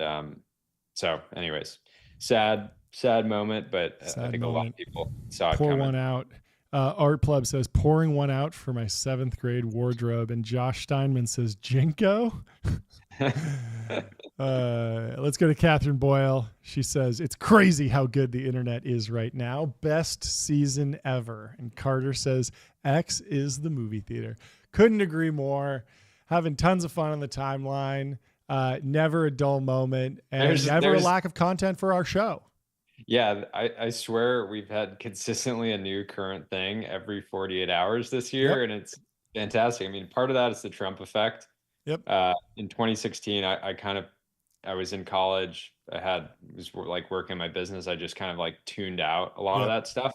so anyways, sad moment, but I think a lot of people saw it coming. Pour one out. Art Pleb says, pouring one out for my 7th grade wardrobe. And Josh Steinman says, Jinko. Let's go to Catherine Boyle. She says, it's crazy how good the internet is right now. Best season ever. And Carter says, X is the movie theater. Couldn't agree more. Having tons of fun on the timeline. Never a dull moment. And there's a lack of content for our show. Yeah, I swear we've had consistently a new current thing every 48 hours this year, and it's fantastic. I mean, part of that is the Trump effect. Yep. In 2016, I was in college. Was like working my business. I just kind of like tuned out a lot of that stuff.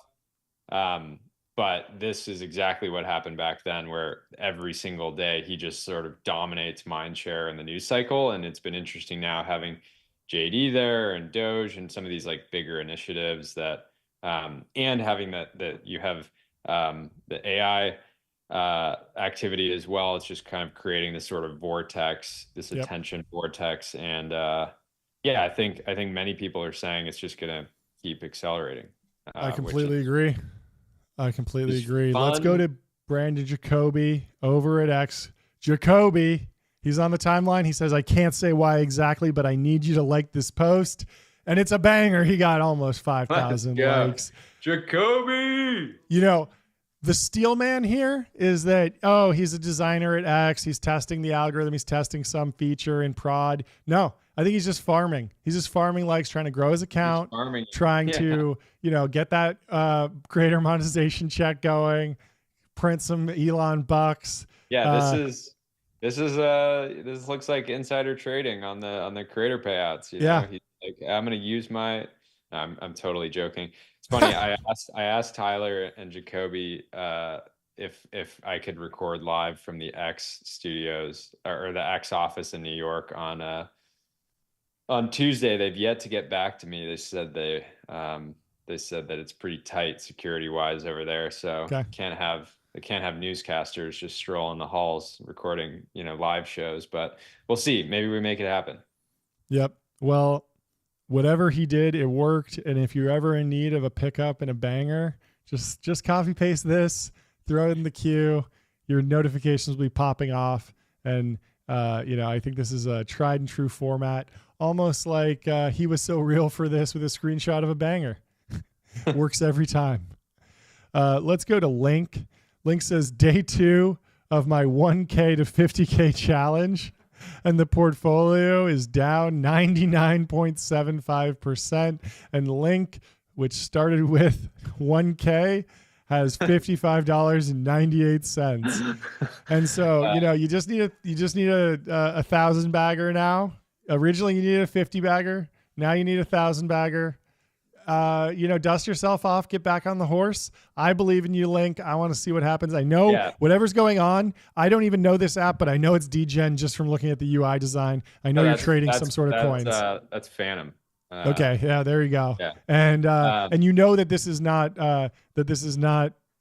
But this is exactly what happened back then, where every single day he just sort of dominates mindshare in the news cycle. And it's been interesting now having JD there and Doge and some of these like bigger initiatives that, and having that you have the AI activity as well. It's just kind of creating this sort of vortex, this attention vortex. And I think many people are saying it's just going to keep accelerating. I completely agree. Let's go to Brandon Jacoby over at X. Jacoby, he's on the timeline. He says, I can't say why exactly, but I need you to like this post. And it's a banger. He got almost 5,000 likes. Jacoby! You know, the steel man here is that, he's a designer at X. He's testing the algorithm. He's testing some feature in prod. No, I think he's just farming. He's just farming likes, trying to grow his account, trying to, get that creator monetization check going, print some Elon bucks. Yeah, this looks like insider trading on the creator payouts. He's like, I'm going to use my. I'm totally joking. It's funny. I asked Tyler and Jacoby if I could record live from the X studios or the X office in New York on Tuesday. They've yet to get back to me. They said that it's pretty tight security wise over there, so they can't have newscasters just strolling the halls recording live shows. But we'll see. Maybe we make it happen. Yep. Well, whatever he did, it worked. And if you're ever in need of a pickup and a banger, just copy paste this, throw it in the queue. Your notifications will be popping off. And, I think this is a tried and true format, almost like he was so real for this with a screenshot of a banger. Works every time. Let's go to Link. Link says, day 2 of my 1K to 50K challenge. And the portfolio is down 99.75%. And Link, which started with 1K, has $55.98. And so, you just need a 1,000 bagger now. Originally, you needed a 50 bagger. Now you need a 1,000 bagger. Dust yourself off, get back on the horse. I believe in you, Link. I want to see what happens. I know whatever's going on. I don't even know this app, but I know it's degen just from looking at the UI design. I know you're trading some sort of coins. That's Phantom. Okay. Yeah, there you go. Yeah. And that this is not, that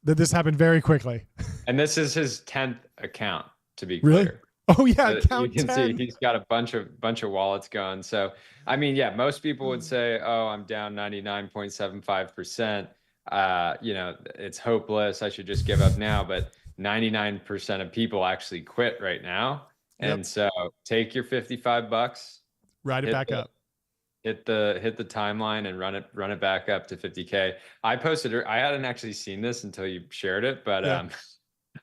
this happened very quickly. And this is his 10th account, to be clear. Really? Oh yeah, you can 10. See he's got a bunch of wallets going. So I mean, most people would say, "Oh, I'm down 99.75%. It's hopeless. I should just give up now." But 99% of people actually quit right now. And so take your $55, ride it back up, hit the timeline, and run it back up to 50K. I posted. I hadn't actually seen this until you shared it, but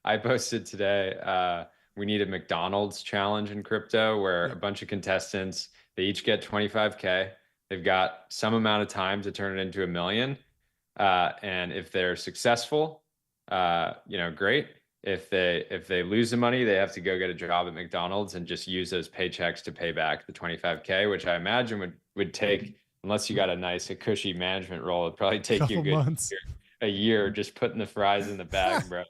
I posted today. We need a McDonald's challenge in crypto where a bunch of contestants, they each get 25K. They've got some amount of time to turn it into $1 million. And if they're successful, great. If they lose the money, they have to go get a job at McDonald's and just use those paychecks to pay back the 25K, which I imagine would take, unless you got a cushy management role, it'd probably take you a year just putting the fries in the bag, bro.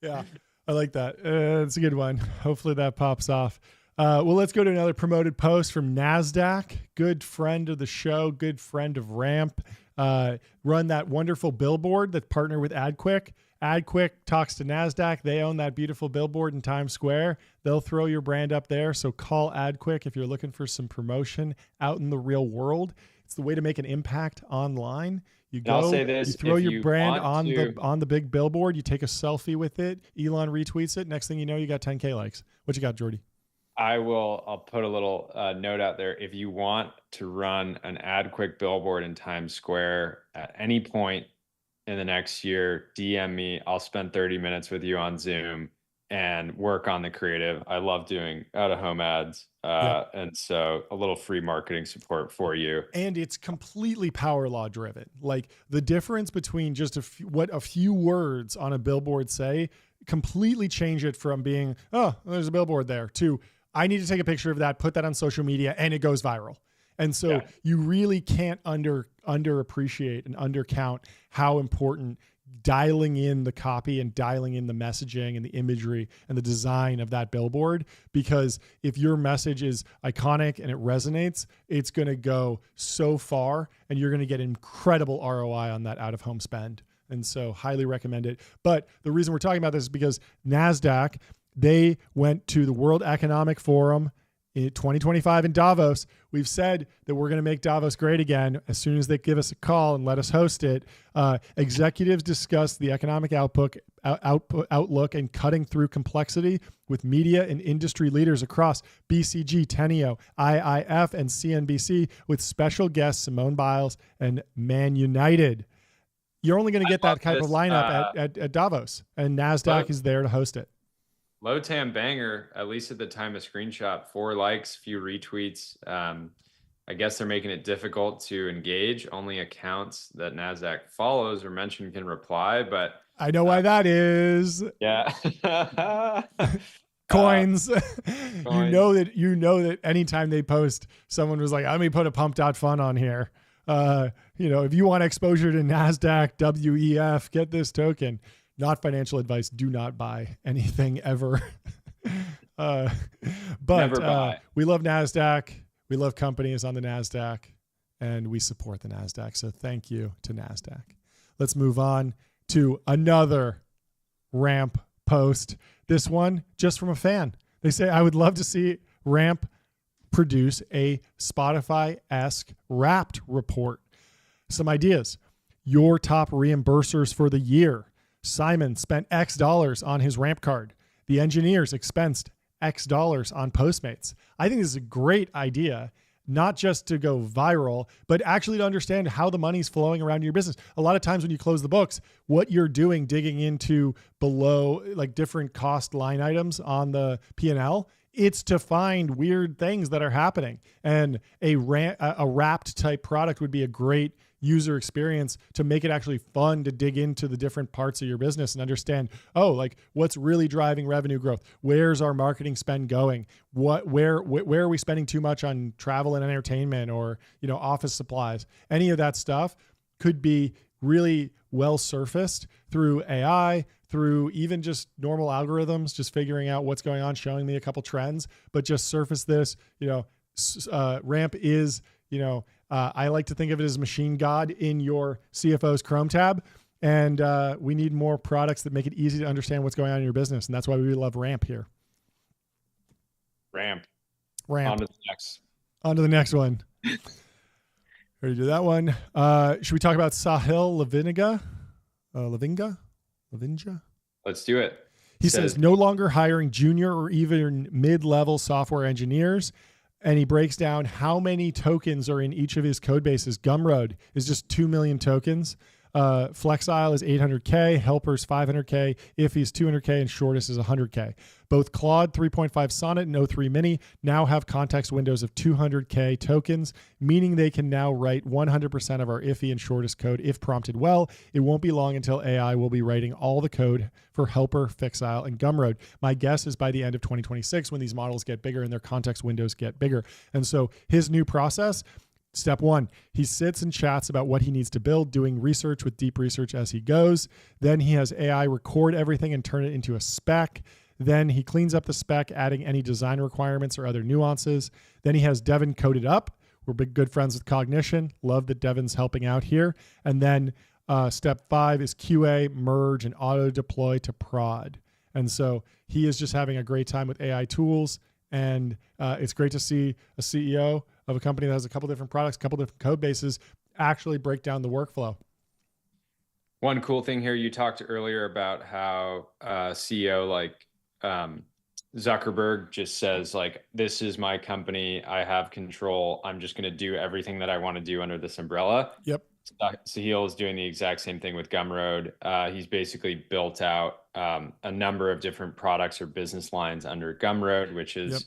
Yeah. I like that. It's a good one. Hopefully that pops off. Well, let's go to another promoted post from NASDAQ. Good friend of the show, good friend of Ramp. Run that wonderful billboard that partner with AdQuick. AdQuick talks to NASDAQ. They own that beautiful billboard in Times Square. They'll throw your brand up there. So call AdQuick if you're looking for some promotion out in the real world. It's the way to make an impact online. You And I'll go, say you this, throw if your you brand want on to, the big billboard, you take a selfie with it, Elon retweets it. Next thing you know, you got 10K likes. What you got, Jordy? I'll put a little note out there. If you want to run an ad quick billboard in Times Square at any point in the next year, DM me. I'll spend 30 minutes with you on Zoom and work on the creative. I love doing out of home ads. And so a little free marketing support for you. And it's completely power law driven. Like the difference between just what a few words on a billboard say completely change it from being, oh, there's a billboard there, to I need to take a picture of that, put that on social media, and it goes viral. And so you really can't underappreciate and undercount how important dialing in the copy and dialing in the messaging and the imagery and the design of that billboard. Because if your message is iconic and it resonates, it's going to go so far and you're going to get incredible ROI on that out-of-home spend. And so highly recommend it. But the reason we're talking about this is because NASDAQ, they went to the World Economic Forum in 2025 in Davos. We've said that we're going to make Davos great again as soon as they give us a call and let us host it. Executives discussed the economic outlook and cutting through complexity with media and industry leaders across BCG, Teneo, IIF, and CNBC, with special guests Simone Biles and Man United. You're only going to get that type of lineup at Davos, and NASDAQ is there to host it. Low Tam banger, at least at the time of screenshot, 4 likes, few retweets. I guess they're making it difficult to engage. Only accounts that NASDAQ follows or mentioned can reply, but I know why that is. Yeah. Coins. You know that anytime they post, someone was like, let me put a pump.fun on here. If you want exposure to NASDAQ, WEF, get this token. Not financial advice. Do not buy anything ever. But we love NASDAQ. We love companies on the NASDAQ, and we support the NASDAQ. So thank you to NASDAQ. Let's move on to another Ramp post. This one just from a fan. They say, I would love to see Ramp produce a Spotify-esque Wrapped report. Some ideas. Your top reimbursers for the year. Simon spent X dollars on his Ramp card. The engineers expensed X dollars on Postmates. I think this is a great idea, not just to go viral, but actually to understand how the money's flowing around your business. A lot of times when you close the books, what you're doing, digging into below like different cost line items on the P&L, it's to find weird things that are happening. And a Wrapped type product would be a great user experience to make it actually fun to dig into the different parts of your business and understand, what's really driving revenue growth? Where's our marketing spend going? Where are we spending too much on travel and entertainment or, office supplies? Any of that stuff could be really well surfaced through AI, through even just normal algorithms, just figuring out what's going on, showing me a couple trends, but just surface this, Ramp is, I like to think of it as machine god in your CFO's Chrome tab. And we need more products that make it easy to understand what's going on in your business. And that's why we love Ramp here. Ramp. On to the next. On to the next one. Ready to do that one. Should we talk about Sahil Lavinga? Let's do it. He says no longer hiring junior or even mid-level software engineers. And he breaks down how many tokens are in each of his code bases. Gumroad is just 2 million tokens. Flexile is 800K, Helper's 500K, Iffy's 200K, and Shortest is 100K. Both Claude 3.5 Sonnet and O3 Mini now have context windows of 200K tokens, meaning they can now write 100% of our Iffy and Shortest code if prompted well. It won't be long until AI will be writing all the code for Helper, Flexile, and Gumroad. My guess is by the end of 2026 when these models get bigger and their context windows get bigger. And so his new process, step 1, he sits and chats about what he needs to build, doing research with deep research as he goes. Then he has AI record everything and turn it into a spec. Then he cleans up the spec, adding any design requirements or other nuances. Then he has Devin code it up. We're big good friends with Cognition. Love that Devin's helping out here. And then step 5 is QA, merge, and auto deploy to prod. And so he is just having a great time with AI tools. And it's great to see a CEO of a company that has a couple different products, a couple different code bases actually break down the workflow. One cool thing here, you talked earlier about how CEO like Zuckerberg just says like, this is my company, I have control, I'm just going to do everything that I want to do under this umbrella. Yep. Sahil is doing the exact same thing with Gumroad. He's basically built out a number of different products or business lines under Gumroad, which is,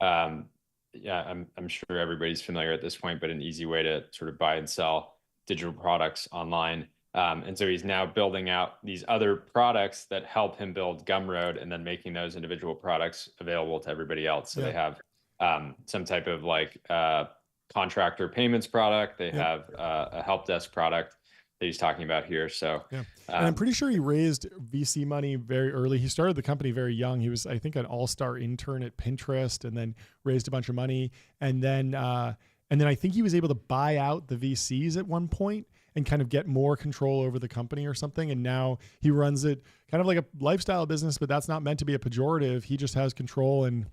yeah, I'm sure everybody's familiar at this point, but an easy way to sort of buy and sell digital products online. And so he's now building out these other products that help him build Gumroad and then making those individual products available to everybody else. So they have some type of like contractor payments product. They have a help desk product that he's talking about here. So, and I'm pretty sure he raised VC money very early. He started the company very young. He was, I think, an all-star intern at Pinterest, and then raised a bunch of money. And then I think he was able to buy out the VCs at one point and kind of get more control over the company or something. And now he runs it kind of like a lifestyle business, but that's not meant to be a pejorative. He just has control, and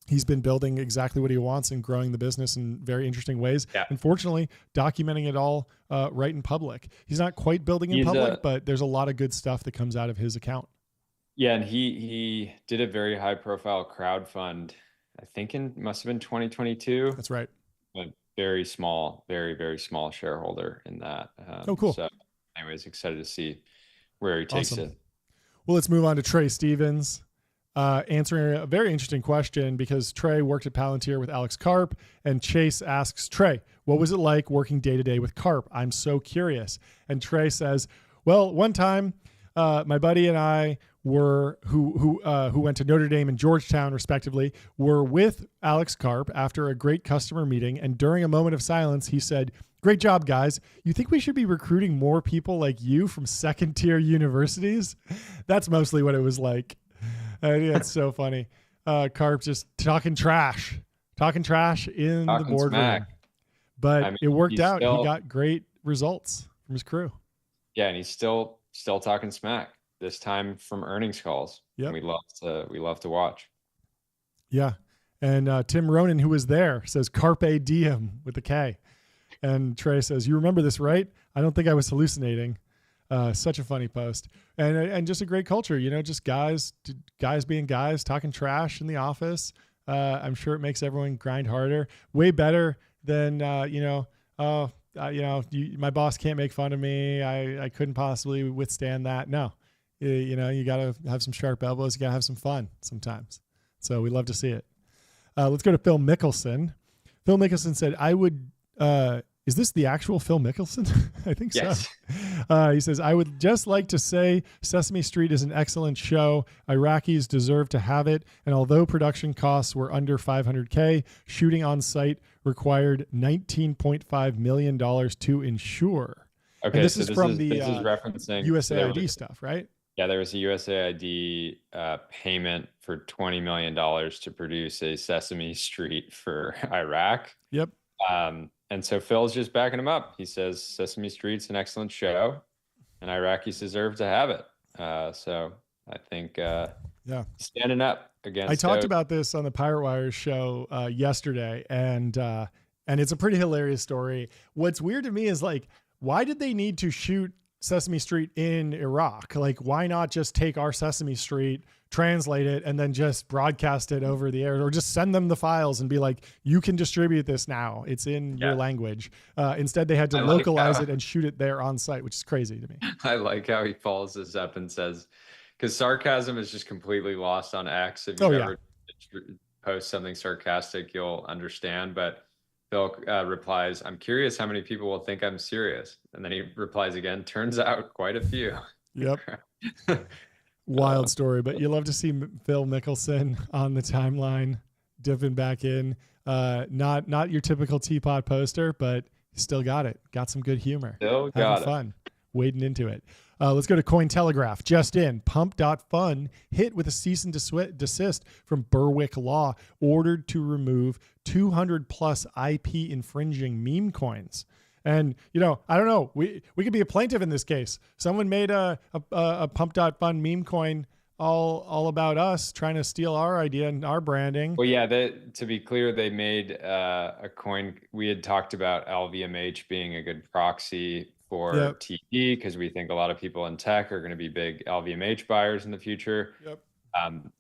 he's been building exactly what he wants and growing the business in very interesting ways. Yeah. Unfortunately, documenting it all right in public. He's not quite building in public, but there's a lot of good stuff that comes out of his account. Yeah, and he did a very high profile crowd fund, I think must have been 2022. That's right. A very small, very, very small shareholder in that. Oh, cool. So anyways, excited to see where he takes it. Well, let's move on to Trey Stevens. Answering a very interesting question, because Trey worked at Palantir with Alex Karp, and Chase asks Trey, what was it like working day to day with Karp? I'm so curious. And Trey says, well, one time my buddy and I who went to Notre Dame and Georgetown respectively, were with Alex Karp after a great customer meeting. And during a moment of silence, he said, great job, guys. You think we should be recruiting more people like you from second tier universities? That's mostly what it was like. Yeah, it's so funny. Karp just talking trash in the boardroom. Smack. But I mean, it worked out. He got great results from his crew. Yeah, and he's still talking smack, this time from earnings calls. Yeah, we love to watch. Yeah, and Tim Ronan, who was there, says Carpe Diem with a K. And Trey says, you remember this, right? I don't think I was hallucinating. Such a funny post, and just a great culture, just guys being guys, talking trash in the office. I'm sure it makes everyone grind harder. Way better than, my boss can't make fun of me. I couldn't possibly withstand that. No, you got to have some sharp elbows. You got to have some fun sometimes. So we love to see it. Let's go to Phil Mickelson. Phil Mickelson said, I would, is this the actual Phil Mickelson? I think yes. So. He says, I would just like to say Sesame Street is an excellent show. Iraqis deserve to have it. And although production costs were under $500K, shooting on site required $19.5 million to ensure. Okay, and this is from the this is referencing USAID stuff, right? Yeah, there was a USAID payment for $20 million to produce a Sesame Street for Iraq. Yep. And so Phil's just backing him up. He says Sesame Street's an excellent show, and Iraqis deserve to have it. So I think, standing up against. I talked about this on the Pirate Wires show yesterday, and it's a pretty hilarious story. What's weird to me is, like, why did they need to shoot Sesame Street in Iraq? Like, why not just take our Sesame Street, translate it, and then just broadcast it over the air, or just send them the files and be like, you can distribute this now. It's in your language. Instead, they had to localize it and shoot it there on site, which is crazy to me. I like how he follows this up and says, because sarcasm is just completely lost on X. If you ever post something sarcastic, you'll understand. But Phil replies, I'm curious how many people will think I'm serious. And then he replies again, turns out quite a few. Yep. Wild story, but you love to see Phil Mickelson on the timeline dipping back in. Not your typical teapot poster, but still got it. Got some good humor. Still got fun. Wading into it. Let's go to Cointelegraph. Just in, Pump.Fun hit with a cease and desist from Berwick Law, ordered to remove 200 plus IP infringing meme coins. And, I don't know, we could be a plaintiff in this case. Someone made a Pump.Fun meme coin all about us, trying to steal our idea and our branding. Well, yeah, to be clear, they made a coin. We had talked about LVMH being a good proxy for TV, because we think a lot of people in tech are going to be big LVMH buyers in the future. Yep.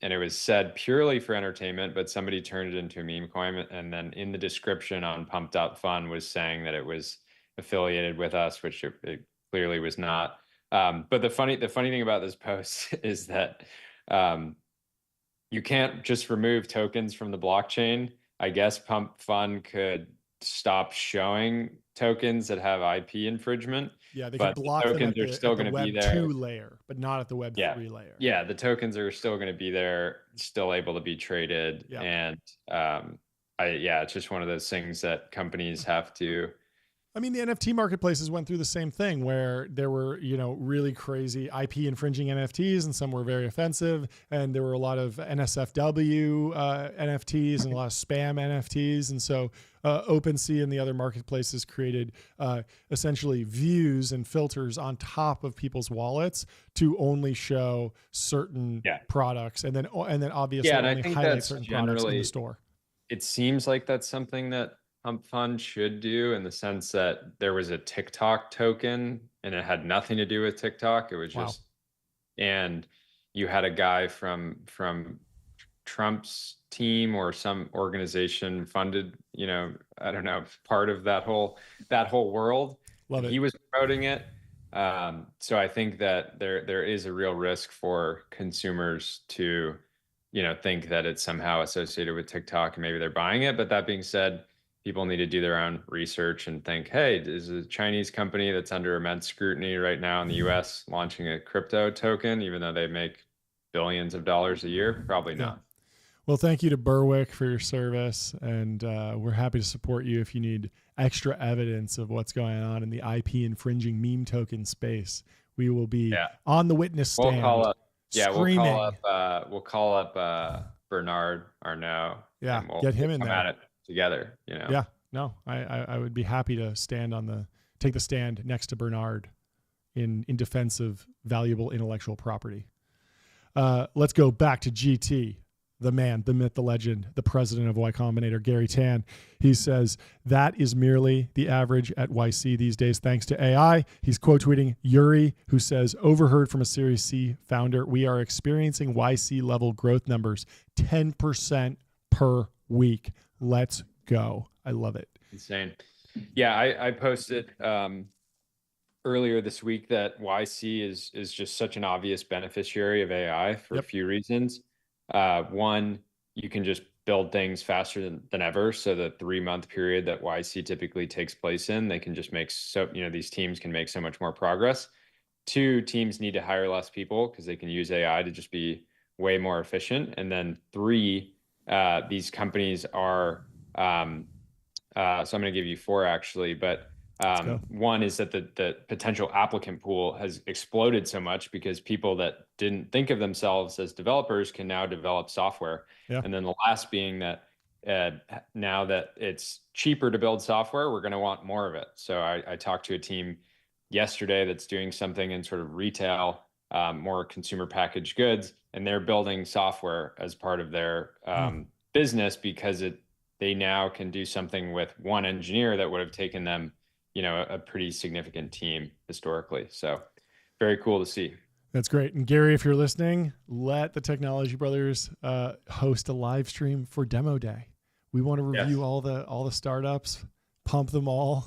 And it was said purely for entertainment, but somebody turned it into a meme coin. And then in the description on Pumped Up Fun was saying that it was affiliated with us, which it clearly was not. But the funny thing about this post is that you can't just remove tokens from the blockchain. I guess Pump Fun could stop showing tokens that have IP infringement. Yeah, they can block them at the Web 2 layer, but not at the Web 3 layer. Yeah, the tokens are still going to be there, still able to be traded. Yeah. And it's just one of those things that companies have to. I mean, the NFT marketplaces went through the same thing where there were, really crazy IP infringing NFTs, and some were very offensive. And there were a lot of NSFW NFTs and a lot of spam NFTs. And so OpenSea and the other marketplaces created essentially views and filters on top of people's wallets to only show certain products, and then obviously only highlight certain products in the store. It seems like that's something that Pump Fund should do, in the sense that there was a TikTok token and it had nothing to do with TikTok. It was just, and you had a guy from Trump's team or some organization funded, I don't know, part of that whole world. Love it. He was promoting it. So I think that there is a real risk for consumers to, think that it's somehow associated with TikTok and maybe they're buying it. But that being said, people need to do their own research and think, hey, is a Chinese company that's under immense scrutiny right now in the US launching a crypto token, even though they make billions of dollars a year? Probably not. Well, thank you to Berwick for your service. And we're happy to support you if you need extra evidence of what's going on in the IP infringing meme token space. We will be on the witness stand. We'll call up Bernard Arnault. Yeah, get him in there. At it together, Yeah, no, I would be happy to take the stand next to Bernard in defense of valuable intellectual property. Let's go back to GT, the man, the myth, the legend, the president of Y Combinator, Gary Tan. He says that is merely the average at YC these days, thanks to AI. He's quote tweeting Yuri, who says, overheard from a Series C founder, we are experiencing YC level growth numbers, 10% per week. Let's go. I love it. Insane. Yeah, I posted earlier this week that YC is just such an obvious beneficiary of AI for a few reasons. One, you can just build things faster than ever. So the 3-month period that YC typically takes place in, they can just make these teams can make so much more progress. 2, teams need to hire less people because they can use AI to just be way more efficient. And then 3, these companies are, so I'm going to give you 4 actually, but one is that the potential applicant pool has exploded so much because people that didn't think of themselves as developers can now develop software. Yeah. And then the last being that now that it's cheaper to build software, we're going to want more of it. So I talked to a team yesterday that's doing something in sort of retail, more consumer packaged goods, and they're building software as part of their business because they now can do something with one engineer that would have taken them, a pretty significant team historically. So very cool to see. That's great. And Gary, if you're listening, let the Technology Brothers host a live stream for Demo Day. We want to review all the startups, pump them all.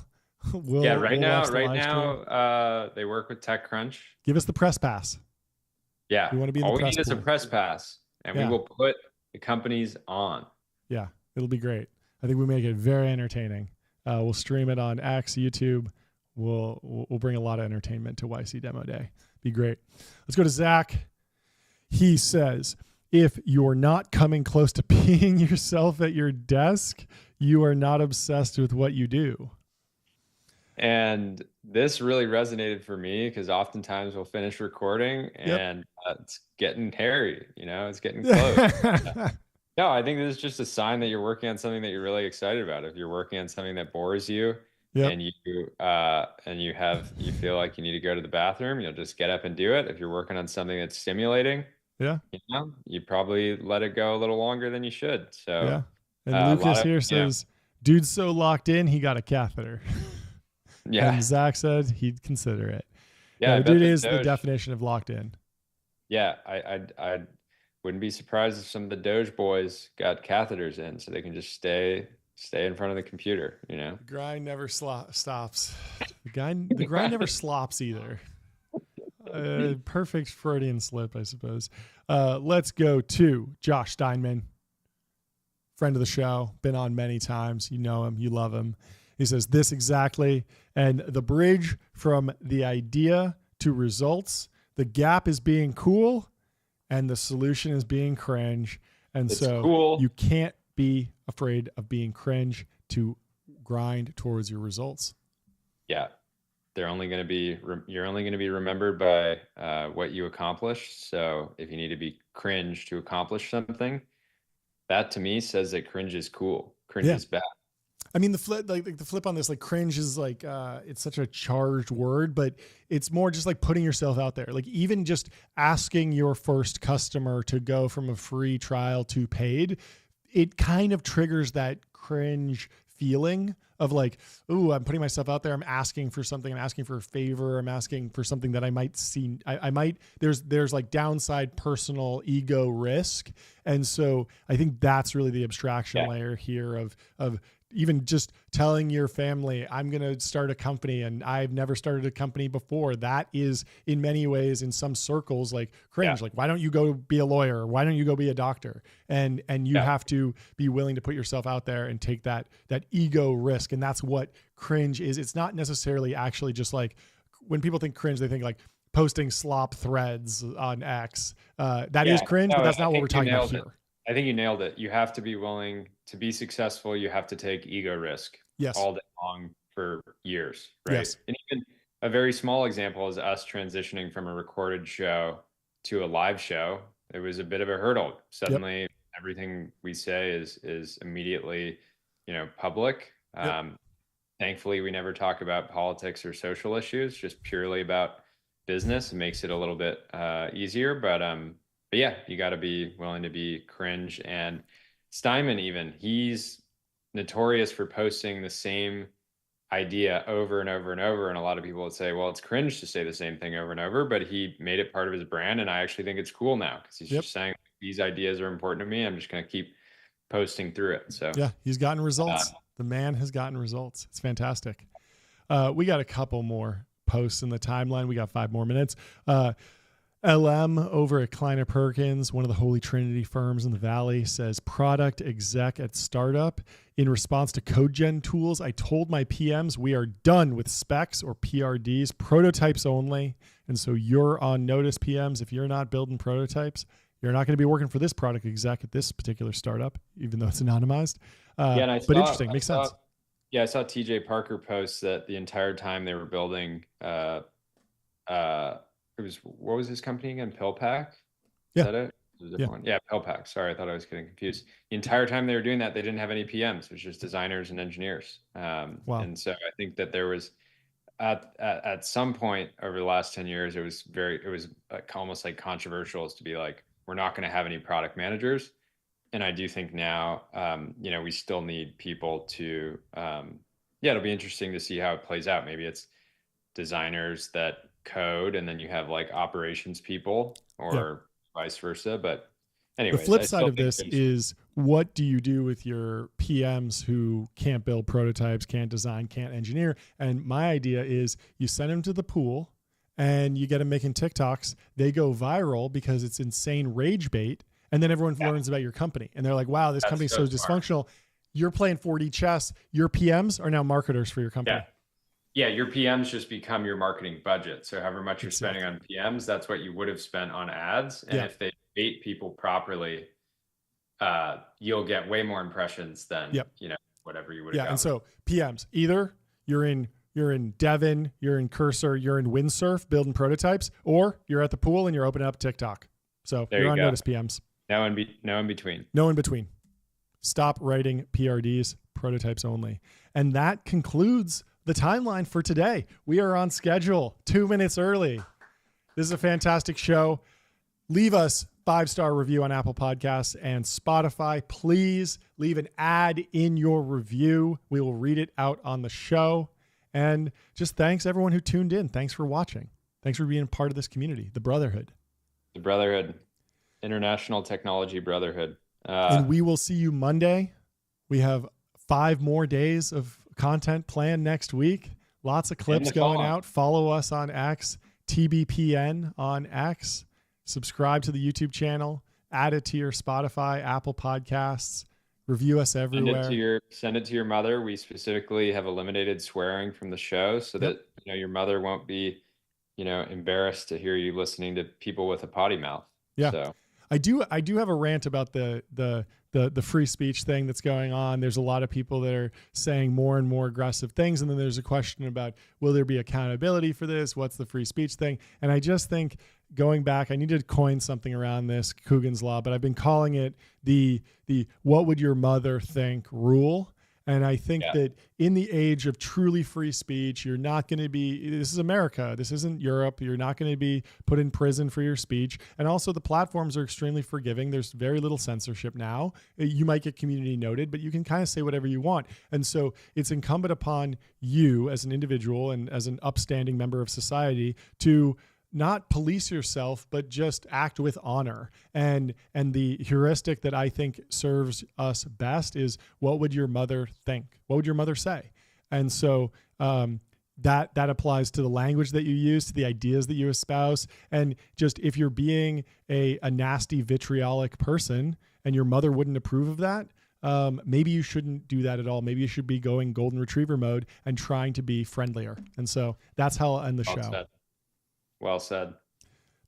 Right now, they work with TechCrunch. Give us the press pass. Yeah. We want to be in the press all we need is a press pass, and we will put the companies on. Yeah, it'll be great. I think we make it very entertaining. We'll stream it on X, YouTube. We'll bring a lot of entertainment to YC Demo Day. Be great. Let's go to Zach. He says, if you're not coming close to peeing yourself at your desk, you are not obsessed with what you do. And this really resonated for me because oftentimes we'll finish recording and it's getting hairy, it's getting close. No, I think this is just a sign that you're working on something that you're really excited about. If you're working on something that bores you and you feel like you need to go to the bathroom, you'll just get up and do it. If you're working on something that's stimulating, you probably let it go a little longer than you should. So And Lucas here says, dude's so locked in, he got a catheter. Yeah. And Zach said he'd consider it. Yeah, the dude is the definition of locked in. Yeah, I wouldn't be surprised if some of the Doge boys got catheters in so they can just stay in front of the computer, you know. The grind never stops. The grind never slops either. Perfect Freudian slip, I suppose. Let's go to Josh Steinman, friend of the show, been on many times. You know him, you love him. He says this exactly, and the bridge from the idea to results, the gap is being cool and the solution is being cringe. And it's so cool. You can't be afraid of being cringe to grind towards your results. Yeah. You're only going to be remembered by what you accomplished. So if you need to be cringe to accomplish something, that to me says that cringe is cool. Cringe is bad. I mean, the flip on this, like cringe is like, it's such a charged word, but it's more just like putting yourself out there. Like even just asking your first customer to go from a free trial to paid, it kind of triggers that cringe feeling of like, ooh, I'm putting myself out there. I'm asking for something. I'm asking for a favor. I'm asking for something that I might see. I might, there's like downside personal ego risk. And so I think that's really the abstraction layer here of even just telling your family, I'm going to start a company and I've never started a company before. That is in many ways, in some circles, like cringe. Like, why don't you go be a lawyer? Why don't you go be a doctor? And you have to be willing to put yourself out there and take that ego risk. And that's what cringe is. It's not necessarily actually just like, when people think cringe, they think like posting slop threads on X. That is cringe, but that's not what we're talking about here. I think you nailed it. You have to be willing to be successful. You have to take ego risk all day long for years, right? Yes. And even a very small example is us transitioning from a recorded show to a live show. It was a bit of a hurdle. Suddenly, everything we say is immediately, public. Thankfully, we never talk about politics or social issues, just purely about business. It makes it a little bit easier, but yeah, you got to be willing to be cringe. And Steinman, even, he's notorious for posting the same idea over and over and over. And a lot of people would say, well, it's cringe to say the same thing over and over, but he made it part of his brand. And I actually think it's cool now because he's just saying these ideas are important to me. I'm just going to keep posting through it. So yeah, he's gotten results. The man has gotten results. It's fantastic. We got a couple more posts in the timeline. We got 5 more minutes. LM over at Kleiner Perkins, one of the Holy Trinity firms in the Valley, says product exec at startup. In response to code gen tools, I told my PMs we are done with specs or PRDs, prototypes only. And so you're on notice, PMs. If you're not building prototypes, you're not going to be working for this product exec at this particular startup, even though it's anonymized. But interesting, makes sense. Yeah, I saw TJ Parker post that the entire time they were building what was his company again? PillPack? Is that it? It was a different one. Yeah, PillPack. Sorry, I thought I was getting confused. The entire time they were doing that, they didn't have any PMs. It was just designers and engineers. Wow. And so I think that there was at some point over the last 10 years, it was almost like controversial as to be like, we're not going to have any product managers. And I do think now, we still need people to, it'll be interesting to see how it plays out. Maybe it's designers that code and then you have like operations people or vice versa. But anyway, the flip side of this is, what do you do with your PMs who can't build prototypes, can't design, can't engineer? And my idea is you send them to the pool and you get them making TikToks. They go viral because it's insane rage bait. And then everyone learns about your company and they're like, wow, this company's so dysfunctional. You're playing 4D chess. Your PMs are now marketers for your company. Yeah, your PMs just become your marketing budget. So however much you're spending on PMs, that's what you would have spent on ads. And if they bait people properly, you'll get way more impressions than whatever you would have gotten. And so PMs, either you're in Devon, you're in Cursor, you're in Windsurf building prototypes, or you're at the pool and you're opening up TikTok. So you're on notice, PMs. No in between. No in between. Stop writing PRDs, prototypes only. And that concludes the timeline for today. We are on schedule, 2 minutes early. This is a fantastic show. Leave us 5-star review on Apple Podcasts and Spotify. Please leave an ad in your review. We will read it out on the show. And just thanks everyone who tuned in. Thanks for watching. Thanks for being part of this community, the Brotherhood. The Brotherhood, International Technology Brotherhood. And we will see you Monday. We have 5 more days of content planned next week. Lots of clips going out. Follow us on X, TBPN on X. Subscribe to the YouTube channel. Add it to your Spotify, Apple Podcasts. Review us everywhere. Send it to your mother. We specifically have eliminated swearing from the show so that your mother won't be embarrassed to hear you listening to people with a potty mouth. Yeah. So I do have a rant about the free speech thing that's going on. There's a lot of people that are saying more and more aggressive things. And then there's a question about, will there be accountability for this? What's the free speech thing? And I just think going back, I need to coin something around this Coogan's Law, but I've been calling it the what would your mother think rule. And I think that in the age of truly free speech, you're not going to be, this is America, this isn't Europe, you're not going to be put in prison for your speech. And also the platforms are extremely forgiving. There's very little censorship now. You might get community noted, but you can kind of say whatever you want. And so it's incumbent upon you as an individual and as an upstanding member of society to not police yourself, but just act with honor. And the heuristic that I think serves us best is, what would your mother think? What would your mother say? And so that applies to the language that you use, to the ideas that you espouse. And just if you're being a nasty, vitriolic person and your mother wouldn't approve of that, maybe you shouldn't do that at all. Maybe you should be going golden retriever mode and trying to be friendlier. And so that's how I'll end the show. Well said.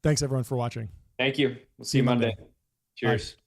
Thanks everyone for watching. Thank you. We'll see you Monday. Cheers. Bye.